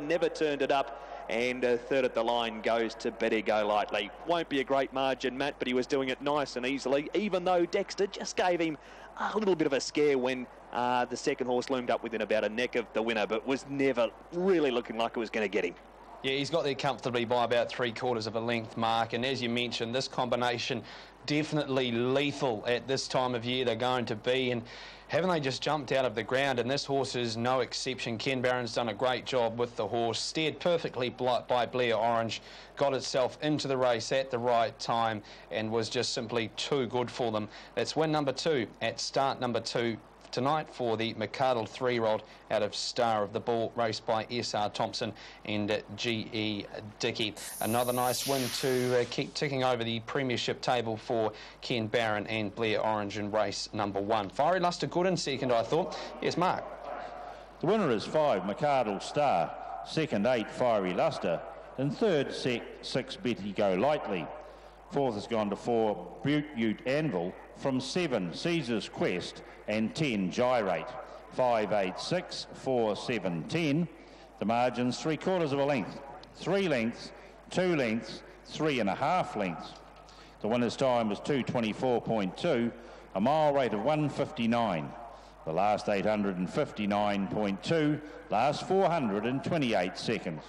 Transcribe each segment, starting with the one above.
never turned it up. And third at the line goes to Better Go Lightly. Won't be a great margin, Matt, but he was doing it nice and easily, even though Dexter just gave him a little bit of a scare when the second horse loomed up within about a neck of the winner, but was never really looking like it was going to get him. Yeah, he's got there comfortably by about 3/4 of a length mark, and as you mentioned, this combination definitely lethal at this time of year they're going to be, and haven't they just jumped out of the ground? And this horse is no exception. Ken Barron's done a great job with the horse, steered perfectly by Blair Orange, got itself into the race at the right time and was just simply too good for them. That's win number 2 at start number 2 tonight for the McArdle 3-year-old out of Star of the Bull, raced by S.R. Thompson and G.E. Dickey. Another nice win to keep ticking over the premiership table for Ken Barron and Blair Orange in race number 1. Fiery Luster good in second, I thought. Yes, Mark. The winner is 5, McArdle Star. Second, 8, Fiery Luster. And third, 6, Betty Go Lightly. Fourth has gone to 4, Butte Anvil. From 7, Caesar's Quest, and 10, Gyrate. 5, 8, 6, 4, 7, 10. The margins 3/4 of a length, 3 lengths, 2 lengths, 3.5 lengths. The winner's time was 2:24.2, a mile rate of 1:59. The last 859.2, last 428 seconds.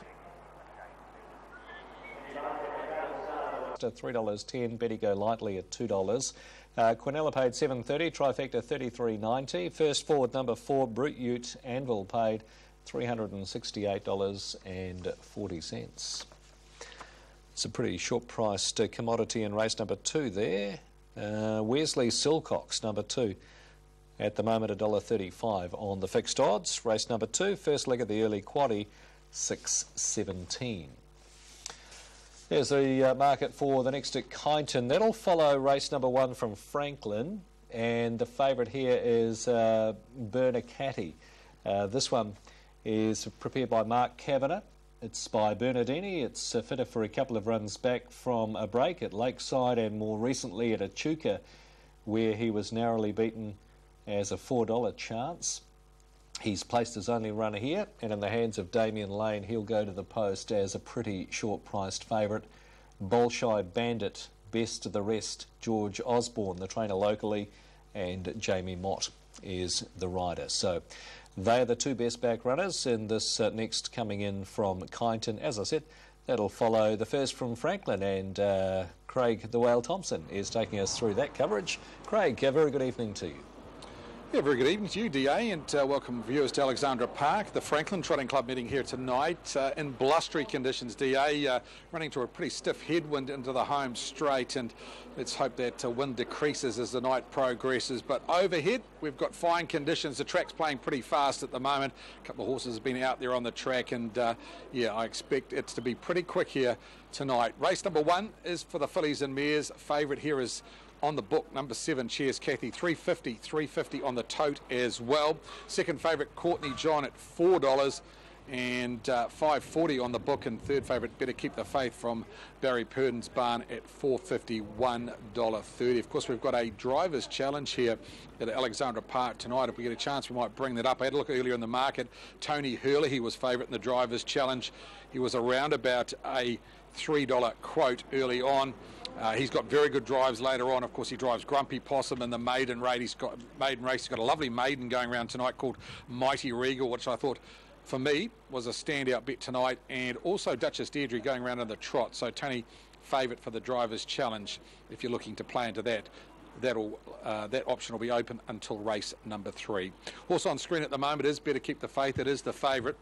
$3.10, Betty Go Lightly at $2. Quinella paid $7.30, Trifecta $33.90. First forward number 4, Butte Anvil paid $368.40. It's a pretty short-priced commodity in race number 2 there. Wesley Silcox, number 2, at the moment $1.35 on the fixed odds. Race number 2, first leg of the early quaddie, 6.17. There's the market for the next at Kyneton. That'll follow race number 1 from Franklin, and the favourite here is Bernacatti. This one is prepared by Mark Kavanagh. It's by Bernardini. It's fitted for a couple of runs back from a break at Lakeside and more recently at Echuca, where he was narrowly beaten as a $4 chance. He's placed his only runner here, and in the hands of Damien Lane, he'll go to the post as a pretty short-priced favourite. Bolshoi Bandit, best of the rest, George Osborne, the trainer locally, and Jamie Mott is the rider. So they are the 2 best back runners in this next coming in from Kyneton. As I said, that'll follow the first from Franklin, and Craig the Whale Thompson is taking us through that coverage. Craig, a very good evening to you. Yeah, very good evening to you, DA, and welcome viewers to Alexandra Park. The Franklin Trotting Club meeting here tonight in blustery conditions, DA, running to a pretty stiff headwind into the home straight, and let's hope that wind decreases as the night progresses. But overhead, we've got fine conditions. The track's playing pretty fast at the moment. A couple of horses have been out there on the track, and yeah, I expect it to be pretty quick here tonight. Race number 1 is for the fillies and mares. Favourite here is on the book, number 7, Cheers Kathy, $3.50 on the tote as well. Second favourite, Courtney John at $4 and $5.40 on the book, and third favourite, Better Keep the Faith from Barry Purden's barn at $4.50, $1.30. Of course, we've got a driver's challenge here at Alexandra Park tonight. If we get a chance, we might bring that up. I had a look earlier in the market. Tony Hurley, he was favourite in the driver's challenge. He was around about a $3 quote early on. He's got very good drives later on. Of course, he drives Grumpy Possum in the maiden race. He's got a lovely maiden going around tonight called Mighty Regal, which I thought, for me, was a standout bet tonight. And also Duchess Deirdre going around in the trot. So Tony, favourite for the driver's challenge. If you're looking to play into that, that option will be open until race number 3. Horse on screen at the moment is Better Keep the Faith. It is the favourite.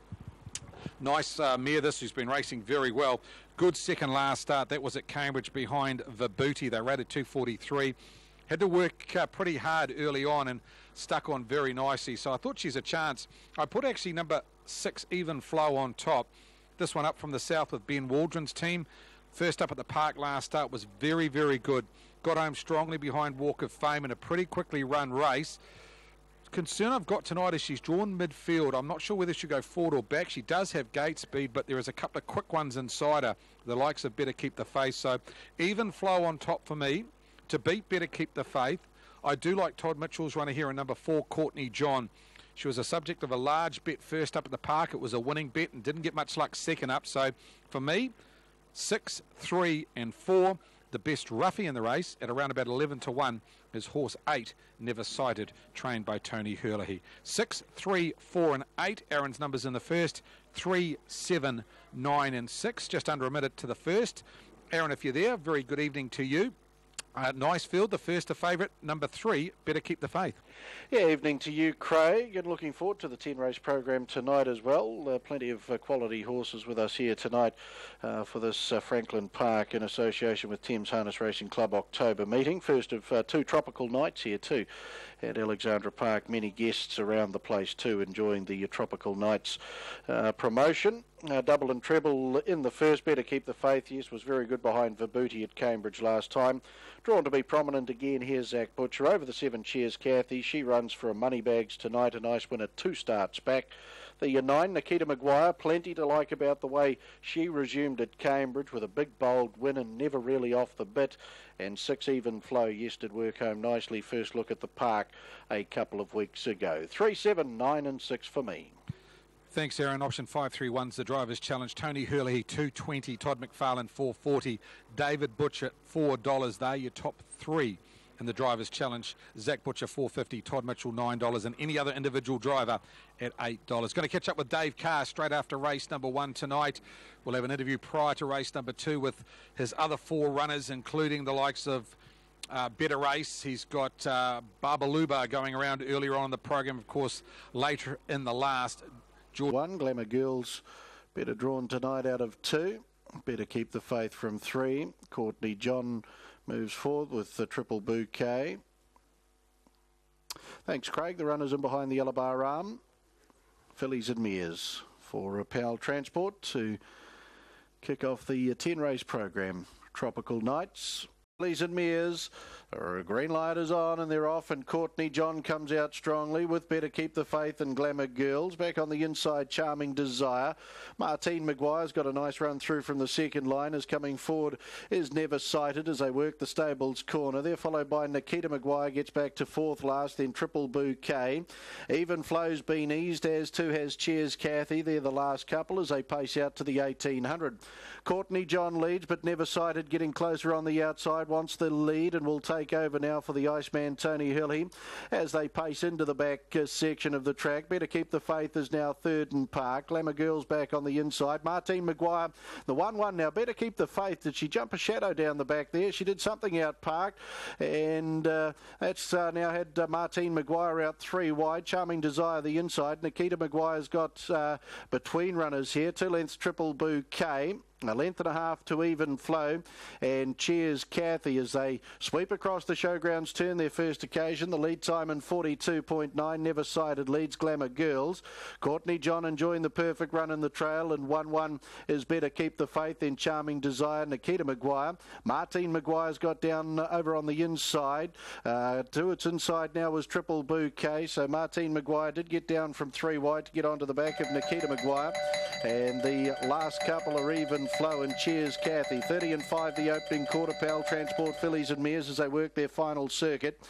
Nice mare this, who's been racing very well. Good second last start. That was at Cambridge behind Vibhuti. They rated 243. Had to work pretty hard early on and stuck on very nicely. So I thought she's a chance. I put actually number 6, Even Flow, on top. This one up from the south with Ben Waldron's team. First up at the park last start was very, very good. Got home strongly behind Walk of Fame in a pretty quickly run race. Concern I've got tonight is she's drawn midfield. I'm not sure whether she'll go forward or back. She does have gate speed, but there is a couple of quick ones inside her. The likes of Better Keep the Faith. So Even Flow on top for me to beat Better Keep the Faith. I do like Todd Mitchell's runner here in number 4, Courtney John. She was a subject of a large bet first up at the park. It was a winning bet and didn't get much luck second up. So for me, 6, 3 and 4. The best roughie in the race at around about 11 to 1 is horse 8, Never Sighted, trained by Tony Herlihy. 6, 3, 4 and 8. Aaron's numbers in the first. 3, 7, 9 and 6. Just under a minute to the first. Aaron, if you're there, very good evening to you. Nice field, the first a favourite, number 3, Better Keep the Faith. Yeah, evening to you, Craig, and looking forward to the 10-race program tonight as well. Plenty of quality horses with us here tonight for this Franklin Park in association with Thames Harness Racing Club October meeting. First of 2 tropical nights here too at Alexandra Park. Many guests around the place too enjoying the tropical nights promotion. Double and treble in the first. Better Keep the Faith, yes, was very good behind Vibuti at Cambridge last time. Drawn to be prominent again, here's Zach Butcher over the 7. Cheers Kathy. She runs for a money bags tonight. A nice winner 2 starts back. The 9, Nikita Maguire, plenty to like about the way she resumed at Cambridge with a big bold win and never really off the bit. And 6, Even Flow, yes, did work home nicely. First look at the park a couple of weeks ago. 3, 7, 9 and 6 for me. Thanks, Aaron. Option 531's the Driver's Challenge. Tony Herlihy, $2.20. Todd McFarlane, $4.40. David Butcher, $4. They're your top 3 in the Driver's Challenge. Zach Butcher, $4.50. Todd Mitchell, $9. And any other individual driver at $8. Going to catch up with Dave Carr straight after race number 1 tonight. We'll have an interview prior to race number 2 with his other 4 runners, including the likes of Better Race. He's got Barbaluba going around earlier on in the program, of course, later in the last. 1, Glamour Girls, better drawn tonight out of 2. Better Keep the Faith from 3. Courtney John moves forward with the triple bouquet. Thanks, Craig. The runners in behind the yellow bar arm. Fillies and Mears for Powell Transport to kick off the 10-race program. Tropical Nights. Fillies and Mears. Green light is on and they're off, and Courtney John comes out strongly with Better Keep the Faith and Glamour Girls. Back on the inside, Charming Desire. Martine Maguire's got a nice run through from the second line. As coming forward is Never Sighted as they work the stables corner. They're followed by Nikita Maguire, gets back to 4th last, then Triple Bouquet. Even Flow's been eased, as too has Cheers Kathy. They're the last couple as they pace out to the 1800. Courtney John leads, but Never Sighted getting closer on the outside, wants the lead and will take over now for the Iceman Tony Herlihy as they pace into the back section of the track. Better Keep the Faith is now 3rd in park. Glamour Girls back on the inside. Martine Maguire, the 1-1 now. Better Keep the Faith. Did she jump a shadow down the back there? She did something out parked, and that's now had Martine Maguire out 3 wide. Charming Desire the inside. Nikita Maguire's got between runners here. 2 lengths Triple Bouquet. A length and a half to Even Flow, and Cheers Kathy as they sweep across the showgrounds turn, their first occasion. The lead time in 42.9. Never Sighted leads Glamour Girls. Courtney John enjoying the perfect run in the trail, and 1-1 is Better Keep the Faith, then Charming Desire. Nikita Maguire. Martine Maguire's got down over on the inside. To its inside now was Triple Bouquet, so Martine Maguire did get down from 3 wide to get onto the back of Nikita Maguire, and the last couple are Even Flow and Cheers Kathy. 30 and 5 the opening quarter. Powell Transport, Fillies and Mears as they work their final circuit.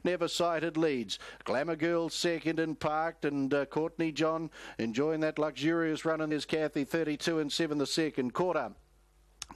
Never Sighted leads. Glamour Girls second and parked, and Courtney John enjoying that luxurious run, and there's Kathy 32 and 7 the second quarter.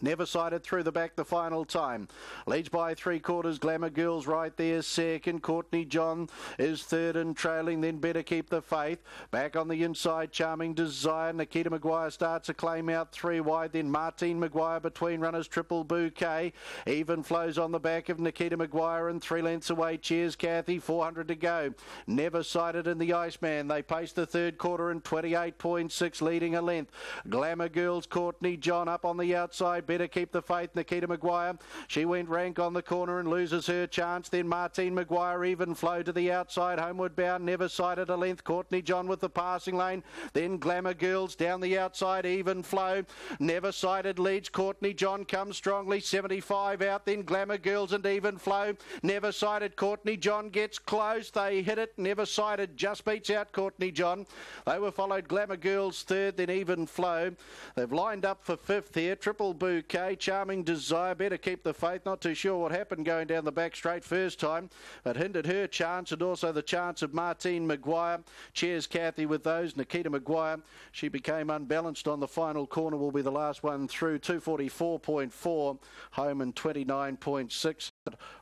Never Sighted through the back the final time. Leads by 3/4. Glamour Girls right there second. Courtney John is 3rd and trailing. Then Better Keep the Faith. Back on the inside, Charming Desire. Nikita Maguire starts a claim out 3 wide. Then Martine Maguire between runners. Triple Bouquet. Even Flows on the back of Nikita Maguire, and 3 lengths away. Cheers Kathy. 400 to go. Never Sighted in the Iceman. They pace the 3rd quarter in 28.6, leading a length. Glamour Girls, Courtney John up on the outside. Better Keep the Faith, Nikita Maguire. She went rank on the corner and loses her chance. Then Martine Maguire, Even Flow to the outside, homeward bound. Never Sighted a length. Courtney John with the passing lane. Then Glamour Girls down the outside, Even Flow. Never Sighted leads. Courtney John comes strongly, 75 out. Then Glamour Girls and Even Flow. Never Sighted, Courtney John gets close. They hit it. Never Sighted just beats out Courtney John. They were followed Glamour Girls 3rd, then Even Flow. They've lined up for 5th here. Triple Boo 2K. Charming Desire, better keep the faith. Not too sure what happened going down the back straight first time. It hindered her chance and also the chance of Martine Maguire. Cheers Kathy with those. Nikita Maguire, she became unbalanced on the final corner, will be the last one through. 244.4, home and 29.6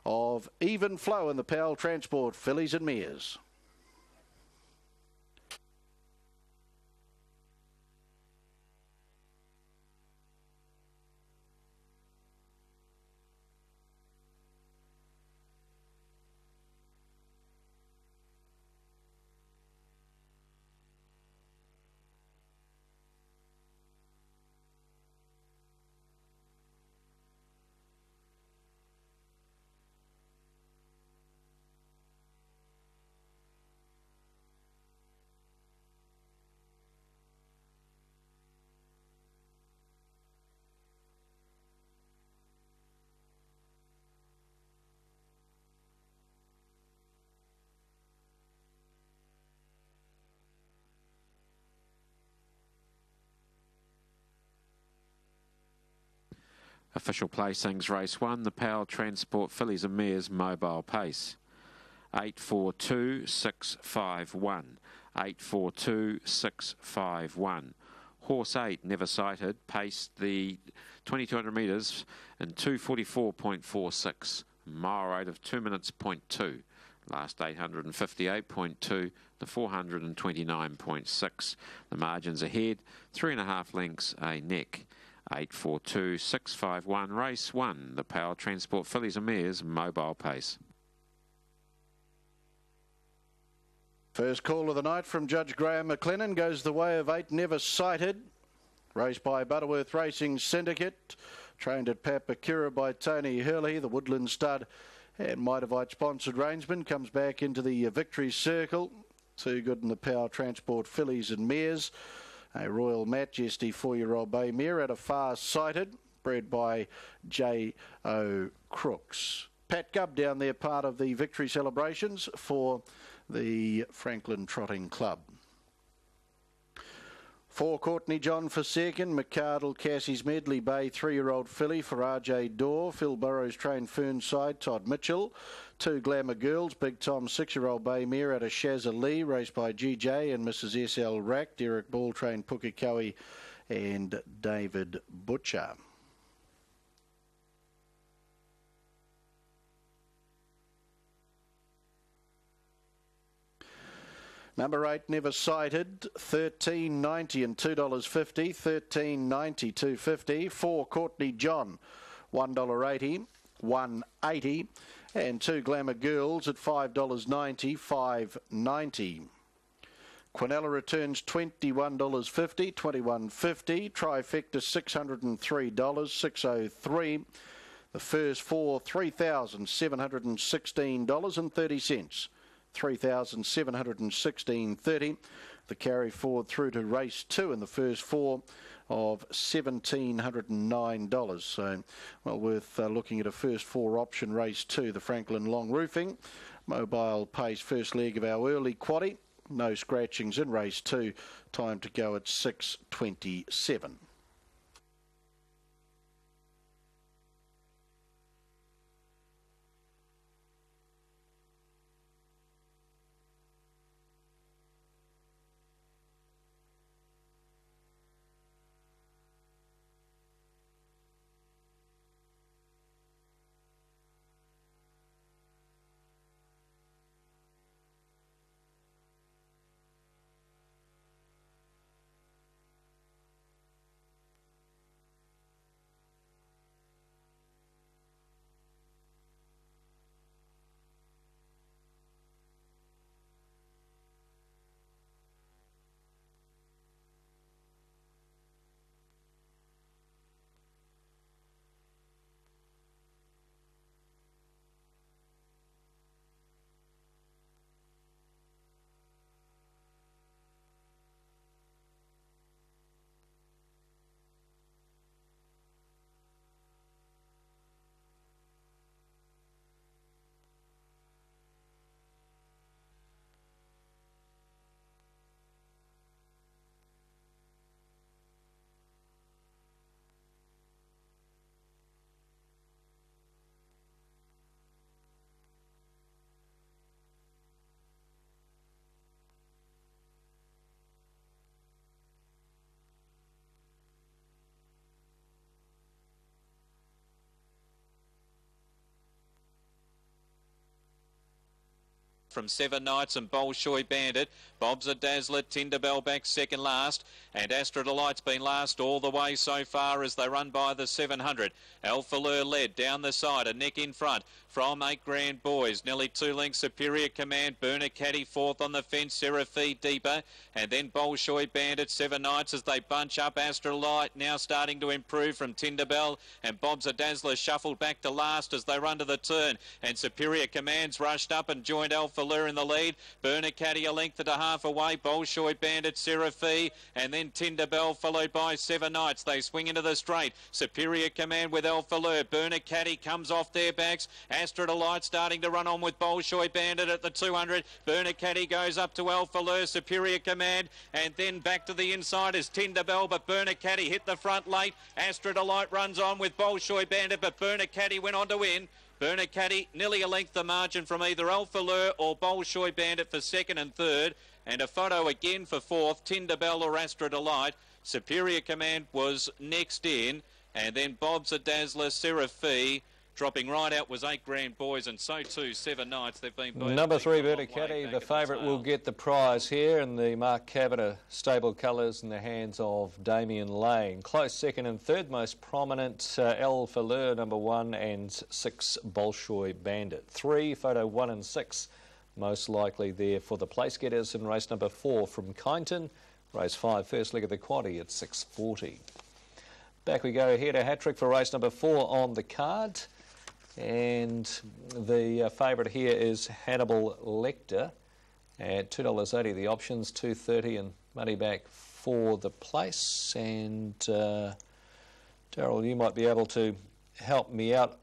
of even flow in the Powell Transport Fillies and Mares. Official placings, race 1, the Powell Transport Fillies and Mares mobile pace. 842-651. 842-651. Horse 8, Never Sighted, paced the 2200 metres in 244.46. Mile rate of 2 minutes, 0.2. Last 858.2, the 429.6. The margins ahead, 3.5 lengths a neck. 842-651, race 1, the Powell Transport Fillies and Mares mobile pace. First call of the night from Judge Graham McLennan goes the way of 8, Never Sighted. Raced by Butterworth Racing Syndicate. Trained at Papakura by Tony Hurley, the Woodland stud. And Mitavite sponsored Rainsman comes back into the victory circle. Too good in the Powell Transport Fillies and Mares. A Royal Majesty 4-year-old bay mare at a far-sighted, bred by J.O. Crooks. Pat Gubb down there, part of the victory celebrations for the Franklin Trotting Club. 4, Courtney John for second. McCardle, Cassie's Medley Bay 3-year-old filly for R.J. Dorr. Phil Burrows trained Fernside, Todd Mitchell. 2, Glamour Girls, Big Tom 6-year-old bay mare at a Shazza Lee, raced by GJ and Mrs. S.L. Rack. Derek Ball trained Pukekohe and David Butcher. Number 8, Never Sighted, $13.90 and $2.50. $13.90, $2.50. 4, Courtney John, $1.80, $1.80. And 2, Glamour Girls at $5.90, $5.90. Quinella returns $21.50, $21.50. Trifecta $603, $603. The first 4, $3,716.30. $3,716.30. The carry forward through to race 2 in the first 4 of $1,709. So, well worth looking at a first 4 option race 2, the Franklin Long Roofing. Mobile pace, first leg of our early quaddie. No scratchings in race 2. Time to go at 6:27. from Seven Knights and Bolshoi Bandit. Bob's a Dazzler, Tinderbell back second last, and Astra Delight's been last all the way so far as they run by the 700. Alpha Lure led down the side, a neck in front from 8 Grand Boys. Nearly 2 lengths Superior Command, Burner Caddy fourth on the fence, Seraphi deeper, and then Bolshoi Bandit, Seven Knights as they bunch up. Astra Light now starting to improve from Tinderbell, and Bob's a Dazzler shuffled back to last as they run to the turn, and Superior Command's rushed up and joined Alpha Lure in the lead. Burner Caddy a length and a half away, Bolshoi Bandit, Seraphi, and then Tinderbell followed by Seven Knights. They swing into the straight. Superior Command with Alpha Lure. Burner Caddy comes off their backs. Astra Delight starting to run on with Bolshoi Bandit at the 200. Burner Caddy goes up to Alpha Lure, Superior Command, and then back to the inside is Tinderbell, but Burner Caddy hit the front late. Astra Delight runs on with Bolshoi Bandit, but Burner Caddy went on to win. Burner Caddy nearly a length the margin from either Alpha Lure or Bolshoi Bandit for second and third, and a photo again for fourth, Tinderbell or Astra Delight. Superior Command was next in, and then Bob's a Dazzler, Seraphi. Dropping right out was 8 Grand Boys, and so too 7 Knights. They've been number 3 Burner Caddy, the favourite, will get the prize here in the Mark Kavanagh stable colours in the hands of Damien Lane. Close second and third, most prominent Alpha Lure number 1 and 6 Bolshoi Bandit. 3 photo 1 and 6 most likely there for the place getters in race number 4 from Kyneton. Race 5, first leg of the quaddie at 6:40. Back we go here to hat-trick for race number 4 on the card. And the favourite here is Hannibal Lecter at $2.80 the options, $2.30 and money back for the place. And Daryl, you might be able to help me out.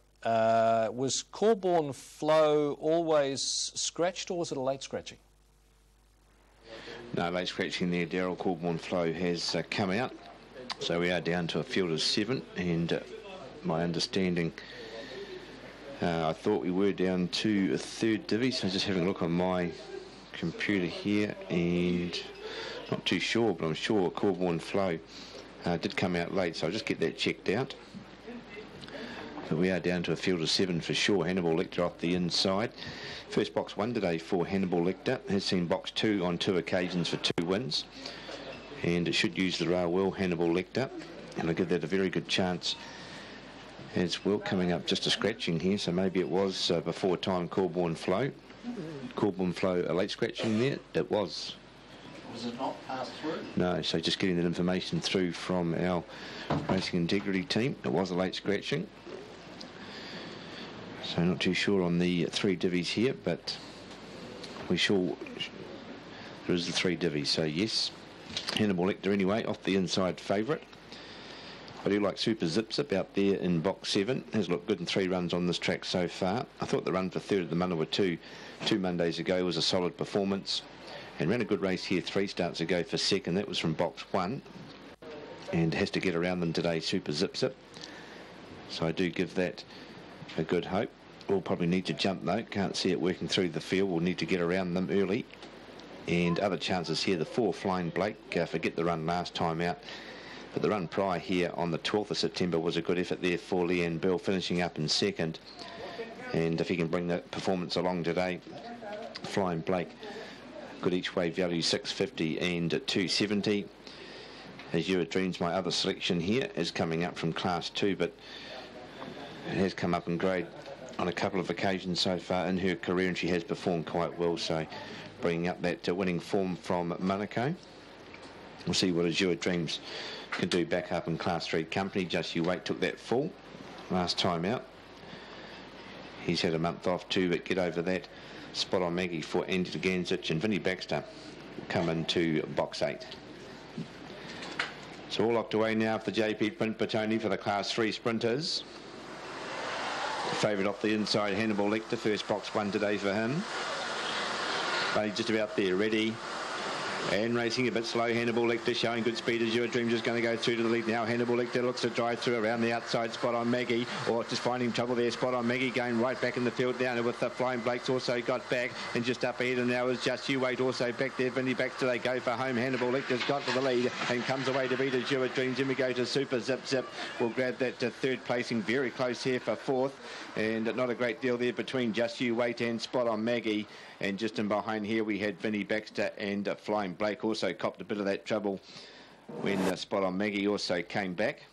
Was Corborn Flow always scratched, or was it a late scratching? No, late scratching there. Daryl. Corborn Flow has come out. So we are down to a field of 7, and my understanding, I thought we were down to a third divvy, so just having a look on my computer here, and not too sure, but I'm sure Corborn Flow did come out late, so I'll just get that checked out. But we are down to a field of 7 for sure. Hannibal Lecter off the inside. First box 1 today for Hannibal Lecter. Has seen box 2 on 2 occasions for 2 wins. And it should use the rail well, Hannibal Lecter. And I'll give that a very good chance as well. Coming up just a scratching here, so maybe it was before time Corborn Flow. Corborn Flow, a late scratching there. It was. Was it not passed through? No, so just getting that information through from our Racing Integrity team. It was a late scratching. So not too sure on the 3 divvies here, but we sure there is the 3 divvies, so yes. Hannibal Lecter anyway, off the inside favourite. I do like Super Zip Zip out there in box 7. Has looked good in 3 runs on this track so far. I thought the run for third at the Manawa 2 Mondays ago was a solid performance, and ran a good race here 3 starts ago for second. That was from box 1, and has to get around them today, Super Zip Zip. So I do give that a good hope. We'll probably need to jump though. Can't see it working through the field. We'll need to get around them early. And other chances here, the 4 Flying Blake, forget the run last time out. But the run prior here on the 12th of September was a good effort there for Leanne Bell, finishing up in second. And if he can bring that performance along today, Flying Blake, good each way value, 650 and 270. As You Dreams, my other selection here, is coming up from Class 2, but it has come up in grade on a couple of occasions so far in her career, and she has performed quite well, so bringing up that winning form from Monaco. We'll see what As You Dreams can do back up in Class 3 company. Just You Wait took that fall last time out. He's had a month off too, but get over that. Spot on Maggie for Andy Ganzich, and Vinnie Baxter come into box 8. So all locked away now for the JP Print Batoni for the Class 3 sprinters. Favourite off the inside, Hannibal Lecter, first box 1 today for him. But he's just about there, ready. And racing a bit slow, Hannibal Lecter showing good speed. As Your Dreams is going to go through to the lead now. Hannibal Lecter looks to drive through around the outside. Spot on Maggie, or just finding trouble there. Spot on Maggie going right back in the field down with the Flying Blakes also got back, and just up ahead, and now is Just You Wait also back there. Vinnie Baxter, they go for home. Hannibal Lecter's got to the lead and comes away to beat As Your Dreams. Then we go to Super Zip Zip. We'll grab that third placing, very close here for fourth, and not a great deal there between Just You Wait and Spot on Maggie. And just in behind here we had Vinnie Baxter and Flying Blake also copped a bit of that trouble when Spot On Maggie also came back.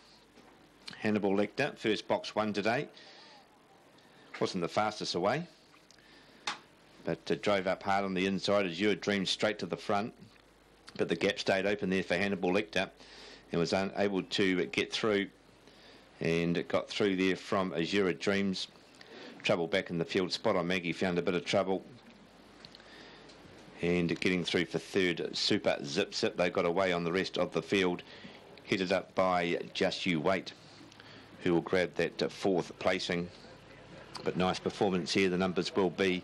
Hannibal Lecter, first box 1 today. Wasn't the fastest away, but drove up hard on the inside as Azure Dream straight to the front. But the gap stayed open there for Hannibal Lecter and was unable to get through. And it got through there from Azure Dreams. Trouble back in the field. Spot On Maggie found a bit of trouble. And getting through for third, Super Zip Zip. They got away on the rest of the field. Headed up by Just You Wait, who will grab that fourth placing. But nice performance here. The numbers will be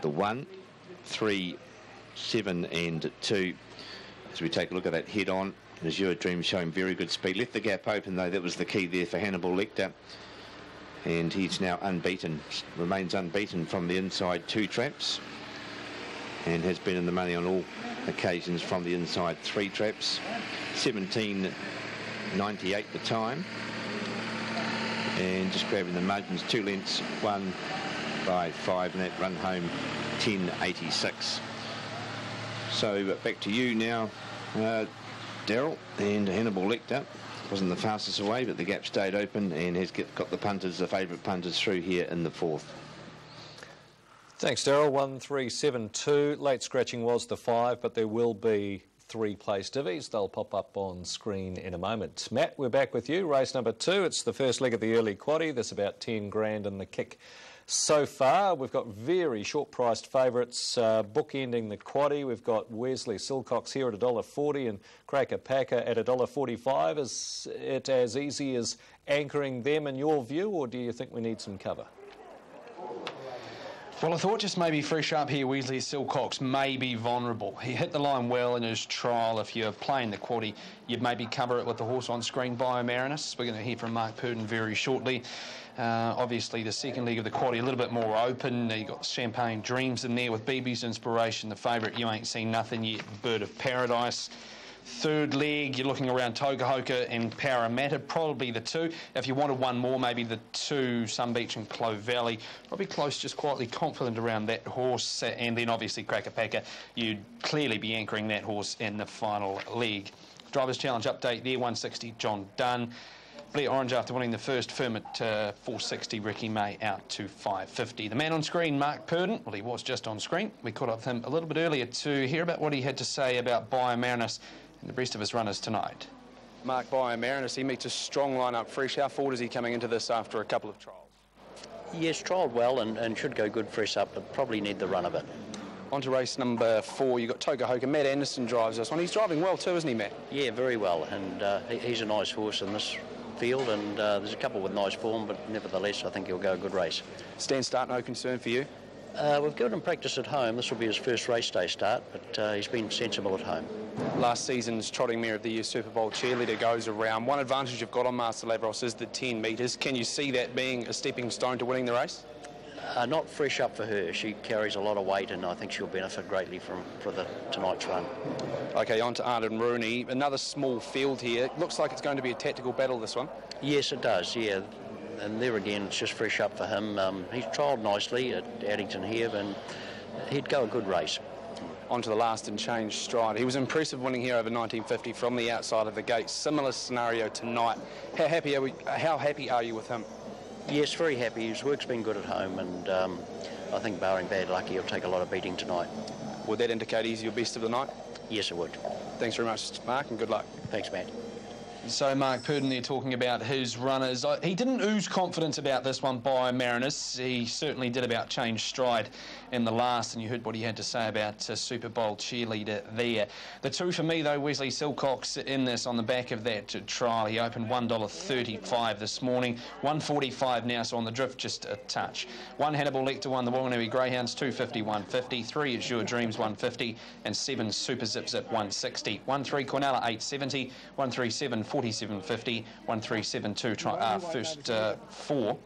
the 1, 3, 7 and 2. As we take a look at that head on, Azure Dream showing very good speed. Left the gap open though. That was the key there for Hannibal Lecter. And he's now unbeaten. Remains unbeaten from the inside 2 traps. And has been in the money on all occasions from the inside 3 traps. 17.98 the time. And just grabbing the margins, 2 lengths, 1 by 5, and that run home 10.86. So back to you now, Daryl. And Hannibal Lecter wasn't the fastest away, but the gap stayed open and has got the punters, the favourite punters, through here in the 4th. Thanks, Daryl. 1372. Late scratching was the 5, but there will be 3 place divvies. They'll pop up on screen in a moment. Matt, we're back with you. Race number 2. It's the first leg of the early quaddie. There's about 10 grand in the kick so far. We've got very short-priced favourites bookending the quaddie. We've got Wesley Silcox here at $1.40 and Cracker Packer at $1.45. Is it as easy as anchoring them in your view, or do you think we need some cover? Well, I thought just maybe fresh up here, Wesley Silcox may be vulnerable. He hit the line well in his trial. If you're playing the quaddie, you'd maybe cover it with the horse on screen, Biomarinus. We're going to hear from Mark Purdon very shortly. Obviously, the second leg of the quaddie a little bit more open. You got Champagne Dreams in there with BB's Inspiration, the favourite. You ain't seen nothing yet, Bird of Paradise. Third leg, you're looking around Togahoka and Parramatta, probably the 2. If you wanted one more, maybe the 2, Sunbeach and Clove Valley. Probably close, just quietly confident around that horse. And then obviously Cracker Packer, you'd clearly be anchoring that horse in the final leg. Drivers' Challenge update there, 160 John Dunn. Blair Orange after winning the first firm at 460, Ricky May out to 550. The man on screen, Mark Purdon, well, he was just on screen. We caught up with him a little bit earlier to hear about what he had to say about Biomarinus and the rest of his runners tonight. Mark, Biomarinus, he meets a strong lineup fresh. How forward is he coming into this after a couple of trials? Yes, trialled well and should go good fresh up, but probably need the run of it. On to race number 4, you've got Togahoka. Matt Anderson drives this one. He's driving well too, isn't he, Matt? Yeah, very well, and he's a nice horse in this field, and there's a couple with nice form, but nevertheless, I think he'll go a good race. Stand start, no concern for you? We've given him practice at home. This will be his first race day start, but he's been sensible at home. Last season's Trotting Mare of the Year Super Bowl cheerleader goes around. One advantage you've got on Master Labros is the 10 metres. Can you see that being a stepping stone to winning the race? Not fresh up for her. She carries a lot of weight, and I think she'll benefit greatly for tonight's run. OK, on to Arden Rooney. Another small field here. Looks like it's going to be a tactical battle, this one. Yes, it does, yeah. And there again, it's just fresh up for him. He's trialled nicely at Addington here, and he'd go a good race. On to the last and change Stride. He was impressive winning here over 1950 from the outside of the gate. Similar scenario tonight. How happy are you with him? Yes, very happy. His work's been good at home, and I think barring bad luck, he'll take a lot of beating tonight. Would that indicate he's your best of the night? Yes, it would. Thanks very much, Mark, and good luck. Thanks, Matt. So Mark Purdon there talking about his runners. He didn't ooze confidence about this one by Marinus. He certainly did about Change Stride in the last, and you heard what he had to say about Super Bowl cheerleader there. The 2 for me, though, Wesley Silcox in this on the back of that trial. He opened $1.35 this morning, $1.45 now, so on the drift just a touch. 1 Hannibal Lecter won the Wanganui Greyhounds, $2.50, $1.50. 3 Azure Dreams, $1.50, and 7 Super Zip Zip, $1.60. 1-3 Cornella, $8.70. 1-3-7, $47.50. 1-3-7-2 first 4,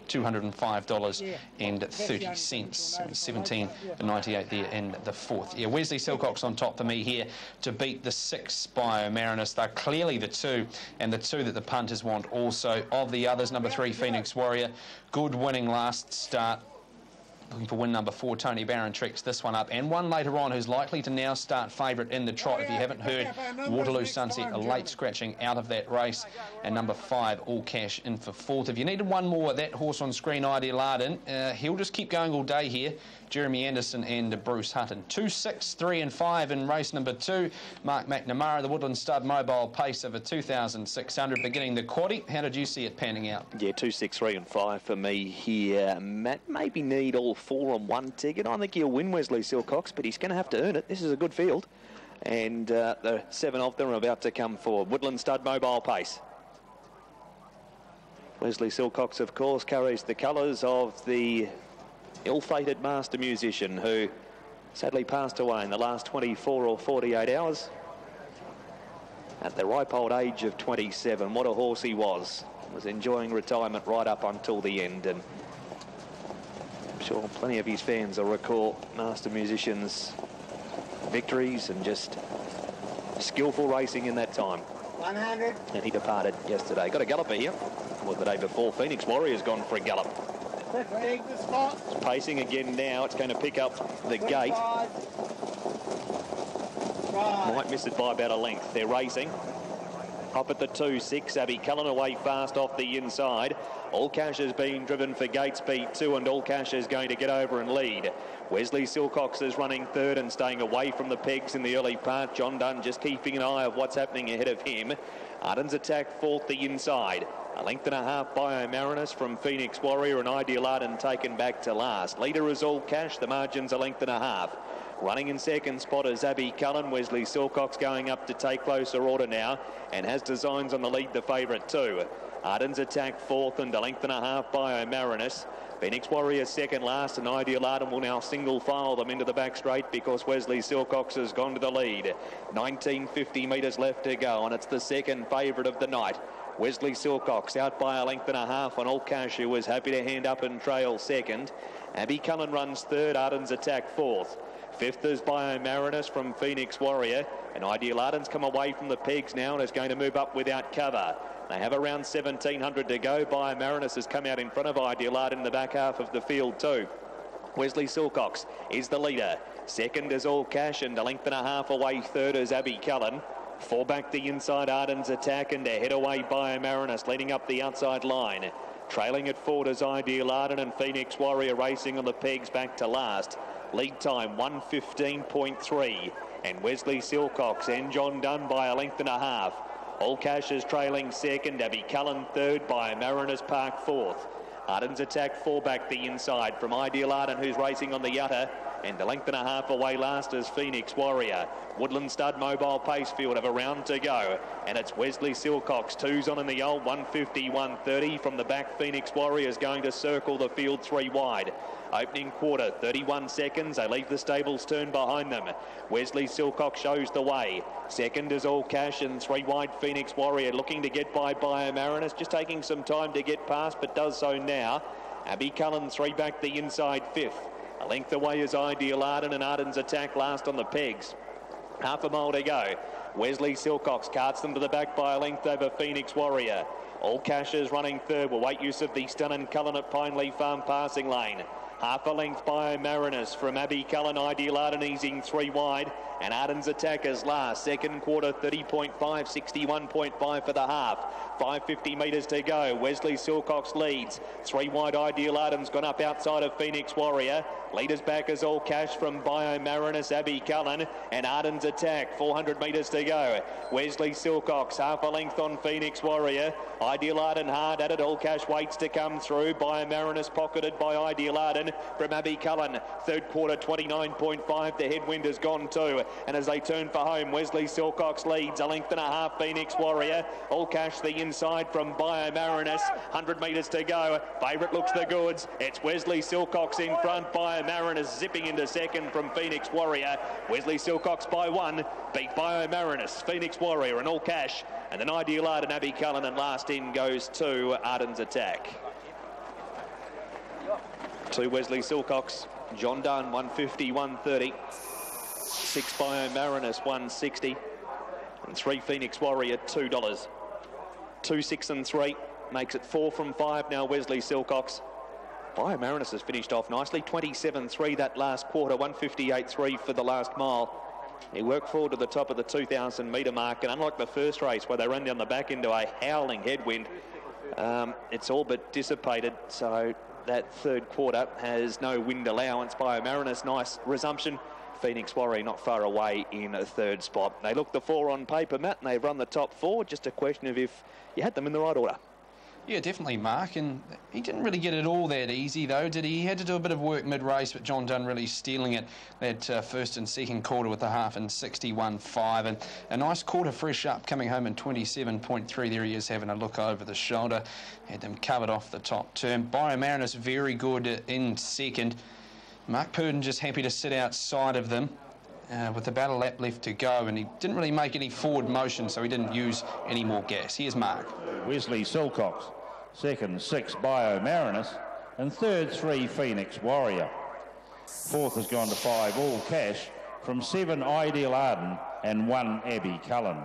$205.30. 17.98 there in the 4th. Yeah, Wesley Silcox on top for me here to beat the 6 Biomarinus. They're clearly the 2, and the 2 that the punters want also. Of the others, number 3 Phoenix Warrior, good winning last start. Looking for win number 4, Tony Barron treks this one up. And one later on who's likely to now start favourite in the trot. If you haven't heard, Waterloo Sunset, a late scratching out of that race. And number 5, All Cash, in for 4th. If you needed one more, that horse on screen, Ideal Arden, he'll just keep going all day here. Jeremy Anderson and Bruce Hutton. 2, 6, 3 and 5 in race number 2. Mark McNamara, the Woodland Stud Mobile pace of a 2,600 beginning the quaddie. How did you see it panning out? Yeah, 2, 6, 3 and 5 for me here. Matt maybe need all 4 on one ticket. I think he'll win Wesley Silcox, but he's going to have to earn it. This is a good field. And the 7 of them are about to come forward. Woodland Stud Mobile pace. Wesley Silcox, of course, carries the colours of the ill-fated master musician who sadly passed away in the last 24 or 48 hours at the ripe old age of 27. What a horse he was enjoying retirement right up until the end, and I'm sure plenty of his fans will recall master musician's victories and just skillful racing in that time. 100. And he departed yesterday. Got a galloper here. Well, the day before, Phoenix Warrior's gone for a gallop. It's pacing again now. It's going to pick up the gate. Might miss it by about a length. They're racing. Up at the 2-6, Abby Cullen away fast off the inside. All Cash has been driven for gate speed 2, and All Cash is going to get over and lead. Wesley Silcox is running 3rd and staying away from the pegs in the early part. John Dunn just keeping an eye of what's happening ahead of him. Arden's Attack 4th the inside. A length and a half by O'Marinus from Phoenix Warrior, and Ideal Arden taken back to last. Leader is All Cash. The margin's a length and a half. Running in second spot is Abby Cullen. Wesley Silcox going up to take closer order now and has designs on the lead, the favourite too. Arden's Attack 4th and a length and a half by O'Marinus. Phoenix Warrior second last, and Ideal Arden will now single file them into the back straight because Wesley Silcox has gone to the lead. 1950 metres left to go, and it's the second favourite of the night. Wesley Silcox out by a length and a half on All Cash, who was happy to hand up and trail second. Abby Cullen runs 3rd, Arden's Attack 4th. 5th is by O'Marinus from Phoenix Warrior, and Ideal Arden's come away from the pegs now and is going to move up without cover. They have around 1,700 to go. By Marinus has come out in front of Ideal Arden in the back half of the field too. Wesley Silcox is the leader. Second is All Cash, and a length and a half away. 3rd is Abby Cullen. 4 back the inside, Arden's Attack, and a head away by Marinus leading up the outside line. Trailing at 4 is Ideal Arden, and Phoenix Warrior racing on the pegs back to last. Lead time 1:15.3, and Wesley Silcox and John Dunn by a length and a half. All Cash is trailing second, Abby Cullen 3rd by Mariners Park 4th. Arden's Attack 4 back the inside from Ideal Arden, who's racing on the outer, and a length and a half away last is Phoenix Warrior. Woodland Stud Mobile pace field have a round to go, and it's Wesley Silcox. 2's on in the old 1:50.130 from the back. Phoenix Warrior is going to circle the field 3 wide. Opening quarter, 31 seconds. They leave the stables turn behind them. Wesley Silcox shows the way. Second is All Cash, and 3 wide Phoenix Warrior looking to get by Marinus. Just taking some time to get past, but does so now. Abby Cullen 3 back the inside 5th. A length away is Ideal Arden, and Arden's Attack last on the pegs. Half a mile to go. Wesley Silcox carts them to the back by a length over Phoenix Warrior. All Cash is running 3rd. Will wait use of the Stunning Cullen at Pineleaf Farm passing lane. Half a length by Marinus from Abby Cullen. Ideal Arden easing 3 wide, and Arden's Attack is last. Second quarter 30.5, 61.5 for the half. 550 metres to go. Wesley Silcox leads. 3 wide Ideal Arden's gone up outside of Phoenix Warrior. Leaders back is All Cash from Bio Marinus, Abby Cullen, and Arden's Attack. 400 metres to go. Wesley Silcox half a length on Phoenix Warrior. Ideal Arden hard at it. All Cash waits to come through. Bio Marinus pocketed by Ideal Arden from Abby Cullen. Third quarter 29.5. The headwind has gone too. And as they turn for home, Wesley Silcox leads. A length and a half Phoenix Warrior. All Cash the inside from Bio Marinus. 100 metres to go. Favourite looks the goods. It's Wesley Silcox in front. Bio Marinus zipping into second from Phoenix Warrior. Wesley Silcox by 1. Beat Bio Marinus, Phoenix Warrior and All Cash. And then Ideal Arden, Abby Cullen, and last in goes to Arden's Attack. To Wesley Silcox, John Dunn 150.130. 6 Bio Marinus 160. And 3 Phoenix Warrior $2. 2, 6 and 3 makes it 4 from 5 now. Wesley Silcox Marinus has finished off nicely. 27.3 that last quarter, 158.3 for the last mile. He worked forward to the top of the 2,000 metre mark, and unlike the first race where they ran down the back into a howling headwind, it's all but dissipated. So that third quarter has no wind allowance. Marinus, nice resumption. Phoenix Warrior not far away in a third spot. They look the 4 on paper, Matt, and they've run the top 4. Just a question of if you had them in the right order. Yeah, definitely, Mark, and he didn't really get it all that easy, though, did he? He had to do a bit of work mid-race, but John Dunn really stealing it that first and second quarter with the half in 61.5, and a nice quarter fresh up, coming home in 27.3. There he is, having a look over the shoulder. Had them covered off the top turn. Marinus very good in second. Mark Purdon just happy to sit outside of them. With about a lap left to go, and he didn't really make any forward motion, so he didn't use any more gas. Here's Mark. Wesley Silcox, second 6 Marinus, and third 3 Phoenix Warrior. Fourth has gone to 5 All Cash from 7 Ideal Arden and 1 Abbey Cullen.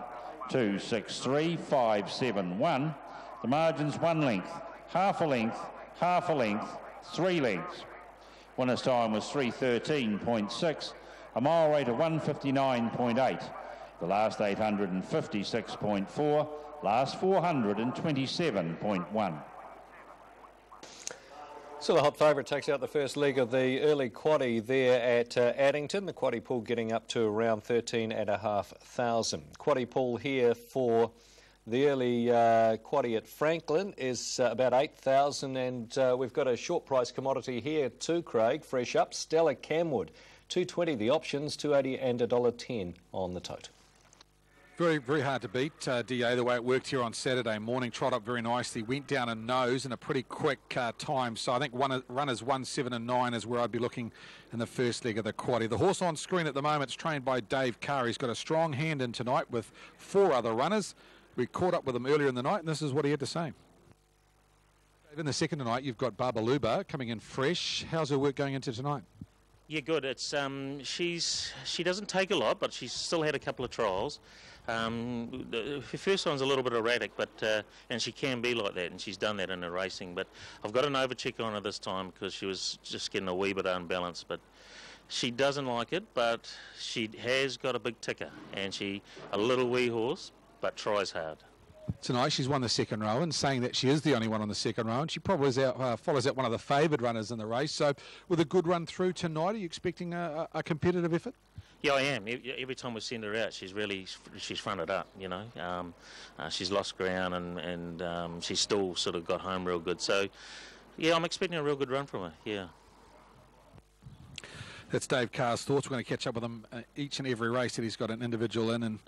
2, 6, 3, 5, 7, 1. The margin's 1 length, half a length, half a length, 3 lengths. Winner's time was 3:13.6. A mile rate of 159.8. The last 856.4. Last 427.1. So the hot favourite takes out the first leg of the early quaddie there at Addington. The quaddie pool getting up to around 13,500. Quaddie pool here for the early quaddie at Franklin is about 8,000, and we've got a short price commodity here too, Craig, fresh up. Stella Camwood. $2.20 the options, $2.80 and $1.10 on the tote. Very, very hard to beat, DA, the way it worked here on Saturday morning. Trot up very nicely, went down a nose in a pretty quick time. So I think runners 1, 7 and 9 is where I'd be looking in the first leg of the quaddie. The horse on screen at the moment is trained by Dave Carr. He's got a strong hand in tonight with 4 other runners. We caught up with him earlier in the night, and this is what he had to say. In the second tonight, you've got Babaluba coming in fresh. How's her work going into tonight? Yeah, good. It's she doesn't take a lot, but she's still had a couple of trials. Her first one's a little bit erratic, but and she can be like that, and she's done that in her racing. But I've got an overcheck on her this time because she was just getting a wee bit unbalanced. But she doesn't like it, but she has got a big ticker, and a little wee horse, but tries hard. Tonight she's won the second row, and saying that she is the only one on the second row, and she probably is follows out one of the favoured runners in the race. So with a good run through tonight, are you expecting a competitive effort? Yeah, I am. Every time we send her out, she's fronted up, you know. She's lost ground, and she's still sort of got home real good. So, yeah, I'm expecting a real good run from her, yeah. That's Dave Carr's thoughts. We're going to catch up with him each and every race that he's got an individual in, and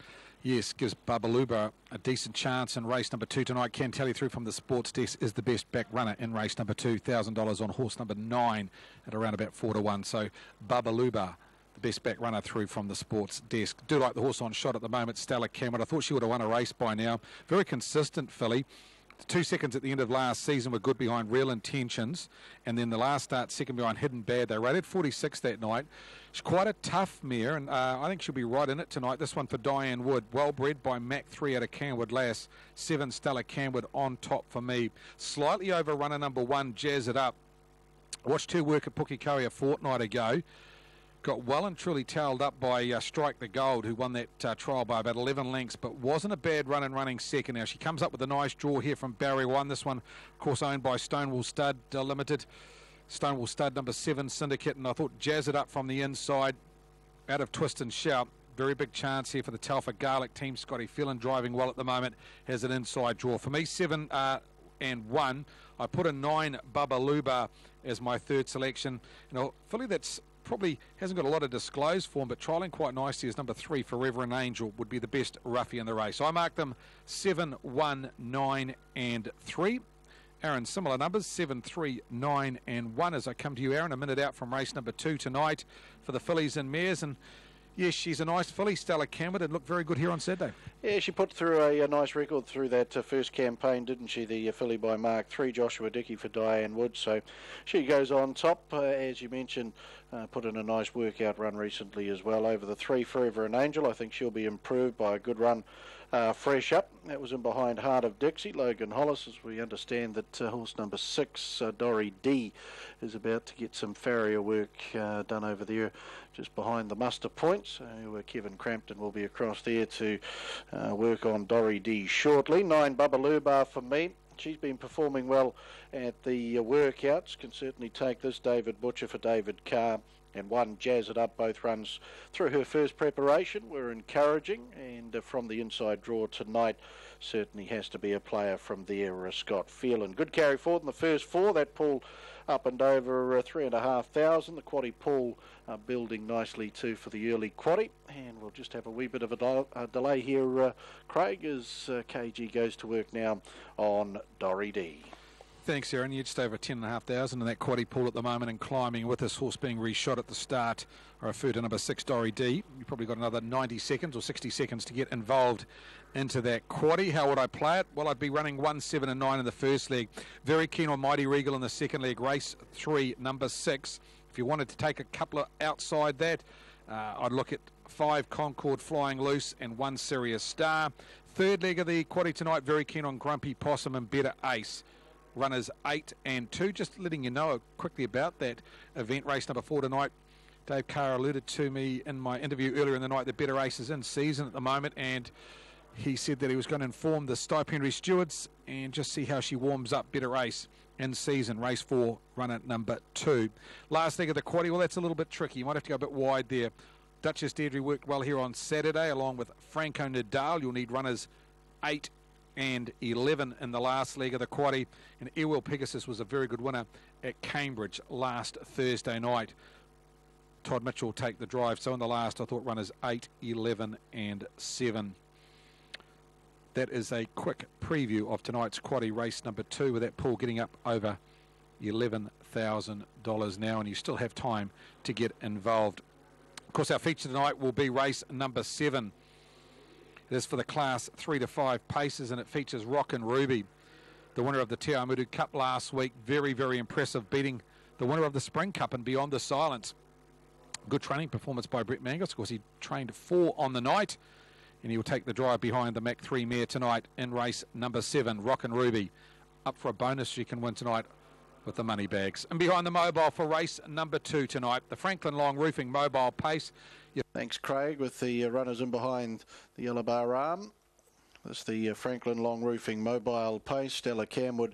yes, gives Babaluba a decent chance in race number 2 tonight. Ken Tally through from the sports desk is the best back runner in race number 2. $1,000 on horse number 9 at around about 4-1. So Babaluba, the best back runner through from the sports desk. Do like the horse on shot at the moment, Stella Cameron. I thought she would have won a race by now. Very consistent filly. The 2 seconds at the end of last season were good behind Real Intentions, and then the last start second behind Hidden Bad. They rated 46 that night. She's quite a tough mare, and I think she'll be right in it tonight. This one for Diane Wood, well bred by Mac 3 out of Canwood Lass. 7 Stella Canwood on top for me. Slightly over runner number 1, Jazz It Up. Watched her work at Pukekohe a fortnight ago. Got well and truly towelled up by Strike the Gold, who won that trial by about 11 lengths, but wasn't a bad run in running second. Now she comes up with a nice draw here from Barrier 1. This one, of course, owned by Stonewall Stud Limited. Stonewall Stud number 7 Syndicate, and I thought Jazz It Up from the inside, out of Twist and Shout. Very big chance here for the Telfer Garlic team. Scotty Phelan driving well at the moment, has an inside draw. For me, 7 and 1. I put a 9 Babaluba as my third selection. And a filly that's probably hasn't got a lot of disclosed form, but trialling quite nicely is number 3, Forever an Angel, would be the best roughie in the race. So I mark them 7, 1, 9 and 3. Aaron, similar numbers, 7, 3, 9 and 1 as I come to you, Aaron, a minute out from race number 2 tonight for the fillies and mares. And yes, she's a nice filly, Stella Cameron, and looked very good here on Saturday. Yeah, she put through a nice record through that first campaign, didn't she? The filly by Mark 3, Joshua Dickey for Diane Wood. So she goes on top, as you mentioned, put in a nice workout run recently as well over the 3, Forever an Angel. I think she'll be improved by a good run fresh up. That was in behind Heart of Dixie. Logan Hollis, as we understand that horse number 6, Dory D, is about to get some farrier work done over there just behind the muster point. So Kevin Crampton will be across there to work on Dory D shortly. 9 Bubbaloo Bar for me. She's been performing well at the workouts. Can certainly take this. David Butcher for David Carr. And 1 Jazz It Up. Both runs through her first preparation were encouraging, and from the inside draw tonight certainly has to be a player from there, Scott Phelan. Good carry forward in the first 4. That pull up and over 3,500. The quaddie pull building nicely too for the early quaddie, and we'll just have a wee bit of a delay here, Craig, as KG goes to work now on Dory D. Thanks, Aaron. You're just over 10,500 in that quaddie pool at the moment, and climbing with this horse being reshot at the start. I refer to number 6, Dory D. You've probably got another 90 seconds or 60 seconds to get involved into that quaddie. How would I play it? Well, I'd be running 1, 7 and 9 in the first leg. Very keen on Mighty Regal in the second leg. Race 3, number 6. If you wanted to take a couple of outside that, I'd look at 5 Concord Flying Loose and 1 Sirius Star. Third leg of the quaddie tonight, very keen on Grumpy Possum and Better Ace. Runners 8 and 2. Just letting you know quickly about that event, race number 4 tonight. Dave Carr alluded to me in my interview earlier in the night that Better Ace is in season at the moment, and he said that he was going to inform the Stipendiary stewards and just see how she warms up. Better Ace in season, race 4, runner number 2. Last leg of the quaddie, well, that's a little bit tricky. You might have to go a bit wide there. Duchess Deirdre worked well here on Saturday along with Franco Nadal. You'll need runners 8 and 11 in the last leg of the quaddie, and Ewell Pegasus was a very good winner at Cambridge last Thursday night. Todd Mitchell will take the drive, so in the last I thought runners 8, 11 and 7. That is a quick preview of tonight's quaddie, race number 2, with that pool getting up over $11,000 now, and you still have time to get involved. Of course, our feature tonight will be race number 7. It is for the class 3 to 5 paces, and it features Rockin' Ruby, the winner of the Te Awamutu Cup last week. Very, very impressive, beating the winner of the Spring Cup and Beyond the Silence. Good training performance by Brett Mangus. Of course, he trained 4 on the night, and he will take the drive behind the Mac 3 mare tonight in race number 7. Rockin' Ruby up for a bonus she can win tonight with the money bags. And behind the mobile for race number 2 tonight, the Franklin Long Roofing Mobile Pace. Thanks, Craig, with the runners in behind the yellow bar arm. That's the Franklin Long Roofing Mobile Pace. Stella Camwood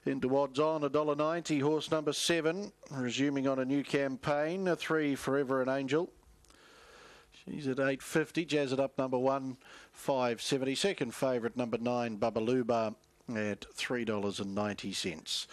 into odds on, $1.90. Horse number 7, resuming on a new campaign. 3, Forever an Angel. She's at $8.50. Jazz It Up, number 1, $5.70. Second favourite, number 9, Bubbaloo Bar, at $3.90.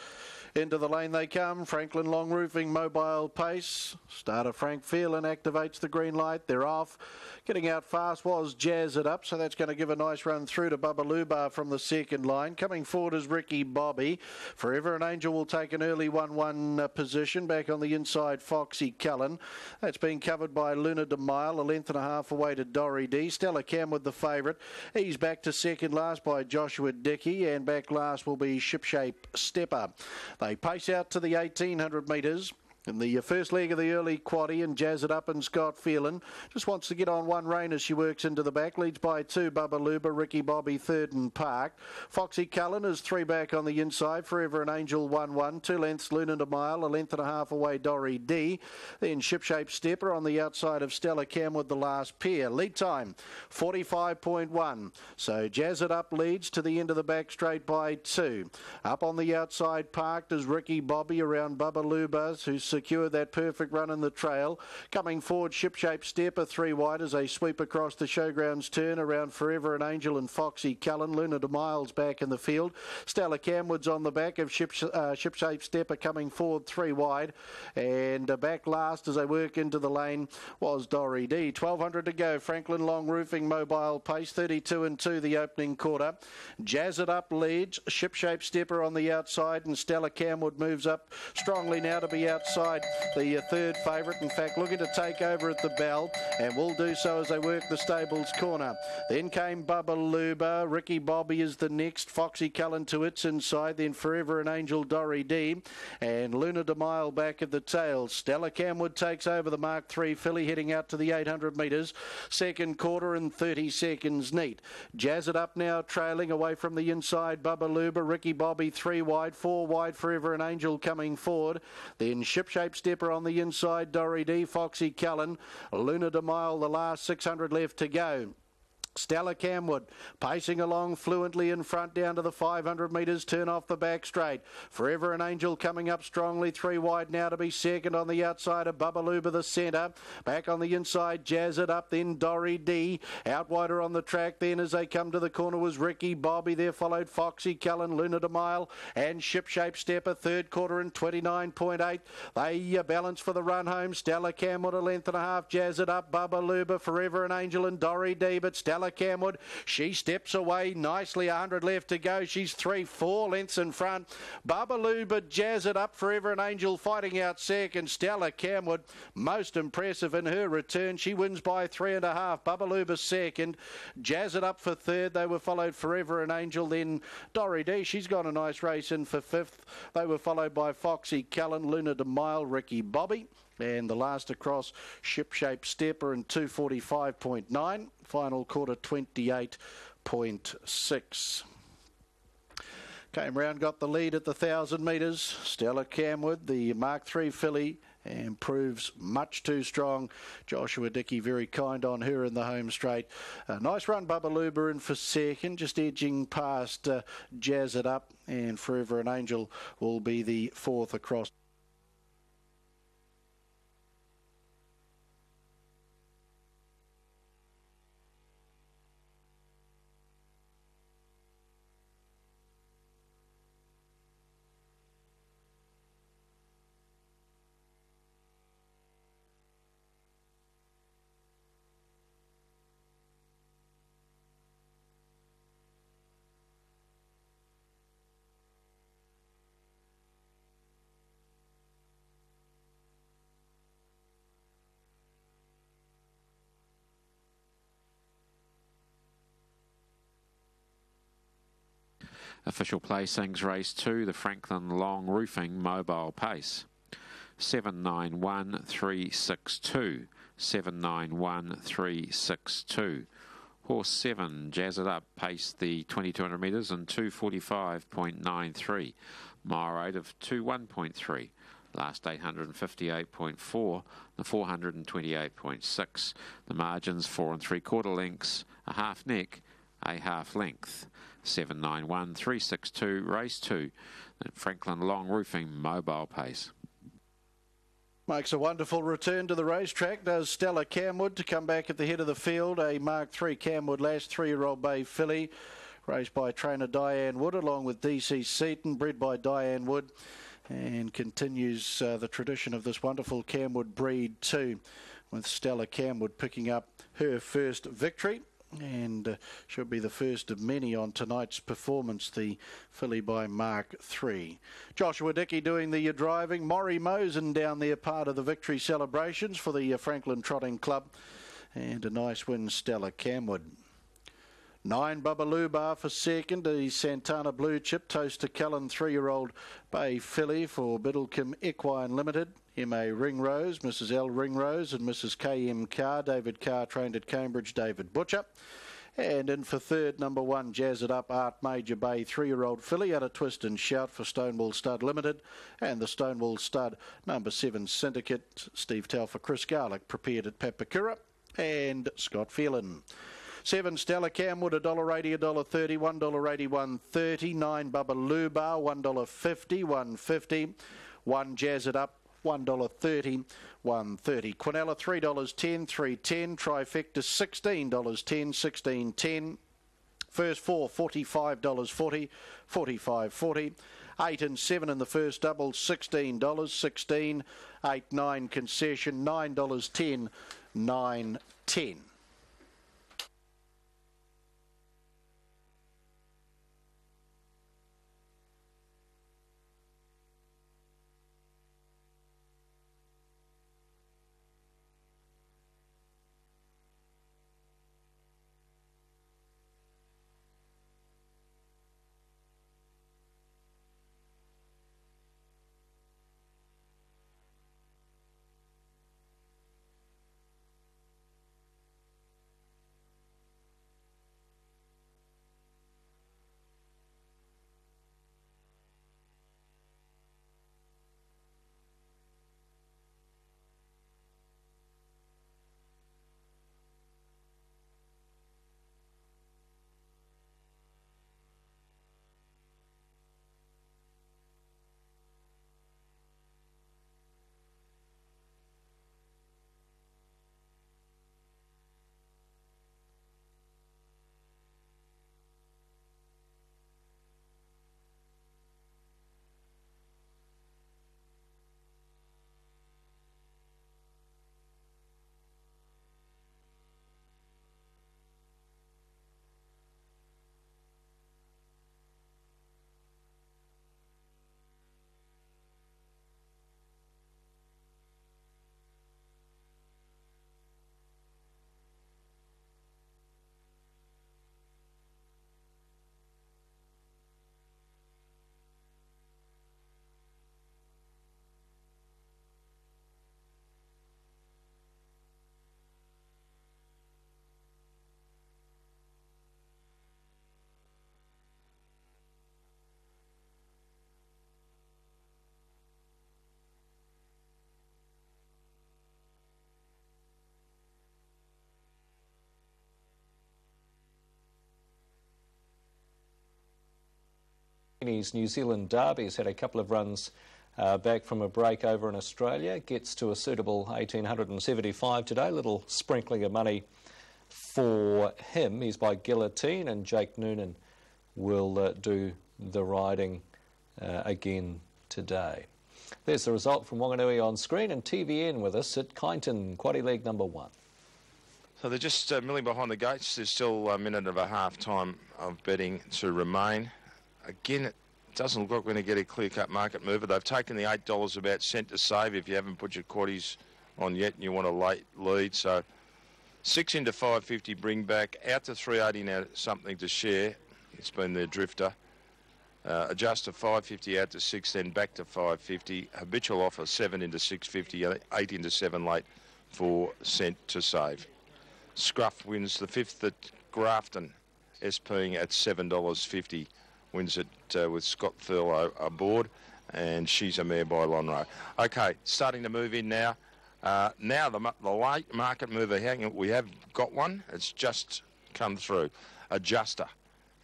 Into the lane they come. Franklin Long Roofing Mobile Pace. Starter Frank Phelan activates the green light. They're off. Getting out fast was Jazz It Up, so that's going to give a nice run through to Bubbaloo Bar from the second line. Coming forward is Ricky Bobby. Forever an Angel will take an early 1-1 position. Back on the inside, Foxy Cullen. That's been covered by Luna de Mile, a length and a half away to Dory D. Stella Camwood, the favourite. He's back to second last by Joshua Dickey, and back last will be Shipshape Stepper. They pace out to the 1,800 metres. In the first leg of the early quaddie, and Jazz It Up and Scott Phelan just wants to get on one rein as she works into the back. Leads by 2, Bubba Luba, Ricky Bobby third and parked. Foxy Cullen is 3 back on the inside. Forever an Angel 1-1. 2 lengths Luna de Mile, a length and a half away Dory D. Then Shipshape Stepper on the outside of Stella Camwood, the last pair. Lead time 45.1. So Jazz It Up leads to the end of the back straight by 2. Up on the outside parked is Ricky Bobby around Bubba Luba, who's secured that perfect run in the trail. Coming forward, Shipshape Stepper 3 wide as they sweep across the showgrounds turn around Forever an Angel and Foxy Cullen. Luna de Miles back in the field. Stella Camwood's on the back of Shipshape Stepper coming forward 3 wide. And back last as they work into the lane was Dory D. 1,200 to go. Franklin Long Roofing Mobile Pace, 32 and 2 the opening quarter. Jazz It Up leads. Shipshape Stepper on the outside, and Stella Camwood moves up strongly now to be outside inside the third favourite. In fact, looking to take over at the bell, and will do so as they work the stables corner. Then came Bubba Luba. Ricky Bobby is the next. Foxy Cullen to its inside. Then Forever and Angel Dory D. And Luna de Mile back at the tail. Stella Camwood takes over the Mark III filly, heading out to the 800 metres. Second quarter and 30 seconds neat. Jazz It Up now trailing away from the inside. Bubba Luba, Ricky Bobby 3 wide, 4 wide. Forever and Angel coming forward. Then Shipshape Stepper on the inside. Dory D, Foxy Cullen. Luna de Mile, the last 600 left to go. Stella Camwood pacing along fluently in front down to the 500 metres, turn off the back straight. Forever and Angel coming up strongly, 3 wide now to be second on the outside of Bubba Luba, the centre. Back on the inside, Jazz It Up, then Dory D. Out wider on the track then as they come to the corner was Ricky Bobby. There followed Foxy Cullen, Luna de Mile and Shipshape Stepper. Third quarter and 29.8. They balance for the run home. Stella Camwood a length and a half, Jazz It Up, Bubba Luba, Forever and Angel and Dory D. But Stella Camwood, she steps away nicely, 100 left to go. She's 3-4 lengths in front. Bubba Luba, Jazz It Up, Forever and Angel fighting out second. Stella Camwood, most impressive in her return. She wins by 3.5. Bubba Luba second. Jazz It Up for third. They were followed Forever and Angel. Then Dory D, she's got a nice race in for fifth. They were followed by Foxy Cullen, Luna de Mile, Ricky Bobby. And the last across, Shipshape Stepper in 2:45.9. Final quarter 28.6. Came round, got the lead at the 1,000 metres. Stella Camwood, the Mark III filly, and proves much too strong. Joshua Dickey very kind on her in the home straight. Nice run, Bubba Luba in for second, just edging past Jazz It Up, and Forever and Angel will be the fourth across. Official placings, race 2, the Franklin Long Roofing Mobile Pace. 791362. 791362. Horse 7, Jazz It Up, paced the 2200 metres in 2:45.93. Mile rate of 21.3. Last 858.4, the 428.6. The margins 4 3/4 lengths, a half neck, a half length. 791362, race 2, the Franklin Long Roofing Mobile Pace. Makes a wonderful return to the racetrack, does Stella Camwood, to come back at the head of the field. A Mark III Camwood Lash 3-year-old bay filly, raced by trainer Diane Wood, along with DC Seaton, bred by Diane Wood, and continues the tradition of this wonderful Camwood breed too, with Stella Camwood picking up her first victory. And should be the first of many on tonight's performance, the filly by Mark III. Joshua Dickey doing the driving. Maury Mosen down there, part of the victory celebrations for the Franklin Trotting Club. And a nice win, Stella Camwood. 9 Bubba Luba for second. The Santana Blue Chip Toast to Cullen 3-year-old bay filly for Biddlecombe Equine Limited. M.A. Ringrose, Mrs. L. Ringrose and Mrs. K.M. Carr. David Carr trained at Cambridge, David Butcher. And in for third, number 1, Jazz It Up, Art Major Bay 3-year-old filly at a twist and shout for Stonewall Stud Limited. And the Stonewall Stud, number 7, Syndicate, Steve Telfer, Chris Garlick, prepared at Papakura. And Scott Phelan. 7 Stella Camwood, $1.80, $1.30, $1.80, $1.30. 9 Bubba Luba, $1.50, $1.50. 1 Jazz It Up, $1.30, $1.30. Quinella, $3.10, $3.10. Trifecta, $16.10, $16.10. First 4, $45.40, $45.40. 8 and 7 in the first double, $16, $16. 8, 9 concession, $9.10, $9.10. His New Zealand Derby has had a couple of runs back from a break over in Australia. Gets to a suitable 1875 today. Little sprinkling of money for him. He's by Guillotine, and Jake Noonan will do the riding again today. There's the result from Wanganui on screen, and TVN with us at Kyneton, quaddy leg number 1. So they're just milling behind the gates. There's still a minute and a half time of betting to remain. Again, it doesn't look like we're going to get a clear-cut market mover. They've taken the $8 about cent to save if you haven't put your quaddies on yet and you want a late lead. So 6 into 550 bring back, out to 380 now, something to share. It's been their drifter. Adjust to 550 out to 6, then back to 550. Habitual offer 7 into 650, 8 into 7 late for cent to save. Scruff wins the 5th at Grafton, SPing at $7.50. Wins it with Scott Thurlow aboard, and she's a mare by Lonhro. Okay, starting to move in now. Now the late market mover, we have got one. It's just come through. Adjuster.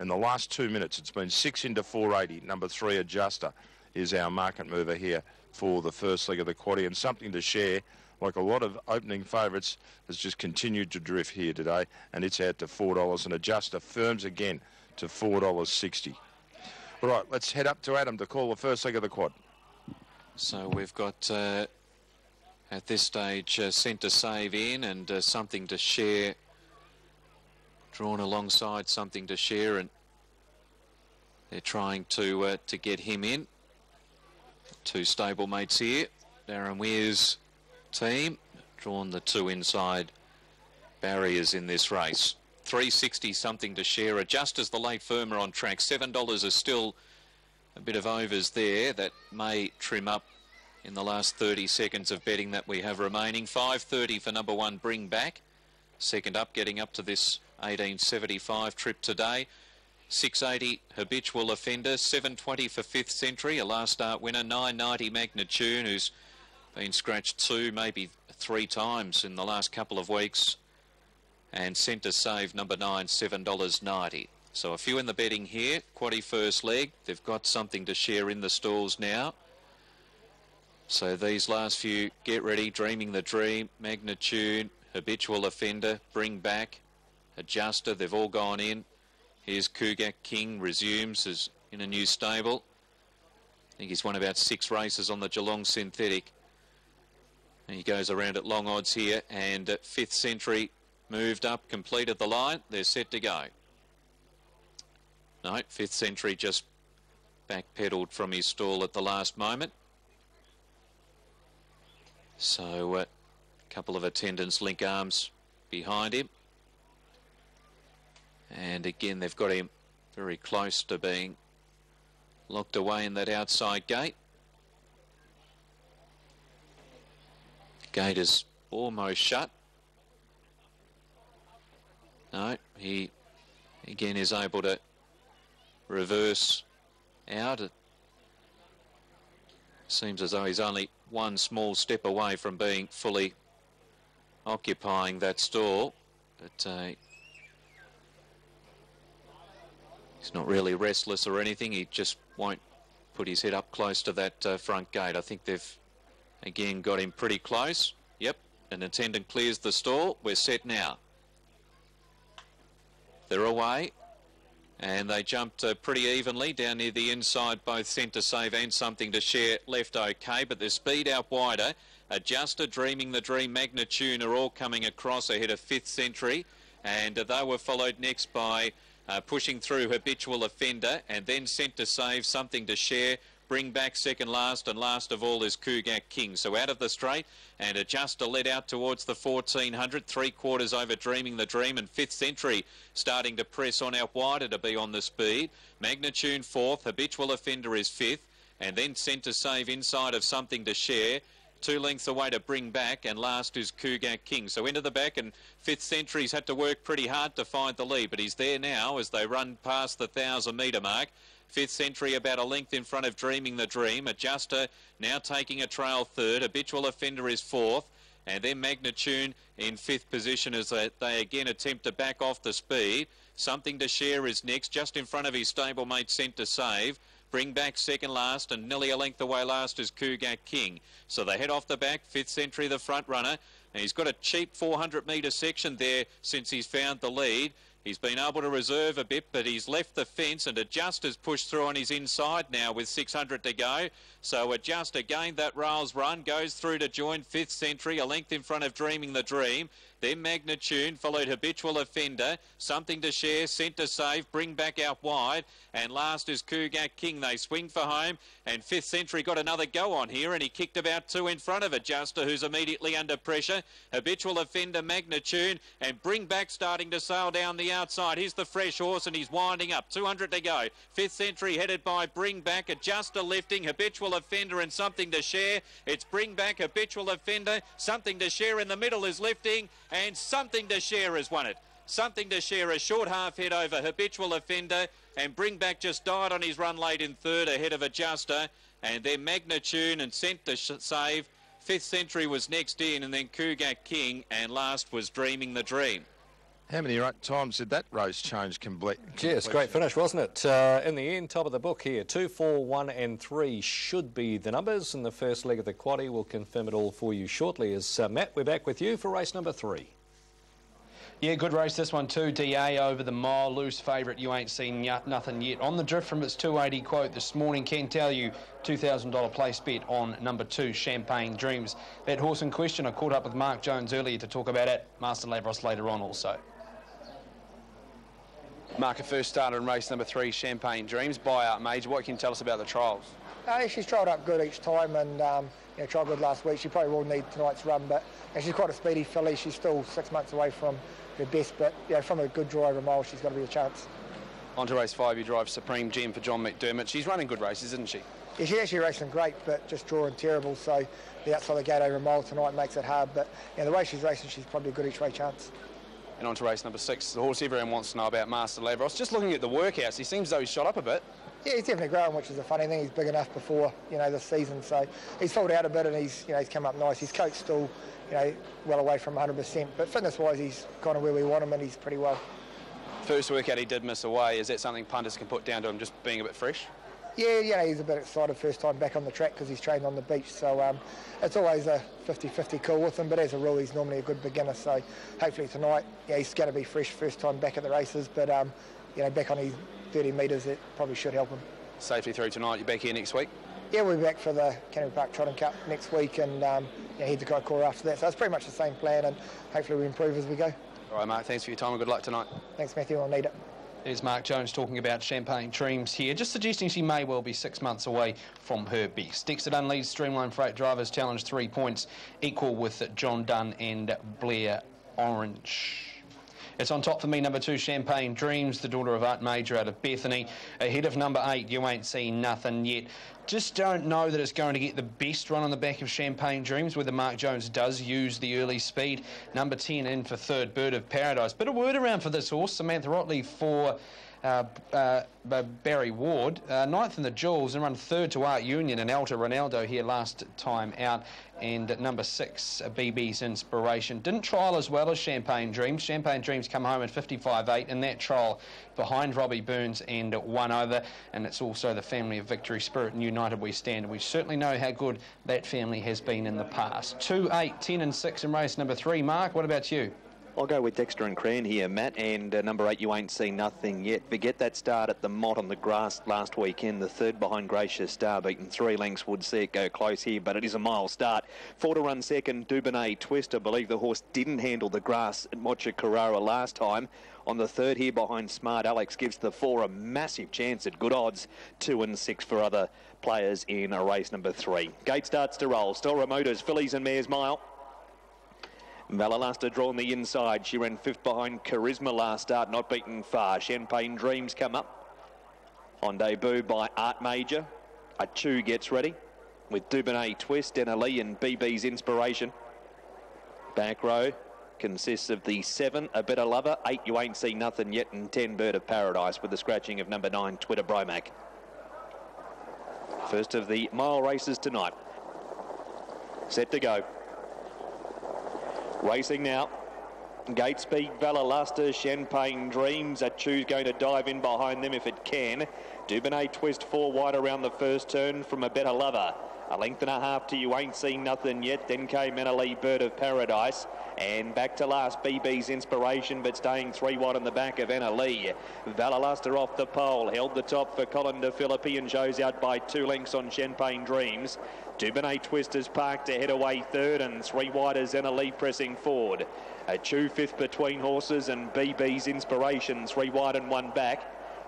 In the last 2 minutes, it's been 6 into 480. Number 3, Adjuster, is our market mover here for the first leg of the quaddie. And something to share, like a lot of opening favourites, has just continued to drift here today, and it's out to $4. And Adjuster firms again to $4.60. All right, let's head up to Adam to call the first leg of the quad. So we've got, at this stage, Cent to Save in, and Something to Share drawn alongside Something to Share, and they're trying to get him in. 2 stablemates here. Darren Weir's team drawn the 2 inside barriers in this race. 360 Something to Share. Adjusters the late firmer on track. $7 is still a bit of overs there. That may trim up in the last 30 seconds of betting that we have remaining. 5.30 for number 1, Bring Back. Second up, getting up to this 1875 trip today. 6.80 Habitual Offender. 7.20 for 5th Century, a last start winner. 9.90 Magnitude, who's been scratched 2, maybe 3 times in the last couple of weeks. And Cent to Save, number 9, $7.90. So a few in the betting here. Quaddie first leg. They've got Something to Share in the stalls now. So these last few, get ready. Dreaming the Dream, Magnitude, Habitual Offender, Bring Back, Adjuster. They've all gone in. Here's Kugak King, resumes as in a new stable. I think he's won about 6 races on the Geelong Synthetic. And he goes around at long odds here. And 5th Century moved up, completed the line. They're set to go. No, 5th Century just backpedalled from his stall at the last moment. So a couple of attendants link arms behind him. And again, they've got him very close to being locked away in that outside gate. Gate is almost shut. No, he again is able to reverse out. It seems as though he's only one small step away from being fully occupying that stall. But he's not really restless or anything. He just won't put his head up close to that front gate. I think they've again got him pretty close. Yep, an attendant clears the stall. We're set now. They're away, and they jumped pretty evenly down near the inside. Both Cent to Save and Something to Share left okay, but their speed out wider. Adjuster, Dreaming the Dream, Magnitude are all coming across ahead of 5th Century, and they were followed next by pushing through Habitual Offender, and then Cent to Save, Something to Share, Bring Back second last, and last of all is Kugak King. So out of the straight, and Adjuster led out towards the 1400, 3/4 over Dreaming the Dream, and 5th Century starting to press on out wider to be on the speed. Magnitude 4th, Habitual Offender is 5th, and then Cent to Save inside of Something to Share. 2 lengths away to Bring Back, and last is Kugak King. So into the back, and 5th Century's had to work pretty hard to find the lead, but he's there now as they run past the 1,000-metre mark. 5th Century about a length in front of Dreaming the Dream. Adjuster now taking a trail 3rd. Habitual Offender is 4th. And then Magnitude in 5th position as they again attempt to back off the speed. Something to Share is next, just in front of his stablemate Cent to Save. Bring Back second last, and nearly a length away last is Cougar King. So they head off the back, 5th Century the front runner, and he's got a cheap 400-metre section there since he's found the lead. He's been able to reserve a bit, but he's left the fence, and Adjuster's pushed through on his inside now with 600 to go. So Adjuster gained that rails run, goes through to join 5th Century, a length in front of Dreaming the Dream. Then Magnitude, followed Habitual Offender, Something to Share, Sent to Save, Bring Back out wide, and last is Cougar King. They swing for home, and 5th Century got another go on here, and he kicked about 2 in front of Adjuster, who's immediately under pressure. Habitual Offender, Magnitude, and Bring Back starting to sail down the outside. Here's the fresh horse, and he's winding up. 200 to go. 5th Century headed by Bring Back, Adjuster lifting, Habitual Offender and Something to Share. It's Bring Back, Habitual Offender, Something to Share in the middle is lifting, and Something to Share has won it. Something to Share, a short half head over Habitual Offender, and Bring Back just died on his run late in third ahead of Adjuster, and then Magnitude and Sent to Save. 5th Century was next in, and then Cougar King, and last was Dreaming the Dream. How many times did that race change complete? Yes, great finish, wasn't it? In the end, top of the book here, 2, 4, 1 and 3 should be the numbers in the first leg of the quaddie. We'll confirm it all for you shortly. As Matt, we're back with you for race number 3. Yeah, good race this one too. DA over the mile, loose favourite. You ain't seen nothing yet. On the drift from its 280 quote this morning, can tell you $2,000 place bet on number 2, Champagne Dreams. That horse in question, I caught up with Mark Jones earlier to talk about it. Master Lavros later on also. Mark, a first starter in race number 3, Champagne Dreams, buyout major. What can you tell us about the trials? She's trialled up good each time, and trialled good last week. She probably will need tonight's run, but she's quite a speedy filly. She's still 6 months away from her best, but from a good draw over a mile, she's got to be a chance. On to race 5, you drive Supreme Gem for John McDermott. She's running good races, isn't she? Yeah, she's actually racing great, but just drawing terrible. So the outside the gate over a mile tonight makes it hard. But the way she's racing, she's probably a good each way chance. And on to race number 6, the horse everyone wants to know about, Master Lavros. Just looking at the workouts, he seems as though he's shot up a bit. Yeah, he's definitely growing, which is a funny thing. He's big enough before, this season. So he's filled out a bit, and he's come up nice. His coat's still, well away from 100%. But fitness-wise, he's kind of where we want him, and he's pretty well. First workout he did miss away. Is that something punters can put down to him just being a bit fresh? Yeah, he's a bit excited first time back on the track because he's trained on the beach. So it's always a 50-50 call with him. But as a rule, he's normally a good beginner. So hopefully tonight, he's going to be fresh first time back at the races. But, back on his 30 metres, it probably should help him. Safely through tonight. You're back here next week? Yeah, we'll be back for the Canterbury Park Trotting Cup next week, and head to Kaikoura after that. So it's pretty much the same plan, and hopefully we improve as we go. All right, Mark, thanks for your time and good luck tonight. Thanks, Matthew. I'll need it. There's Mark Jones talking about Champagne Dreams here, just suggesting she may well be 6 months away from her best. Dexter Dunn leads Streamline Freight Drivers Challenge 3 points, equal with John Dunn and Blair Orange. It's on top for me, number 2, Champagne Dreams, the daughter of Art Major out of Bethany. Ahead of number 8, You Ain't Seen Nothing Yet. Just don't know that it's going to get the best run on the back of Champagne Dreams, whether Mark Jones does use the early speed. Number 10 in for third, Bird of Paradise. Bit of word around for this horse, Samantha Otley for Barry Ward. Ninth in the Jewels and run third to Art Union and Alta Ronaldo here last time out. And number 6, BB's Inspiration. Didn't trial as well as Champagne Dreams. Champagne Dreams come home at 55.8 in that trial behind Robbie Burns and 1 over. And it's also the family of Victory Spirit and United We Stand. And we certainly know how good that family has been in the past. 2, 8, 10 and 6 in race number 3. Mark, what about you? I'll go with Dexter and Cran here, Matt, and number 8, You Ain't Seen Nothing Yet. Forget that start at the Mott on the grass last weekend. The third behind Gracious Star, beaten 3 lengths, would see it go close here, but it is a mile start. 4 to run second, Dubonnet Twist. I believe the horse didn't handle the grass at Mocha Carrara last time. On the third here behind Smart Alex gives the 4 a massive chance at good odds. 2 and 6 for other players in race number 3. Gate starts to roll. Stelra Motors, Fillies and Mares Mile. Valalaster drawn the inside. She ran 5th behind Charisma last start, not beaten far. Champagne Dreams come up. On debut by Art Major. Achu gets ready with Dubonnet Twist, Denali and BB's Inspiration. Back row consists of the 7, A Better Lover, 8, You Ain't Seen Nothing Yet, and 10, Bird of Paradise, with the scratching of number 9, Twitter Bromac. First of the mile races tonight. Set to go. Racing now. Gate speed, Valalaster, Champagne Dreams. Achu's going to dive in behind them if it can. Dubonnet Twist 4 wide around the first turn from A Better Lover. A length and a half to You Ain't Seen Nothing Yet. Then came Annalee, Bird of Paradise. And back to last, BB's Inspiration, but staying 3 wide on the back of Annalee. Valaluster off the pole, held the top for Colin de Philippi and shows out by 2 lengths on Champagne Dreams. Dubonnet Twist is parked ahead away third, and 3 wide is Annalee pressing forward. A Chew fifth between horses, and BB's Inspiration 3 wide and 1 back.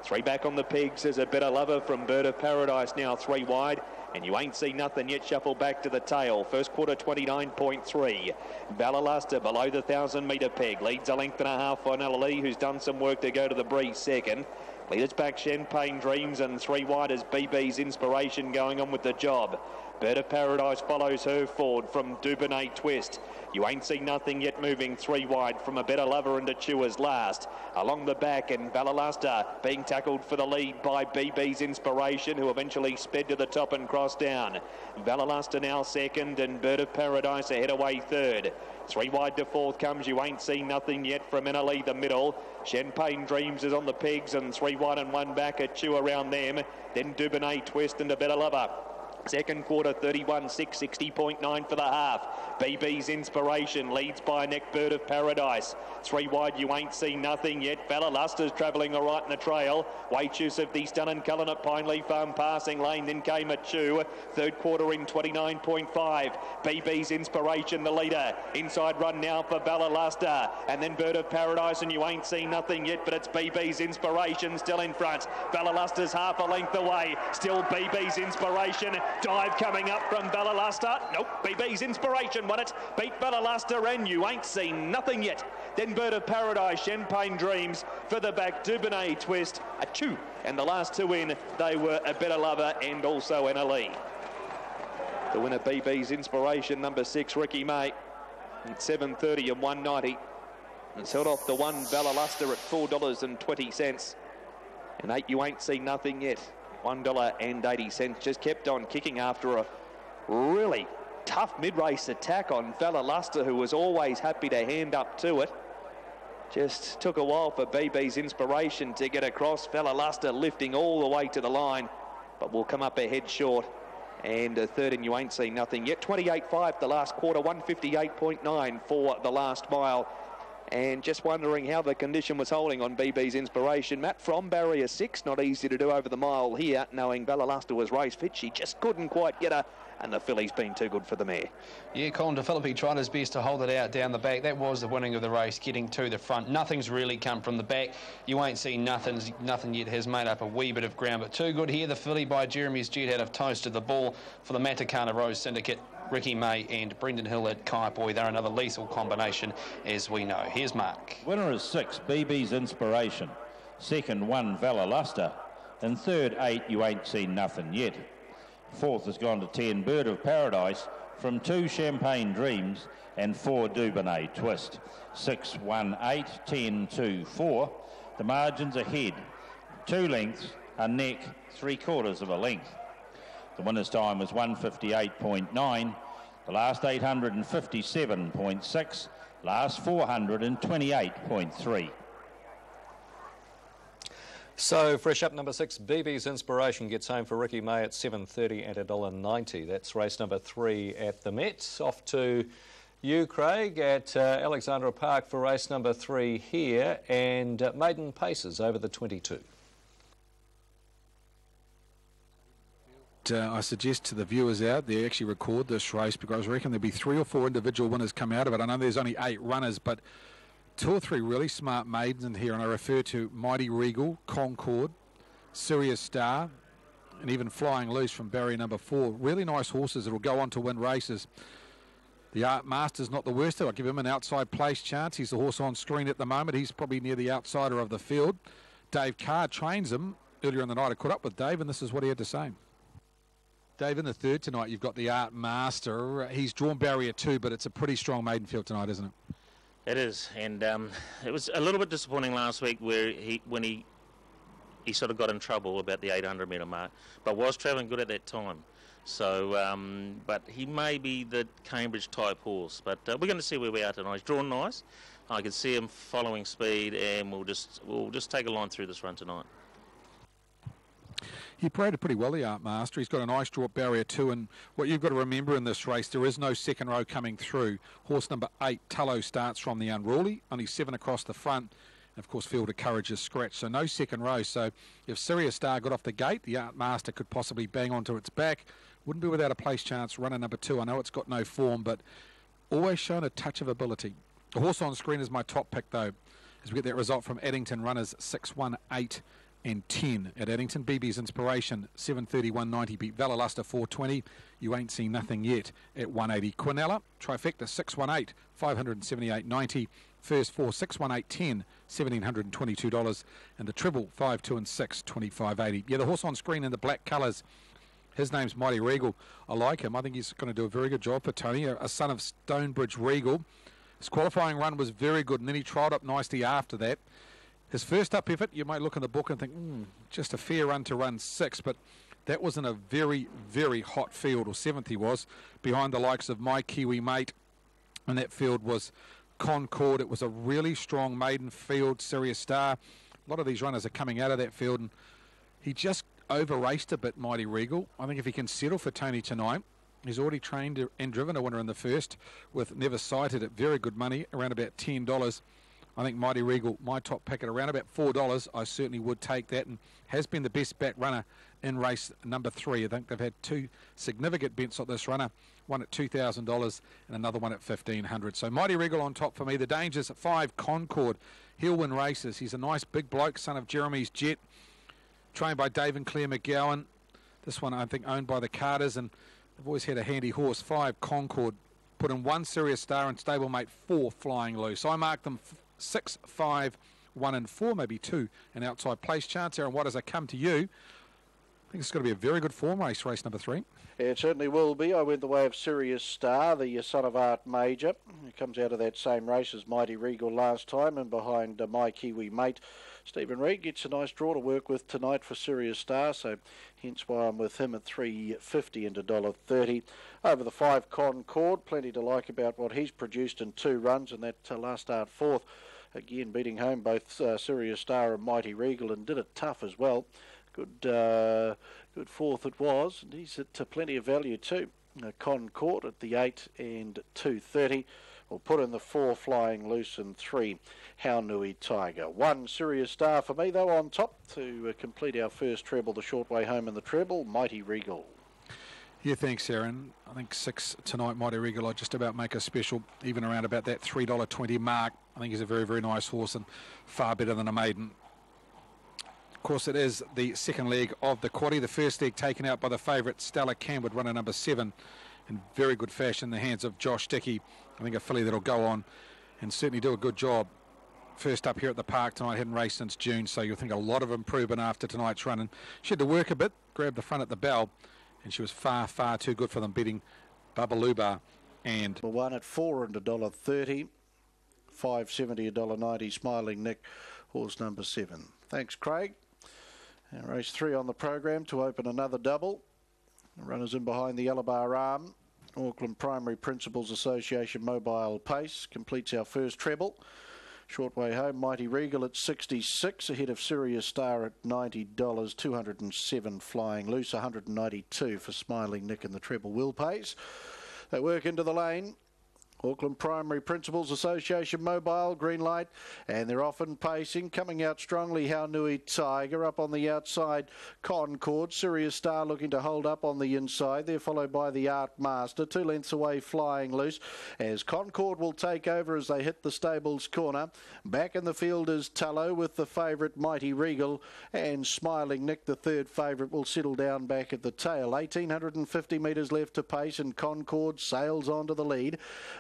3 back on the pegs is A Better Lover from Bird of Paradise, now 3 wide. And You Ain't Seen Nothing Yet shuffle back to the tail. First quarter 29.3. Valaluster below the 1,000-metre peg. Leads a length and a half on Annalee, who's done some work to go to the breeze second. Leaders back Champagne Dreams, and 3 wide as BB's Inspiration going on with the job. Bird of Paradise follows her forward from Dubonnet Twist. You Ain't Seen Nothing Yet moving 3 wide from A Better Lover and Chewer's last. Along the back, and Valaluster being tackled for the lead by BB's Inspiration, who eventually sped to the top and crossed down. Valaluster now second, and Bird of Paradise ahead away third. 3 wide to fourth comes You Ain't Seen Nothing Yet from Annalee, the middle. Champagne Dreams is on the pegs, and 3 wide and 1 back, a Chew around them. Then Dubonnet Twist and A Better Lover. Second quarter 31.6, 60.9 for the half. BB's Inspiration leads by a neck, Bird of Paradise. 3 wide, You Ain't Seen Nothing Yet. Valaluster's travelling all right in the trail. Waitress of the Stunning Cullen at Pineley Farm passing lane. Then came a Chew. Third quarter in 29.5. BB's Inspiration the leader. Inside run now for Valaluster. And then Bird of Paradise and You Ain't Seen Nothing Yet, but it's BB's Inspiration still in front. Valaluster's half a length away. Still BB's Inspiration. Dive coming up from Valaluster. Nope, BB's Inspiration won it. Beat Valaluster and You Ain't Seen Nothing Yet. Then Bird of Paradise, Champagne Dreams. Further back, Dubonnet Twist, a Chew. And the last 2 in, they were A Better Lover and also Annalee. The winner, BB's Inspiration, number 6, Ricky May, at 7.30 and 1.90. It's held off the 1 Valaluster at $4.20. And 8 You Ain't Seen Nothing Yet. $1.80. Just kept on kicking after a really tough mid-race attack on Valaluster, who was always happy to hand up to it. Just took a while for BB's Inspiration to get across. Valaluster lifting all the way to the line, but will come up ahead short. And a third and You Ain't Seen Nothing Yet. 28.5 the last quarter, 158.9 for the last mile. And just wondering how the condition was holding on BB's Inspiration. Matt, from barrier 6, not easy to do over the mile here, knowing Valaluster was race fit. She just couldn't quite get her, and the filly's been too good for the mare. Yeah, Colin de Philippi tried his best to hold it out down the back. That was the winning of the race, getting to the front. Nothing's really come from the back. You Ain't Seen Nothing Yet has made up a wee bit of ground, but too good here. The filly by Jeremy's Jet have toasted the ball for the Matakana Rose Syndicate. Ricky May and Brendan Hill at Kaiapoi. They're another lethal combination, as we know. Here's Mark. Winner is 6, BB's Inspiration. Second, 1 Valaluster. And third, 8 You Ain't Seen Nothing Yet. Fourth has gone to 10 Bird of Paradise from 2 Champagne Dreams and 4 Dubonnet Twist. 6, 1, 8, 10, 2, 4. The margins ahead. 2 lengths, a neck, 3/4 of a length. The winner's time was 158.9. The last 857.6. Last 428.3. So, fresh up number 6, BB's Inspiration gets home for Ricky May at 7.30 at $1.90. That's race number 3 at the Met. Off to you, Craig, at Alexandra Park for race number 3 here, and maiden paces over the 22. I suggest to the viewers out there actually record this race, because I reckon there'll be 3 or 4 individual winners come out of it. I know there's only 8 runners, but 2 or 3 really smart maidens in here, and I refer to Mighty Regal, Concord, Sirius Star, and even Flying Loose from barrier number 4. Really nice horses that will go on to win races. The Art Master's not the worst. I'll give him an outside place chance. He's the horse on screen at the moment. He's probably near the outsider of the field. Dave Carr trains him. Earlier in the night I caught up with Dave, and this is what he had to say. Dave, in the third tonight, you've got the Art Master. He's drawn barrier 2, but it's a pretty strong maiden field tonight, isn't it? It is, and it was a little bit disappointing last week where when he sort of got in trouble about the 800-metre mark, but was travelling good at that time. So, but he may be the Cambridge-type horse, but we're going to see where we are tonight. He's drawn nice. I can see him following speed, and we'll just take a line through this run tonight. He paraded pretty well, the Art Master. He's got a nice draw barrier too, and what you've got to remember in this race, there is no second row coming through. Horse number 8, Tullow, starts from the unruly, only 7 across the front. And of course, Field of Courage is scratched, so no second row. So if Sirius Star got off the gate, the Art Master could possibly bang onto its back. Wouldn't be without a place chance. Runner number 2, I know it's got no form, but always shown a touch of ability. The horse on screen is my top pick, though, as we get that result from Addington. Runners 6, 1, 8 and 10 at Addington. BB's Inspiration 731.90 beat Valor-Luster 420. You ain't seen nothing yet at 180. Quinella trifecta 618 578.90. First 4 61810 $1,722, and the treble 5 2 and 6 25.80. Yeah, the horse on screen in the black colours. His name's Mighty Regal. I like him. I think he's going to do a very good job for Tony. A son of Stonebridge Regal. His qualifying run was very good, and then he trialled up nicely after that. His first up effort, you might look in the book and think, just a fair run to run 6, but that was in a very, very hot field, or 7th he was, behind the likes of My Kiwi Mate, and that field was Concord. It was a really strong maiden field, Sirius Star. A lot of these runners are coming out of that field, and he just over-raced a bit, Mighty Regal. I think if he can settle for Tony tonight, he's already trained and driven a winner in the first with Never Sighted at very good money, around about $10. I think Mighty Regal, my top pick at around about $4, I certainly would take that, and has been the best back runner in race number 3. I think they've had 2 significant bets on this runner, one at $2,000 and another one at $1,500. So Mighty Regal on top for me. The dangers at 5, Concord. He'll win races. He's a nice big bloke, son of Jeremy's Jet, trained by Dave and Claire McGowan. This one, I think, owned by the Carters, and they've always had a handy horse. 5, Concord. Put in 1 Sirius Star and stablemate 4 Flying Loose. I mark them 6, 5, 1 and 4, maybe 2 an outside place chance. Aaron, what does I come to you? I think it's going to be a very good form race, race number 3. It certainly will be. I went the way of Sirius Star, the son of Art Major. He comes out of that same race as Mighty Regal last time, and behind My Kiwi Mate, Stephen Reed gets a nice draw to work with tonight for Sirius Star, so hence why I'm with him at $3.50 and $1.30. Over the 5, Concord, plenty to like about what he's produced in 2 runs, and that last start 4th, again beating home both Sirius Star and Mighty Regal, and did it tough as well. Good 4th it was, and he's at plenty of value too. Concord at the 8 and $2.30. We'll put in the 4, Flying Loose, and 3, How Nui Tiger. 1, Sirius Star for me, though, on top to complete our first treble, the short way home in the treble, Mighty Regal. Yeah, thanks, Aaron. I think 6 tonight, Mighty Regal, I'd just about make a special, even around about that $3.20 mark. I think he's a very, very nice horse and far better than a maiden. Of course, it is the second leg of the quaddie. The first leg taken out by the favourite Stella Camwood, runner number 7, in very good fashion in the hands of Josh Dickey. I think a filly that'll go on and certainly do a good job. First up here at the park tonight, hadn't raced since June, so you'll think a lot of improvement after tonight's run. And she had to work a bit, grab the front at the bell, and she was far, far too good for them, beating Babaluba and... The one at $4 and $1.30, $5.70, $1.90, Smiling Nick, horse number 7. Thanks, Craig. And race 3 on the program to open another double. The runners in behind the Yellow Bar Arm. Auckland Primary Principals Association Mobile Pace completes our first treble. Short way home, Mighty Regal at 66, ahead of Sirius Star at $90, 207 Flying Loose, 192 for Smiling Nick in the treble will pace. They work into the lane. Auckland Primary Principals Association Mobile, green light, and they're off and pacing. Coming out strongly, How Nui Tiger. Up on the outside, Concord. Sirius Star looking to hold up on the inside. They're followed by the Art Master. 2 lengths away, Flying Loose, as Concord will take over as they hit the stables corner. Back in the field is Tullow with the favourite Mighty Regal, and Smiling Nick, the third favourite, will settle down back at the tail. 1,850 metres left to pace, and Concord sails on to the lead.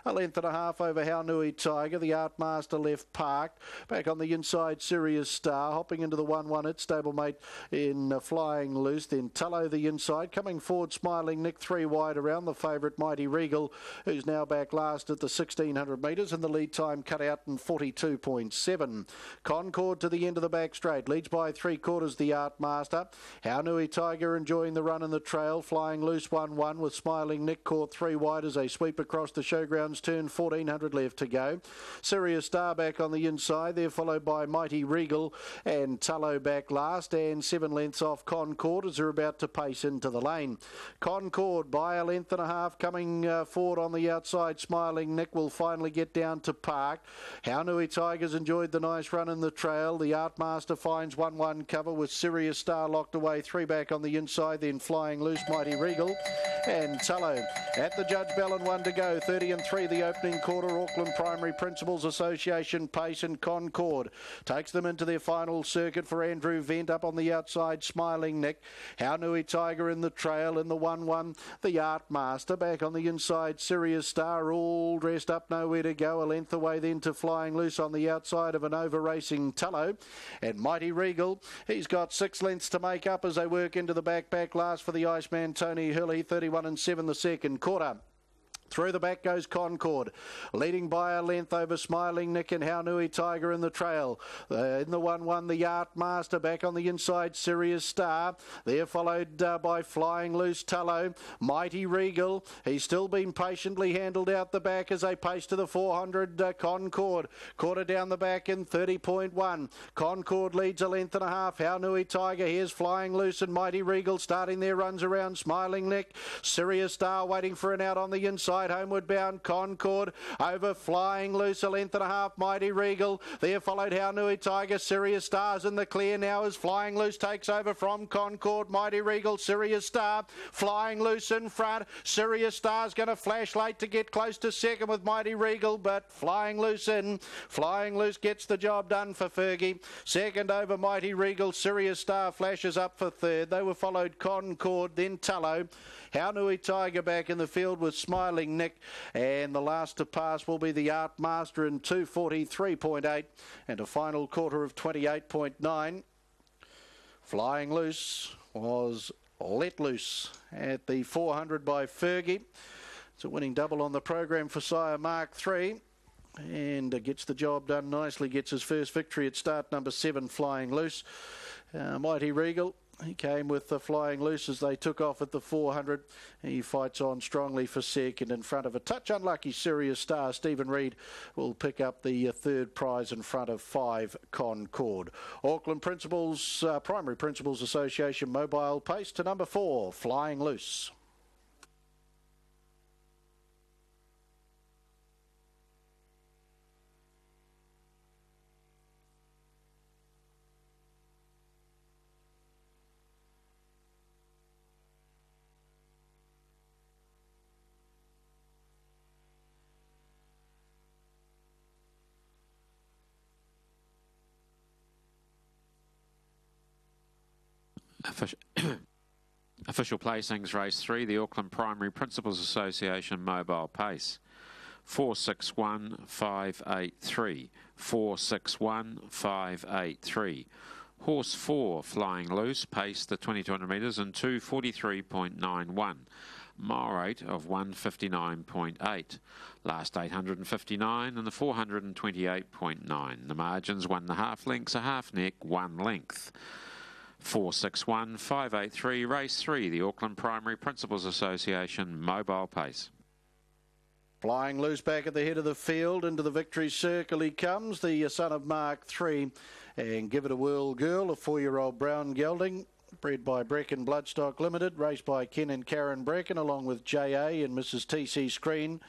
A length and a half over How Nui Tiger. The Art Master left parked. Back on the inside, Sirius Star. Hopping into the 1-1 at stablemate in Flying Loose. Then Tullow the inside. Coming forward, Smiling Nick 3 wide around. The favourite Mighty Regal, who's now back last at the 1,600 metres. And the lead time cut out in 42.7. Concord to the end of the back straight. Leads by 3/4 the Art Master. How Nui Tiger enjoying the run in the trail. Flying Loose 1-1 with Smiling Nick caught 3 wide as they sweep across the showground Times turn, 1400 left to go. Sirius Star back on the inside. They're followed by Mighty Regal and Tullow back last, and 7 lengths off Concord as they're about to pace into the lane. Concord by a length and a half coming forward on the outside. Smiling Nick will finally get down to park. Haunui Tigers enjoyed the nice run in the trail. The Artmaster finds 1-1 cover with Sirius Star locked away. 3 back on the inside, then Flying Loose, Mighty Regal and Tullow. At the Judge Bell and 1 to go. 30 and 3 the opening quarter. Auckland Primary Principals Association, Pace and Concord takes them into their final circuit for Andrew Vent up on the outside. Smiling Nick. Haunui Tiger in the trail in the 1-1. The Artmaster back on the inside. Sirius Star all dressed up, nowhere to go. A length away then to Flying Loose on the outside of an over-racing Tullow. And Mighty Regal, he's got 6 lengths to make up as they work into the back last for the Iceman Tony Hurley. 31 and 7 the second quarter. Through the back goes Concord, leading by a length over Smiling Nick and Haunui Tiger in the trail. In the 1-1, the Artmaster back on the inside, Sirius Star. They're followed by Flying Loose, Tullow. Mighty Regal, he's still been patiently handled out the back as they pace to the 400. Concord, quarter down the back in 30.1. Concord leads a length and a half. Haunui Tiger, here's Flying Loose and Mighty Regal starting their runs around Smiling Nick. Sirius Star waiting for an out on the inside. Homeward bound Concord over Flying Loose, a length and a half. Mighty Regal, there followed Haunui Tiger. Sirius Star's in the clear now as Flying Loose takes over from Concord. Mighty Regal, Sirius Star, Flying Loose in front. Sirius Star's going to flash late to get close to second with Mighty Regal, but Flying Loose in. Flying Loose gets the job done for Fergie. Second over Mighty Regal. Sirius Star flashes up for third. They were followed Concord, then Tullow. Haunui Tiger back in the field with Smiling Nick, and the last to pass will be the Artmaster in 2:43.8 and a final quarter of 28.9. Flying Loose was let loose at the 400 by Fergie. It's a winning double on the program for Sire Mark 3 and gets the job done nicely, gets his first victory at start number 7, Flying Loose. Mighty Regal, he came with the Flying Loose as they took off at the 400. He fights on strongly for second in front of a touch unlucky Sirius Star. Stephen Reid will pick up the third prize in front of 5 Concord. Auckland Principals, Primary Principals Association Mobile Pace to number 4, Flying Loose. Official placings, race 3, the Auckland Primary Principals Association Mobile Pace. 461-583. 461-583. Horse 4, Flying Loose, pace the 2200 metres in 2:43.91. Mile rate of 1:59.8. Last 859 and the 428.9. The margins 1.5 lengths, a half neck, 1 length. 461-583, race 3, the Auckland Primary Principals Association Mobile Pace. Flying Loose back at the head of the field, into the victory circle he comes, the son of Mark 3, and Give It a Whirl Girl, a 4-year-old brown gelding, bred by Brecken Bloodstock Limited, raced by Ken and Karen Brecken, along with J.A. and Mrs. T.C. Screen,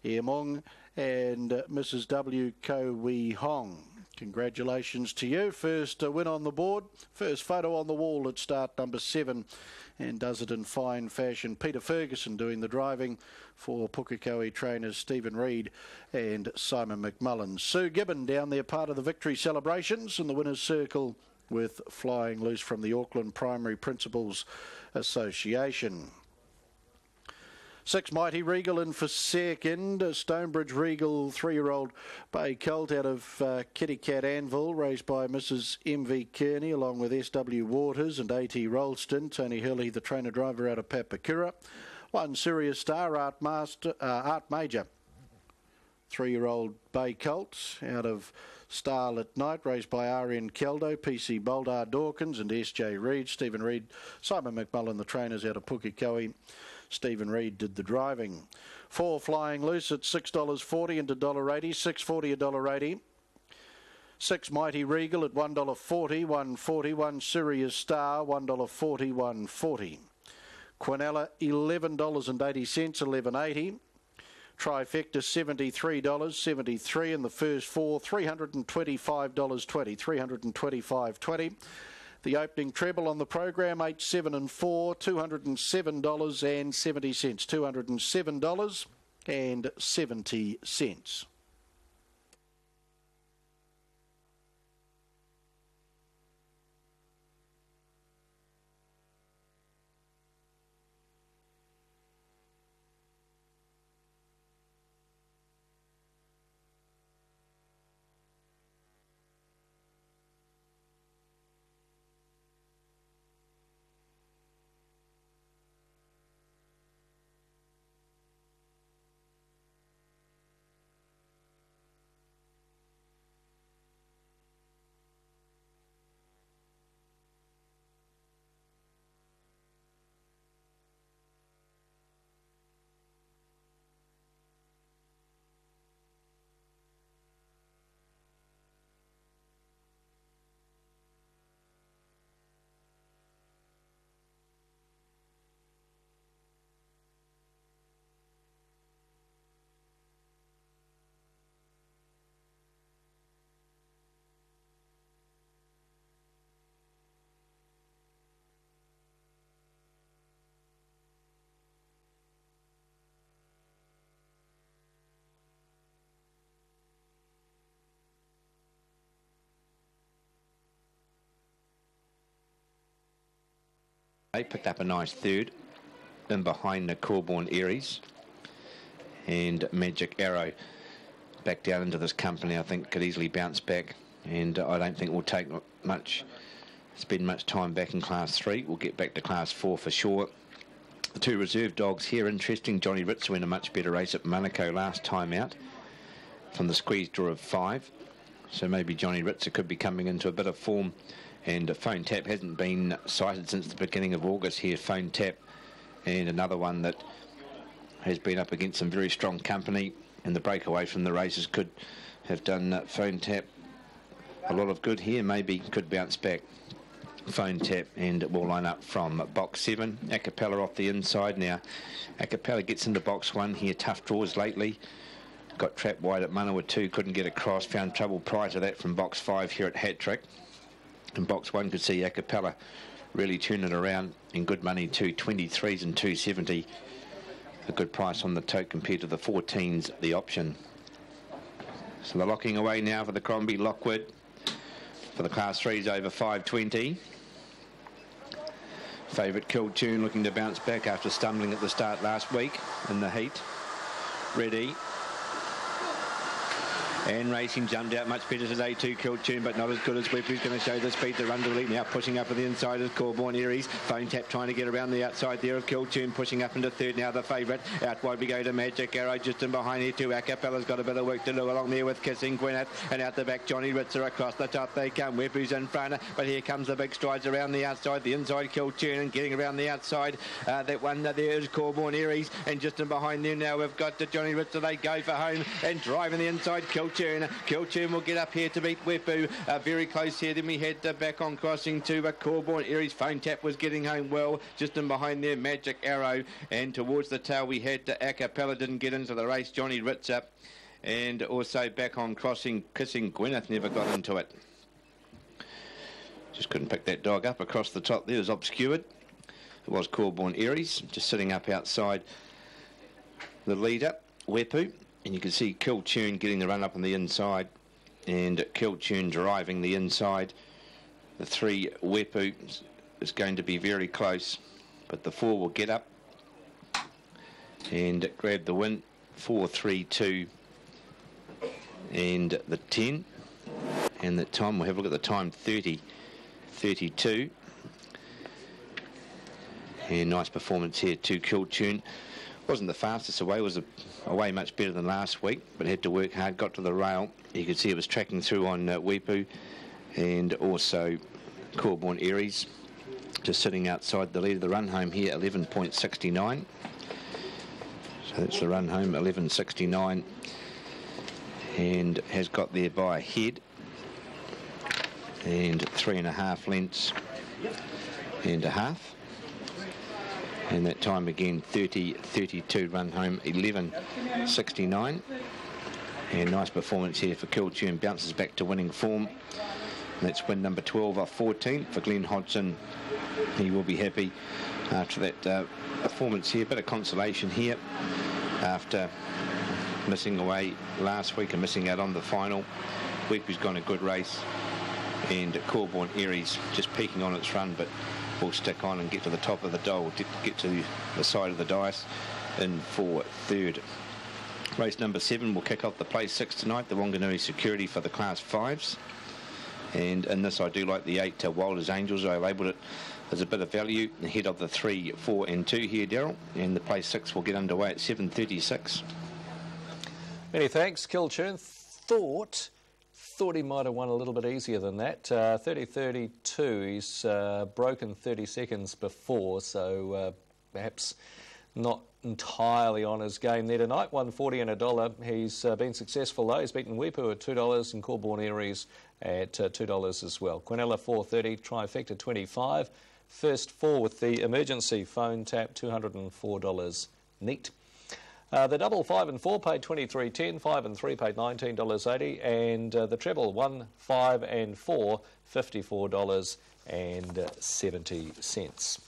Eamong and Mrs. W. Ko Wee Hong. Congratulations to you. First win on the board, first photo on the wall at start number 7, and does it in fine fashion. Peter Ferguson doing the driving for Pukekohe trainers Stephen Reid and Simon McMullen. Sue Gibbon down there, part of the victory celebrations in the winner's circle with Flying Loose from the Auckland Primary Principals Association. 6 Mighty Regal in for second. Stonebridge Regal, 3-year-old bay colt out of Kitty Cat Anvil, raised by Mrs. M.V. Kearney along with S.W. Waters and A.T. Rolston. Tony Hurley, the trainer-driver out of Papakura. 1 Sirius Star, Art Major, 3-year-old bay colt out of Starlit Night, raised by R.N. Keldo, P.C. Boldar Dawkins and S.J. Reid. Stephen Reid, Simon McMullen, the trainers out of Pukekohe. Stephen Reid did the driving. 4 Flying Loose at $6.40 into $1.80, $6.40 $1.80. 6 Mighty Regal at $1.40, $1.40. 1 Sirius Star, $1.40, $1.40. Quinella, $11.80, $11.80. Trifecta, $73.73 in the first 4, $325.20, $325.20. The opening treble on the program, 8, 7 and 4, $207.70, $207.70. They picked up a nice third in behind the Corborn Aries, and Magic Arrow back down into this company. I think could easily bounce back, and I don't think we'll spend much time back in Class 3. We'll get back to Class 4 for sure. The 2 reserve dogs here, interesting. Johnny Ritzer in a much better race at Monaco last time out from the squeeze draw of 5. So maybe Johnny Ritzer could be coming into a bit of form. And Phone Tap hasn't been sighted since the beginning of August here, Phone Tap. And another one that has been up against some very strong company. And the breakaway from the races could have done Phone Tap a lot of good here. Maybe could bounce back. Phone Tap, and it will line up from box 7. Acapella off the inside now. Acapella gets into box 1 here. Tough draws lately. Got trapped wide at Manawa 2, couldn't get across. Found trouble prior to that from box 5 here at Hat Trick. And box 1 could see Acapella really turn it around in good money too. 23s and 270. A good price on the tote compared to the 14s, the option. So they're locking away now for the Crombie Lockwood. For the Class 3s over 520. Favourite Kill Tune looking to bounce back after stumbling at the start last week in the heat. Ready. And racing jumped out much better today too, Kill Tune, but not as good as Whip, who's going to show the speed to run to lead. Now pushing up at the inside is Corborn Aries. Phone Tap trying to get around the outside there of Kill Tune, pushing up into third now, the favourite. Out wide we go to Magic Arrow, just in behind here too. Acapella's got a bit of work to do along there with Kissing Gwyneth, and out the back Johnny Ritzer across the top they come. Whip who's in front, but here comes the big strides around the outside. The inside Kill Tune and getting around the outside. That one there is Corborn Aries, and just in behind there now we've got Johnny Ritzer. They go for home and driving the inside Kill Tune. Kill Tune will get up here to beat Wepu. Very close here. Then we head back on crossing to Corborn Aries. Phone Tap was getting home well. Just in behind there, Magic Arrow. And towards the tail we had Acapella. Didn't get into the race. Johnny Ritzer. And also back on crossing, Kissing Gwyneth never got into it. Just couldn't pick that dog up. Across the top there was obscured. It was Corborn Aries. Just sitting up outside the leader, Wepu. And you can see Kill Tune getting the run up on the inside. And Kill Tune driving the inside. The 3 Wepu is going to be very close, but the 4 will get up and grab the win. 4-3-2 and the 10, and the time, we'll have a look at the time, 30-32. And nice performance here too. Kill Tune wasn't the fastest away, was away much better than last week, but had to work hard, got to the rail. You could see it was tracking through on Wepu, and also Corborn Aries just sitting outside the lead of the run home here, 11.69. So that's the run home, 11.69, and has got there by a head and 3.5 lengths and a half. And that time again, 30.32, run home, 11.69. And nice performance here for Kiltune, bounces back to winning form. And that's win number 12 off 14 for Glenn Hodgson. He will be happy after that performance here. Bit of consolation here after missing away last week and missing out on the final. Weepu's gone a good race, and Corborn Aries just peaking on its run, but will stick on and get to the top of the dole, get to the side of the dice in for third. Race number 7 will kick off the place 6 tonight, the Wanganui Security for the Class 5s. And in this I do like the 8 Wild as Angels. I labelled it as a bit of value ahead of the 3, 4 and 2 here, Daryl. And the place 6 will get underway at 7.36. Many thanks. Kiltune thought he might have won a little bit easier than that. 30.32, he's broken 30 seconds before, so perhaps not entirely on his game there tonight. $1.40 and $1. He's been successful though. He's beaten Weepu at $2 and Corborn Aries at $2 as well. Quinella 4.30, Trifecta 25. First 4 with the emergency phone tap, $204 neat. The double 5 and 4 paid $23.10, 5 and 3 paid $19.80, and the treble 1, 5 and 4, $54.70.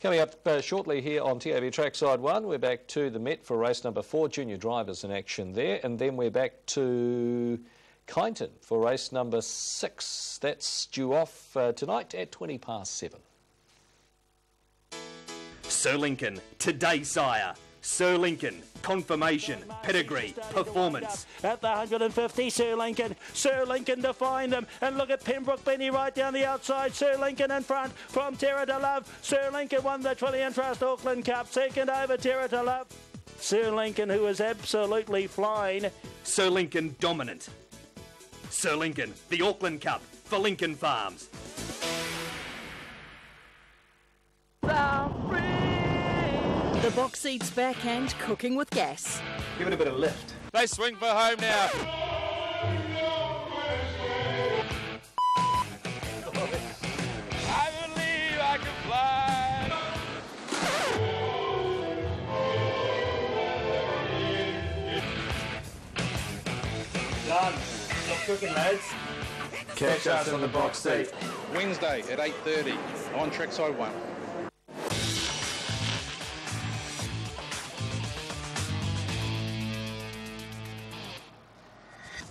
Coming up shortly here on TAB Trackside 1, we're back to the Met for race number 4, junior drivers in action there, and then we're back to Kyneton for race number 6. That's due off tonight at 7:20. Sir Lincoln, today, sire. Sir Lincoln, confirmation, pedigree, performance. At the 150, Sir Lincoln to find them, and look at Pembroke Benny right down the outside. Sir Lincoln in front from Terra to Love. Sir Lincoln won the Trillion Trust Auckland Cup, second over Terra to Love. Sir Lincoln, who is absolutely flying. Sir Lincoln dominant. Sir Lincoln, the Auckland Cup for Lincoln Farms. The box seat's back and cooking with gas. Give it a bit of lift. They swing for home now. I believe I can fly. Done. Stop cooking, lads. Catch us on the box seat. Wednesday at 8:30 on Trackside 1.